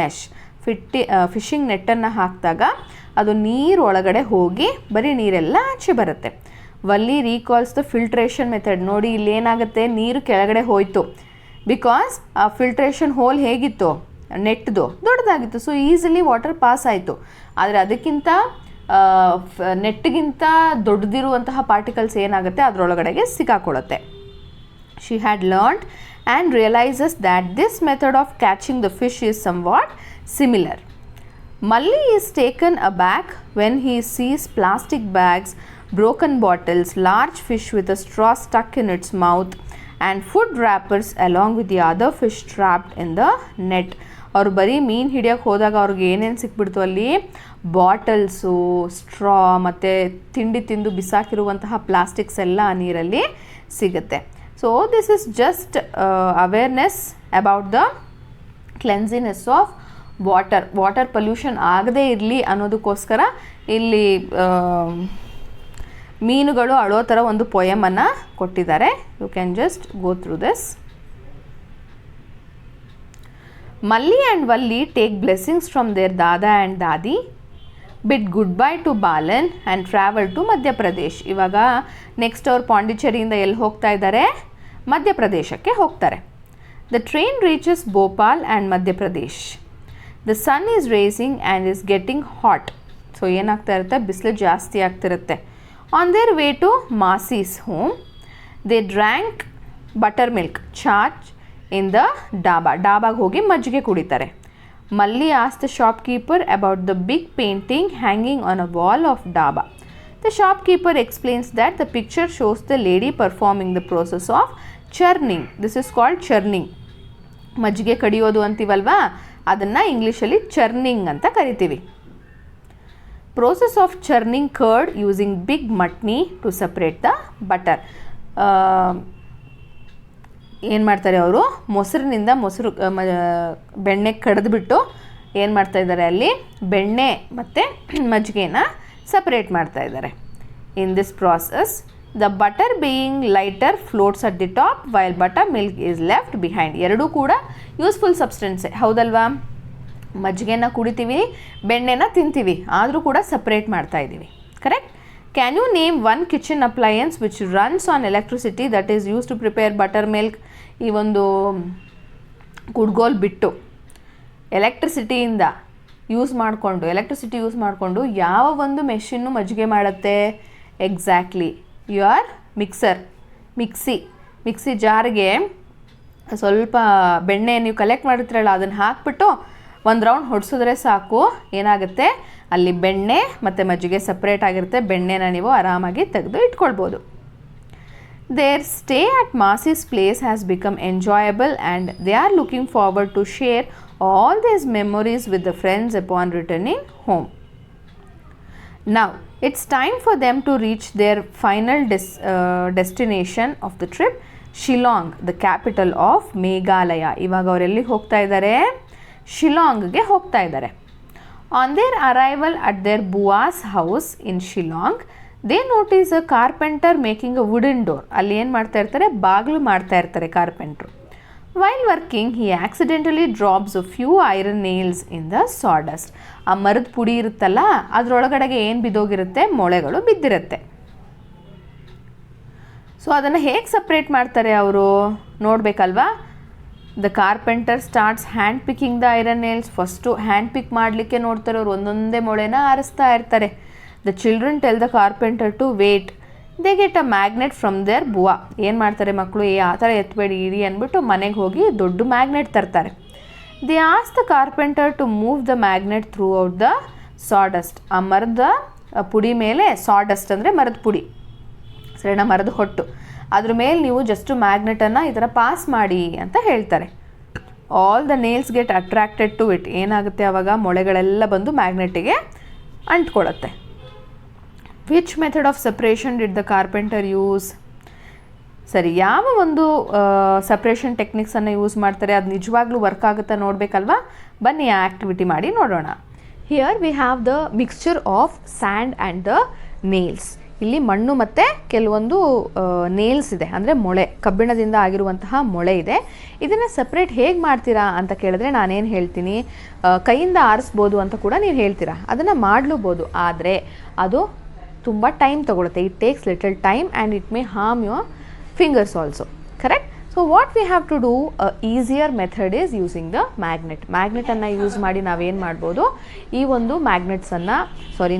mesh. Fishing ನೆಟ್ಟನ್ನು ಹಾಕಿದಾಗ ಅದು ನೀರು ಒಳಗಡೆ ಹೋಗಿ ಬರೀ ನೀರೆಲ್ಲ ಆಚೆ ಬರುತ್ತೆ. Valli recalls the filtration method. ನೋಡಿ ಇಲ್ಲೇನಾಗುತ್ತೆ, ನೀರು ಕೆಳಗಡೆ ಹೋಯಿತು. ಬಿಕಾಸ್ ಆ ಫಿಲ್ಟ್ರೇಷನ್ ಹೋಲ್ ಹೇಗಿತ್ತು, ನೆಟ್ದು ದೊಡ್ಡದಾಗಿತ್ತು, ಸೊ ಈಸಿಲಿ ವಾಟರ್ ಪಾಸ್ ಆಯಿತು. ಆದರೆ ಅದಕ್ಕಿಂತ ನೆಟ್ಗಿಂತ ದೊಡ್ಡದಿರುವಂತಹ ಪಾರ್ಟಿಕಲ್ಸ್ ಏನಾಗುತ್ತೆ ಅದರೊಳಗಡೆಗೆ ಸಿಕ್ಕಾಕೊಳ್ಳುತ್ತೆ. She had learned and realizes that this method of catching the fish is somewhat similar. Malli is taken aback when he sees plastic bags, broken bottles, large fish with a straw stuck in its mouth and food wrappers along with the other fish trapped in the net. ಅವ್ರು ಬರೀ ಮೀನು ಹಿಡಿಯೋಕ್ಕೆ ಹೋದಾಗ ಅವ್ರಿಗೆ ಏನೇನು ಸಿಕ್ಬಿಡ್ತು ಅಲ್ಲಿ, bottles, straw ಮತ್ತು ತಿಂಡಿ ತಿಂದು ಬಿಸಾಕಿರುವಂತಹ ಪ್ಲಾಸ್ಟಿಕ್ಸ್ ಎಲ್ಲ ಆ ನೀರಲ್ಲಿ ಸಿಗುತ್ತೆ. So this is just awareness about the cleanliness of water pollution ಆಗದೇ ಇರಲಿ ಅನ್ನೋದಕ್ಕೋಸ್ಕರ ಇಲ್ಲಿ ಮೀನುಗಳು ಅಳೋ ಥರ ಒಂದು ಪೊಯಮನ್ನು ಕೊಟ್ಟಿದ್ದಾರೆ. You can just go through this. Malli and Valli take blessings from their Dada and Dadi, bid goodbye to Balan and travel to Madhya Pradesh. ಇವಾಗ next ಅವ್ರು ಪಾಂಡಿಚೇರಿಯಿಂದ ಎಲ್ಲಿ ಹೋಗ್ತಾ ಇದ್ದಾರೆ, ಮಧ್ಯಪ್ರದೇಶಕ್ಕೆ ಹೋಗ್ತಾರೆ. The train reaches Bhopal and Madhya Pradesh. The sun is rising and is getting hot. So ಏನಾಗ್ತಾ ಇರುತ್ತೆ, ಬಿಸಿಲು ಜಾಸ್ತಿ ಆಗ್ತಿರುತ್ತೆ. On their way to Masi's home, they drank buttermilk, chaat in the ಡಾಬಾಗೆ ಹೋಗಿ ಮಜ್ಜಿಗೆ ಕುಡಿತಾರೆ. Malli asked the shopkeeper about the big painting hanging on a wall of dhaba. The shopkeeper explains that the picture shows the lady performing the process of churning. This is called churning. ಮಜ್ಜಿಗೆ ಕಡಿಯೋದು ಅಂತೀವಲ್ವಾ, ಅದನ್ನು ಇಂಗ್ಲೀಷಲ್ಲಿ churning ಅಂತ ಕರಿತೀವಿ. Process of churning curd using big matni to separate the butter. ಏನು ಮಾಡ್ತಾರೆ ಅವರು, ಮೊಸರಿನಿಂದ ಬೆಣ್ಣೆ ಕಡಿದ್ಬಿಟ್ಟು ಏನು ಮಾಡ್ತಾಯಿದ್ದಾರೆ, ಅಲ್ಲಿ ಬೆಣ್ಣೆ ಮತ್ತು ಮಜ್ಜಿಗೆನ ಸಪ್ರೇಟ್ ಮಾಡ್ತಾಯಿದ್ದಾರೆ. In this process the butter being lighter floats at the top while butter milk is left behind. ಎರಡೂ ಕೂಡ ಯೂಸ್ಫುಲ್ ಸಬ್ಸ್ಟೆನ್ಸೇ ಹೌದಲ್ವಾ. ಮಜ್ಜಿಗೆನ ಕುಡಿತೀವಿ, ಬೆಣ್ಣೆನ ತಿಂತೀವಿ, ಆದರೂ ಕೂಡ ಸಪ್ರೇಟ್ ಮಾಡ್ತಾಯಿದ್ದೀವಿ. Correct. Can you name one kitchen appliance which runs on electricity that is used to prepare buttermilk? ಈ ಒಂದು ಕುಡ್ಗೋಲ್ ಬಿಟ್ಟು ಎಲೆಕ್ಟ್ರಿಸಿಟಿ ಯೂಸ್ ಮಾಡಿಕೊಂಡು ಯಾವ ಒಂದು ಮೆಷಿನ್ನು ಮಜ್ಜಿಗೆ ಮಾಡುತ್ತೆ? ಎಕ್ಸಾಕ್ಟ್ಲಿ, ಯುವರ್ ಮಿಕ್ಸಿ ಜಾರ್ಗೆ ಸ್ವಲ್ಪ ಬೆಣ್ಣೆ ನೀವು ಕಲೆಕ್ಟ್ ಮಾಡಿರ್ತೀರಲ್ಲ, ಅದನ್ನು ಹಾಕ್ಬಿಟ್ಟು ಒಂದು ರೌಂಡ್ ಹೊಡ್ಸಿದ್ರೆ ಸಾಕು, ಏನಾಗುತ್ತೆ ಅಲ್ಲಿ ಬೆಣ್ಣೆ ಮತ್ತು ಮಜ್ಜಿಗೆ ಸಪ್ರೇಟ್ ಆಗಿರುತ್ತೆ. ಬೆಣ್ಣೆನ ನೀವು ಆರಾಮಾಗಿ ತೆಗೆದು ಇಟ್ಕೊಳ್ಬೋದು. Their stay at Masi's place has become enjoyable and they are looking forward to share all these memories with the friends upon returning home. Now, it's time for them to reach their final destination of the trip, Shillong, the capital of Meghalaya. ಇವಾಗ ಅವರೆಲ್ಲಿ ಹೋಗ್ತಾ ಇದ್ದಾರೆ? ಶಿಲಾಂಗ್ಗೆ ಹೋಗ್ತಾ ಇದ್ದಾರೆ. On their arrival at their bua's house in Shillong, they notice a carpenter making a wooden door. ಅಲ್ಲಿ ಏನು ಮಾಡ್ತಾ ಇರ್ತಾರೆ, ಬಾಗಿಲು ಮಾಡ್ತಾ ಇರ್ತಾರೆ carpenter. While working, he accidentally drops a few iron nails in the sawdust. ಆ ಮರದ ಪುಡಿ ಇರುತ್ತಲ್ಲ, ಅದರೊಳಗಡೆಗೆ ಏನು ಬಿದ್ದೋಗಿರುತ್ತೆ, ಮೊಳೆಗಳು ಬಿದ್ದಿರುತ್ತೆ. ಸೊ ಅದನ್ನು ಹೇಗೆ ಸಪ್ರೇಟ್ ಮಾಡ್ತಾರೆ ಅವರು ನೋಡಬೇಕಲ್ವಾ. The carpenter starts hand picking the iron nails. First hand pick ಮಾಡಲಿಕ್ಕೆ ನೋಡ್ತಾರೆ ಅವರು, ಒಂದೊಂದೇ ಮೊಳೆನ ಆರಿಸ್ತಾ ಇರ್ತಾರೆ. The children tell the carpenter to wait. They get a magnet from their ಬುವಾ. ಏನು ಮಾಡ್ತಾರೆ ಮಕ್ಕಳು, ಆ ಥರ ಎತ್ಬೇಡಿ ಇರಿ ಅಂದ್ಬಿಟ್ಟು ಮನೆಗೆ ಹೋಗಿ ದೊಡ್ಡ ಮ್ಯಾಗ್ನೆಟ್ ತರ್ತಾರೆ. They ask the carpenter to move the magnet throughout the sawdust. ಆ ಮರದ ಪುಡಿ ಮೇಲೆ, ಸಾಡಸ್ಟ್ ಅಂದರೆ ಮರದ ಪುಡಿ, ಸರಿನಾ, ಮರದ ಹೊಟ್ಟು, ಅದ್ರ ಮೇಲೆ ನೀವು ಜಸ್ಟು ಮ್ಯಾಗ್ನೆಟನ್ನು ಈ ಥರ ಪಾಸ್ ಮಾಡಿ ಅಂತ ಹೇಳ್ತಾರೆ. All the nails get attracted to it. ಏನಾಗುತ್ತೆ ಆವಾಗ, ಮೊಳೆಗಳೆಲ್ಲ ಬಂದು ಮ್ಯಾಗ್ನೆಟಿಗೆ ಅಂಟ್ಕೊಳ್ಳುತ್ತೆ. Which method of separation did the carpenter use? ಸರಿ, ಯಾವ ಒಂದು ಸಪ್ರೇಷನ್ ಟೆಕ್ನಿಕ್ಸನ್ನು ಯೂಸ್ ಮಾಡ್ತಾರೆ, ಅದು ನಿಜವಾಗ್ಲೂ ವರ್ಕ್ ಆಗುತ್ತಾ ನೋಡಬೇಕಲ್ವಾ. ಬನ್ನಿ ಆ ಆ್ಯಕ್ಟಿವಿಟಿ ಮಾಡಿ ನೋಡೋಣ. Here we have the mixture of and and the nails. ಇಲ್ಲಿ ಮಣ್ಣು ಮತ್ತು ಕೆಲವೊಂದು ನೇಲ್ಸ್ ಇದೆ, ಅಂದರೆ ಮೊಳೆ, ಕಬ್ಬಿಣದಿಂದ ಆಗಿರುವಂತಹ ಮೊಳೆ ಇದೆ. ಇದನ್ನು ಸಪ್ರೇಟ್ ಹೇಗೆ ಮಾಡ್ತೀರಾ ಅಂತ ಕೇಳಿದ್ರೆ ನಾನೇನು ಹೇಳ್ತೀನಿ, ಕೈಯಿಂದ ಆರಿಸ್ಬೋದು ಅಂತ ಕೂಡ ನೀವು ಹೇಳ್ತೀರಾ. ಅದನ್ನು ಮಾಡಲೂಬೋದು, ಆದರೆ ಅದು ತುಂಬ ಟೈಮ್ ತೊಗೊಳುತ್ತೆ. It takes little time and it may harm your fingers also. Correct. So so what we have to do easier method is using the ಮ್ಯಾಗ್ನೆಟನ್ನು ಯೂಸ್ ಮಾಡಿ ನಾವೇನು ಮಾಡ್ಬೋದು, ಈ ಒಂದು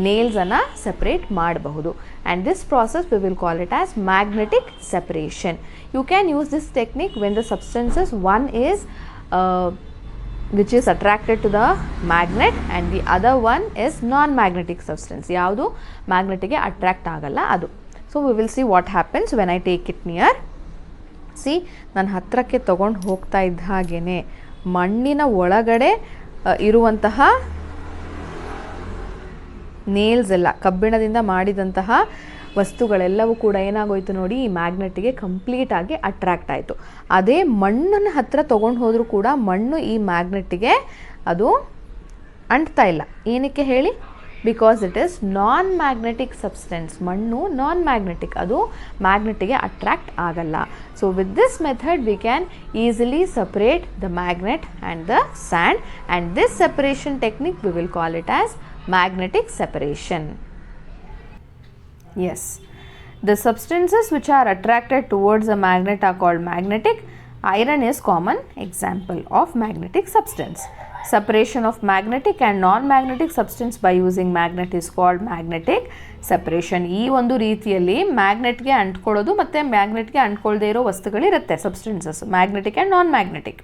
ನೇಲ್ಸನ್ನು ಸೆಪ್ರೇಟ್ ಮಾಡಬಹುದು. And this process we will call it as magnetic separation. You can use this technique when the substances one is which is attracted to the magnet and the other one is non-magnetic substance. ಯಾವುದು ಮ್ಯಾಗ್ನೆಟಿಗೆ attract ಆಗಲ್ಲ ಅದು. So we will see what happens when I take it near. ನಾನು ಹತ್ತಿರಕ್ಕೆ ತೊಗೊಂಡು ಹೋಗ್ತಾ ಇದ್ದ ಹಾಗೇ ಮಣ್ಣಿನ ಒಳಗಡೆ ಇರುವಂತಹ ನೇಲ್ಸ್ ಎಲ್ಲ, ಕಬ್ಬಿಣದಿಂದ ಮಾಡಿದಂತಹ ವಸ್ತುಗಳೆಲ್ಲವೂ ಕೂಡ ಏನಾಗೋಯ್ತು ನೋಡಿ, ಈ ಮ್ಯಾಗ್ನೆಟಿಗೆ ಕಂಪ್ಲೀಟಾಗಿ ಅಟ್ರಾಕ್ಟ್ ಆಯಿತು. ಅದೇ ಮಣ್ಣನ್ನು ಹತ್ತಿರ ತೊಗೊಂಡು ಹೋದರೂ ಕೂಡ ಮಣ್ಣು ಈ ಮ್ಯಾಗ್ನೆಟ್ಟಿಗೆ ಅದು ಅಂಟ್ತಾ ಇಲ್ಲ. ಏನಕ್ಕೆ ಹೇಳಿ? Because it is non magnetic substance. ಮಣ್ಣು ನಾನ್ ಮ್ಯಾಗ್ನೆಟಿಕ್, ಅದು ಮ್ಯಾಗ್ನೆಟಿಗೆ ಅಟ್ರಾಕ್ಟ್ ಆಗಲ್ಲ. So with this method we can easily separate the magnet and the sand, and this separation technique V will call it as magnetic separation. Yes, the substances which are attracted towards a magnet are called magnetic. Iron is common example of magnetic substance. Separation of magnetic and non-magnetic substance by using magnet is called magnetic separation. ಈ ಒಂದು ರೀತಿಯಲ್ಲಿ ಮ್ಯಾಗ್ನೆಟ್ಗೆ ಅಂಟ್ಕೊಳ್ಳೋದು ಮತ್ತು ಮ್ಯಾಗ್ನೆಟ್ಗೆ ಅಂಟ್ಕೊಳ್ಳದೇ ಇರೋ ವಸ್ತುಗಳಿರುತ್ತೆ, substances, magnetic and non magnetic.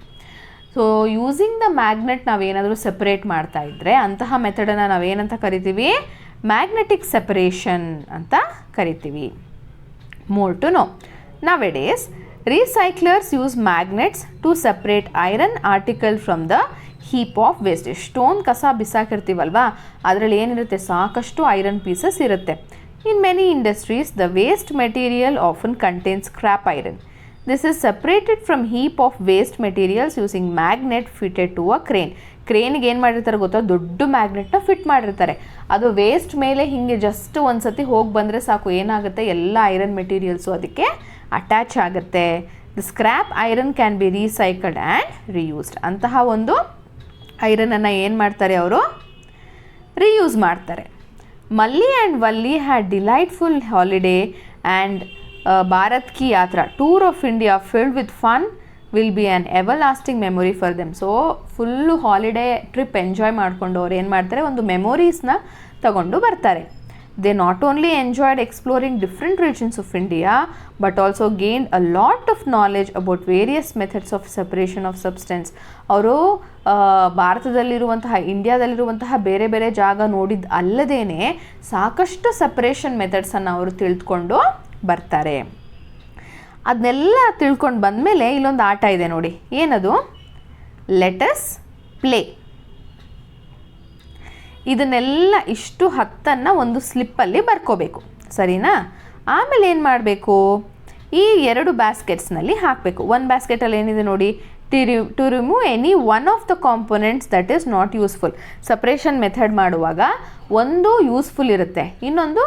So using the magnet ನಾವೇನಾದರೂ separate ಮಾಡ್ತಾ ಇದ್ದರೆ ಅಂತಹ ಮೆಥಡನ್ನು ನಾವೇನಂತ ಕರಿತೀವಿ? ಮ್ಯಾಗ್ನೆಟಿಕ್ ಸೆಪರೇಷನ್ ಅಂತ ಕರಿತೀವಿ. More to know, nowadays recyclers use magnets to separate iron article from the heap of waste. Stone ಕಸ ಬಿಸಾಕಿರ್ತೀವಲ್ವಾ, ಅದರಲ್ಲಿ ಏನಿರುತ್ತೆ, ಸಾಕಷ್ಟು ಐರನ್ ಪೀಸಸ್ ಇರುತ್ತೆ. In many industries the waste material often contains scrap iron. This is separated from heap of waste materials using magnet fitted to a crane. ಕ್ರೇನ್ಗೆ ಏನು ಮಾಡಿರ್ತಾರೆ ಗೊತ್ತಾ, ದೊಡ್ಡ ಮ್ಯಾಗ್ನೆಟ್ನ ಫಿಟ್ ಮಾಡಿರ್ತಾರೆ. ಅದು ವೇಸ್ಟ್ ಮೇಲೆ ಹೀಗೆ ಜಸ್ಟ್ ಒಂದು ಸತಿ ಹೋಗಿ ಬಂದರೆ ಸಾಕು, ಏನಾಗುತ್ತೆ, ಎಲ್ಲ ಐರನ್ ಮೆಟೀರಿಯಲ್ಸು ಅದಕ್ಕೆ ಅಟ್ಯಾಚ್ ಆಗುತ್ತೆ. The scrap iron can be recycled and reused. ಅಂತಹ ಒಂದು ಐರನನ್ನು ಏನು ಮಾಡ್ತಾರೆ ಅವರು? ರೀಯೂಸ್ ಮಾಡ್ತಾರೆ. Malli and Valli had delightful holiday and Bharat ki Yatra tour of India filled with fun will be an everlasting memory for them. So full holiday trip enjoy ಮಾಡಿಕೊಂಡು ಅವ್ರು ಏನು ಮಾಡ್ತಾರೆ, ಒಂದು ಮೆಮೊರೀಸ್ನ ತಗೊಂಡು ಬರ್ತಾರೆ. They not only enjoyed exploring different regions of India but also gained a lot of knowledge about various methods of separation of substance. ಅವರು ಭಾರತದಲ್ಲಿರುವಂತಹ, ಇಂಡಿಯಾದಲ್ಲಿರುವಂತಹ ಬೇರೆ ಬೇರೆ ಜಾಗ ನೋಡಿದ್ದು ಅಲ್ಲದೇ ಸಾಕಷ್ಟು ಸೆಪರೇಷನ್ ಮೆಥಡ್ಸನ್ನು ಅವರು ತಿಳ್ಕೊಂಡು ಬರ್ತಾರೆ. ಅದನ್ನೆಲ್ಲ ತಿಳ್ಕೊಂಡು ಬಂದಮೇಲೆ ಇಲ್ಲೊಂದು ಆಟ ಇದೆ ನೋಡಿ, ಏನದು? Let's play. ಇದನ್ನೆಲ್ಲ ಇಷ್ಟು 10 ಒಂದು ಸ್ಲಿಪ್ಪಲ್ಲಿ ಬರ್ಕೋಬೇಕು, ಸರಿನಾ? ಆಮೇಲೆ ಏನು ಮಾಡಬೇಕು, ಈ 2 ಬ್ಯಾಸ್ಕೆಟ್ಸ್ನಲ್ಲಿ ಹಾಕಬೇಕು. ಒಂದು ಬ್ಯಾಸ್ಕೆಟಲ್ಲಿ ಏನಿದೆ ನೋಡಿ, to remove any one of the components that is not useful. Separation method ಮಾಡುವಾಗ ಒಂದು ಯೂಸ್ಫುಲ್ ಇರುತ್ತೆ, ಇನ್ನೊಂದು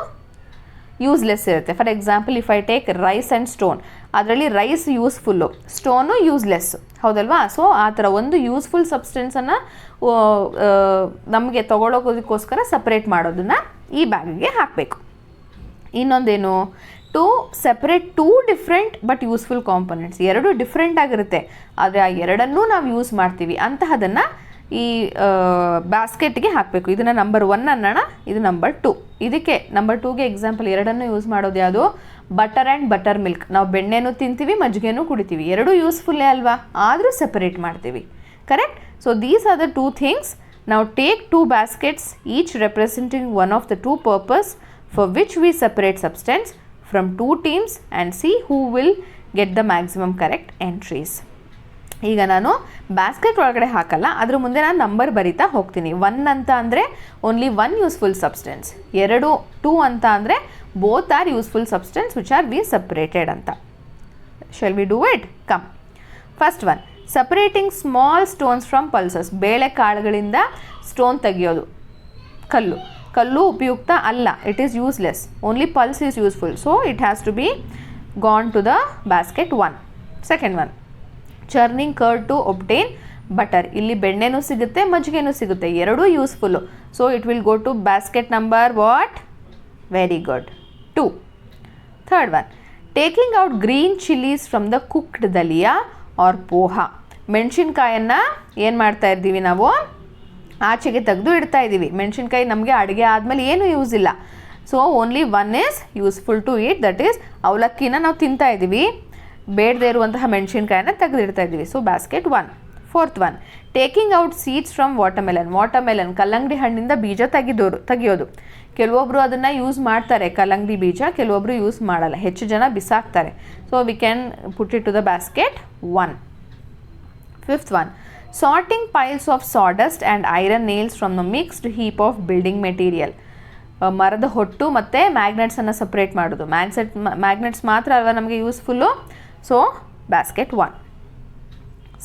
ಯೂಸ್ಲೆಸ್ ಇರುತ್ತೆ. For example, if I take rice and stone, ಅದರಲ್ಲಿ ರೈಸ್ ಯೂಸ್ಫುಲ್ಲು, ಸ್ಟೋನು ಯೂಸ್ಲೆಸ್, ಹೌದಲ್ವಾ? ಸೊ ಆ ಥರ ಒಂದು ಯೂಸ್ಫುಲ್ ಸಬ್ಸ್ಟೆನ್ಸನ್ನು ನಮಗೆ ತೊಗೊಳೋದಕ್ಕೋಸ್ಕರ ಸಪ್ರೇಟ್ ಮಾಡೋದನ್ನು ಈ ಬ್ಯಾಗಿಗೆ ಹಾಕಬೇಕು. ಇನ್ನೊಂದೇನು, to separate 2 different but useful components. 2 different ಆಗಿರುತ್ತೆ, ಆದರೆ ಆ ಎರಡನ್ನೂ ನಾವು ಯೂಸ್ ಮಾಡ್ತೀವಿ, ಅಂತಹದನ್ನು ಈ ಬ್ಯಾಸ್ಕೆಟ್ಗೆ ಹಾಕಬೇಕು. ಇದನ್ನು ನಂಬರ್ 1 ಅನ್ನೋಣ, ಇದು ನಂಬರ್ 2. ಇದಕ್ಕೆ ನಂಬರ್ 2ಗೆ ಎಕ್ಸಾಂಪಲ್ 2 ಯೂಸ್ ಮಾಡೋದು ಯಾವುದು? Butter and butter milk. ನಾವು ಬೆಣ್ಣೆನೂ ತಿಂತೀವಿ, ಮಜ್ಜಿಗೆನೂ ಕುಡಿತೀವಿ, 2 ಯೂಸ್ಫುಲ್ಲೇ ಅಲ್ವಾ, ಆದರೂ ಸೆಪರೇಟ್ ಮಾಡ್ತೀವಿ, correct? So these are the 2 things. ನಾವು take 2 baskets, each representing one of the 2 purpose for which we separate substance from 2 teams and see who will get the maximum correct entries. ಈಗ ನಾನು basket ಒಳಗಡೆ ಹಾಕಲ್ಲ, ಅದ್ರ ಮುಂದೆ ನಾನು number ಬರಿತಾ ಹೋಗ್ತೀನಿ. 1 ಅಂತ ಅಂದರೆ ಓನ್ಲಿ 1 ಯೂಸ್ಫುಲ್ ಸಬ್ಸ್ಟೆನ್ಸ್, 2 ಅಂತ ಅಂದರೆ both are useful substance which are be separated ಅಂತ. Shall we do it? Come. First one, separating small stones from pulses. ಬೇಳೆಕಾಳುಗಳಿಂದ ಸ್ಟೋನ್ ತೆಗೆಯೋದು. ಕಲ್ಲು ಉಪಯುಕ್ತ ಅಲ್ಲ, it is useless, only pulse is useful, so it has to be gone to the basket 1. Second one, churning curd to obtain butter. ಇಲ್ಲಿ ಬೆಣ್ಣೆನೂ ಸಿಗುತ್ತೆ, ಮಜ್ಜಿಗೆನೂ ಸಿಗುತ್ತೆ, 2 useful, so it will go to basket number what? Very good, 2. Third one, taking out green chillies from the cooked dalia or poha. ಮೆಣಸಿನ್ಕಾಯನ್ನು ಏನು ಮಾಡ್ತಾ ಇದ್ದೀವಿ ನಾವು ಆಚೆಗೆ ತೆಗೆದು ಇಡ್ತಾ ಇದ್ದೀವಿ. ಮೆಣಸಿನ್ಕಾಯಿ ನಮಗೆ ಅಡುಗೆ ಆದಮೇಲೆ ಏನು ಯೂಸ್ ಇಲ್ಲ. So only one is useful to eat, that is ಅವಲಕ್ಕಿನ ನಾವು ತಿಂತಾ ಇದ್ದೀವಿ, ಬೇಡದೇ ಇರುವಂತಹ ಮೆಣಸಿನ್ಕಾಯನ್ನು ತೆಗೆದಿಡ್ತಾ ಇದ್ದೀವಿ. So basket 1. Fourth one, taking out seeds from watermelon ಕಲ್ಲಂಗಡಿ ಹಣ್ಣಿಂದ ಬೀಜ ತೆಗಿಯೋದು. ಕೆಲವೊಬ್ಬರು ಅದನ್ನು ಯೂಸ್ ಮಾಡ್ತಾರೆ ಕಲ್ಲಂಗಡಿ ಬೀಜ, ಕೆಲವೊಬ್ಬರು ಯೂಸ್ ಮಾಡಲ್ಲ, ಹೆಚ್ಚು ಜನ ಬಿಸಾಕ್ತಾರೆ. So we can put it to the basket 1. Fifth one, sorting piles of sawdust and iron nails from the mixed heap of building material. ಮರದ ಹೊಟ್ಟು ಮತ್ತು ಮ್ಯಾಗ್ನೆಟ್ಸನ್ನು ಸಪ್ರೇಟ್ ಮಾಡೋದು. ಮ್ಯಾಗ್ನೆಟ್ಸ್ ಮಾತ್ರ ಅಲ್ವಾ ನಮಗೆ useful. So basket 1.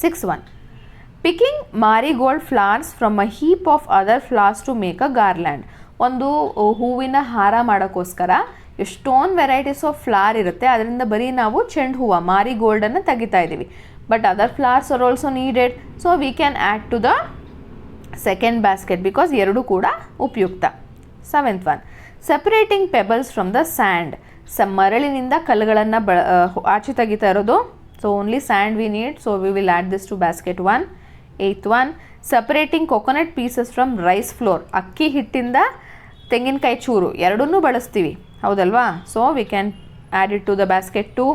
6th one, picking marigold flowers from a heap of other flowers to make a garland. ಒಂದು ಹೂವಿನ ಹಾರ ಮಾಡೋಕ್ಕೋಸ್ಕರ ಎಷ್ಟೊಂದು ವೆರೈಟೀಸ್ ಆಫ್ ಫ್ಲವರ್ ಇರುತ್ತೆ, ಅದರಿಂದ ಬರೀ ನಾವು ಚೆಂಡು ಹೂವು ಮಾರಿಗೋಲ್ಡನ್ನು ತೆಗಿತಾ ಇದ್ದೀವಿ. But other flowers are also needed. So we can add to the second basket because ಎರಡೂ ಕೂಡ ಉಪಯುಕ್ತ. 7th one, separating pebbles from the sand. ಮರಳಿನಿಂದ ಕಲ್ಲುಗಳನ್ನು ಆಚೆ ತೆಗಿತಾ ಇರೋದು. So only sand we need, so we will add this to basket 1. 8th one, separating coconut pieces from rice flour. ಅಕ್ಕಿ ಹಿಟ್ಟಿಂದ ತೆಂಗಿನಕಾಯಿ ಚೂರು ಎರಡನ್ನೂ ಬಳಸ್ತೀವಿ, ಹೌದಲ್ವಾ. So we can add it to the basket 2.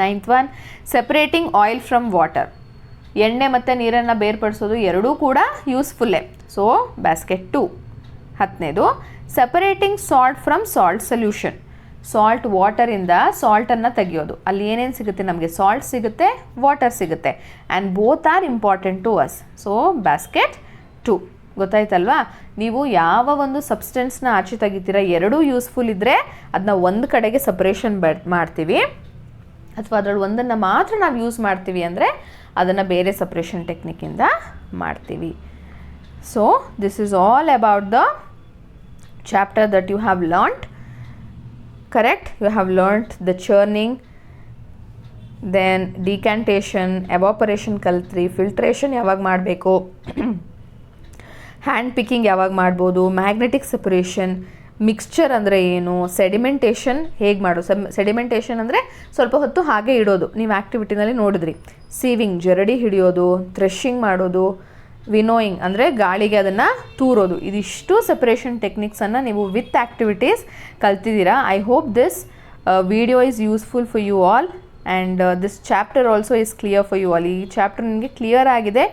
9th one, separating oil from water. ಎಣ್ಣೆ ಮತ್ತು ನೀರನ್ನು ಬೇರ್ಪಡಿಸೋದು ಎರಡೂ ಕೂಡ ಯೂಸ್ಫುಲ್ಲೇ. So basket 2. 10ನೇದು, separating salt from salt solution. Salt ವಾಟರಿಂದ ಸಾಲ್ಟನ್ನು ತೆಗಿಯೋದು. ಅಲ್ಲಿ ಏನೇನು ಸಿಗುತ್ತೆ ನಮಗೆ, ಸಾಲ್ಟ್ ಸಿಗುತ್ತೆ, ವಾಟರ್ ಸಿಗುತ್ತೆ, and both are important to us. So basket 2. ಗೊತ್ತಾಯ್ತಲ್ವಾ. ನೀವು ಯಾವ ಒಂದು ಸಬ್ಸ್ಟೆನ್ಸ್ನ ಆಚೆ ತೆಗಿತೀರ ಎರಡೂ ಯೂಸ್ಫುಲ್ ಇದ್ದರೆ ಅದನ್ನ ಒಂದು ಕಡೆಗೆ ಸಪ್ರೇಷನ್ ಮಾಡ್ತೀವಿ, ಅಥವಾ ಅದರಲ್ಲಿ ಒಂದನ್ನು ಮಾತ್ರ ನಾವು ಯೂಸ್ ಮಾಡ್ತೀವಿ ಅಂದರೆ ಅದನ್ನು ಬೇರೆ ಸಪ್ರೇಷನ್ ಟೆಕ್ನಿಕ್ಕಿಂದ ಮಾಡ್ತೀವಿ. So this is all about the chapter that you have learned. Correct? You have learnt the churning, then decantation, evaporation ಕಲ್ತ್ರಿ, filtration ಯಾವಾಗ ಮಾಡಬೇಕು, ಹ್ಯಾಂಡ್ ಪಿಕ್ಕಿಂಗ್ ಯಾವಾಗ ಮಾಡ್ಬೋದು, ಮ್ಯಾಗ್ನೆಟಿಕ್ ಸೆಪರೇಷನ್, ಮಿಕ್ಸ್ಚರ್ ಅಂದರೆ ಏನು, ಸೆಡಿಮೆಂಟೇಷನ್ ಹೇಗೆ ಮಾಡೋದು. ಸೆಡಿಮೆಂಟೇಷನ್ ಅಂದರೆ ಸ್ವಲ್ಪ ಹೊತ್ತು ಹಾಗೆ ಇಡೋದು, ನೀವು ಆ್ಯಕ್ಟಿವಿಟಿನಲ್ಲಿ ನೋಡಿದ್ರಿ. ಸೀವಿಂಗ್ ಜರಡಿ ಹಿಡಿಯೋದು, ಥ್ರೆಶಿಂಗ್ ಮಾಡೋದು, ವಿನೋಯಿಂಗ್ ಅಂದರೆ ಗಾಳಿಗೆ ಅದನ್ನು ತೂರೋದು. ಇದಿಷ್ಟು ಸೆಪರೇಷನ್ ಟೆಕ್ನಿಕ್ಸನ್ನು ನೀವು ವಿತ್ ಆ್ಯಕ್ಟಿವಿಟೀಸ್ ಕಲ್ತಿದ್ದೀರಾ. I hope this video is useful for you all and this chapter also is clear for you all. ಈ ಚಾಪ್ಟರ್ ನಿಮಗೆ ಕ್ಲಿಯರ್ ಆಗಿದೆ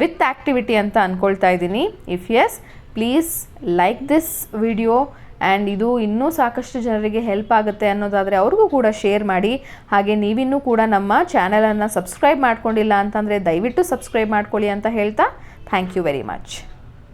ವಿತ್ ಆ್ಯಕ್ಟಿವಿಟಿ ಅಂತ ಅಂದ್ಕೊಳ್ತಾ ಇದ್ದೀನಿ. If yes, please like this video and ಇದು ಇನ್ನೂ ಸಾಕಷ್ಟು ಜನರಿಗೆ ಹೆಲ್ಪ್ ಆಗುತ್ತೆ ಅನ್ನೋದಾದರೆ ಅವ್ರಿಗೂ ಕೂಡ ಶೇರ್ ಮಾಡಿ. ಹಾಗೆ ನೀವಿನ್ನೂ ಕೂಡ ನಮ್ಮ ಚಾನಲನ್ನು ಸಬ್ಸ್ಕ್ರೈಬ್ ಮಾಡ್ಕೊಂಡಿಲ್ಲ ಅಂತಂದರೆ ದಯವಿಟ್ಟು ಸಬ್ಸ್ಕ್ರೈಬ್ ಮಾಡ್ಕೊಳ್ಳಿ ಅಂತ ಹೇಳ್ತಾ, ಥ್ಯಾಂಕ್ ಯು ವೆರಿ ಮಚ್.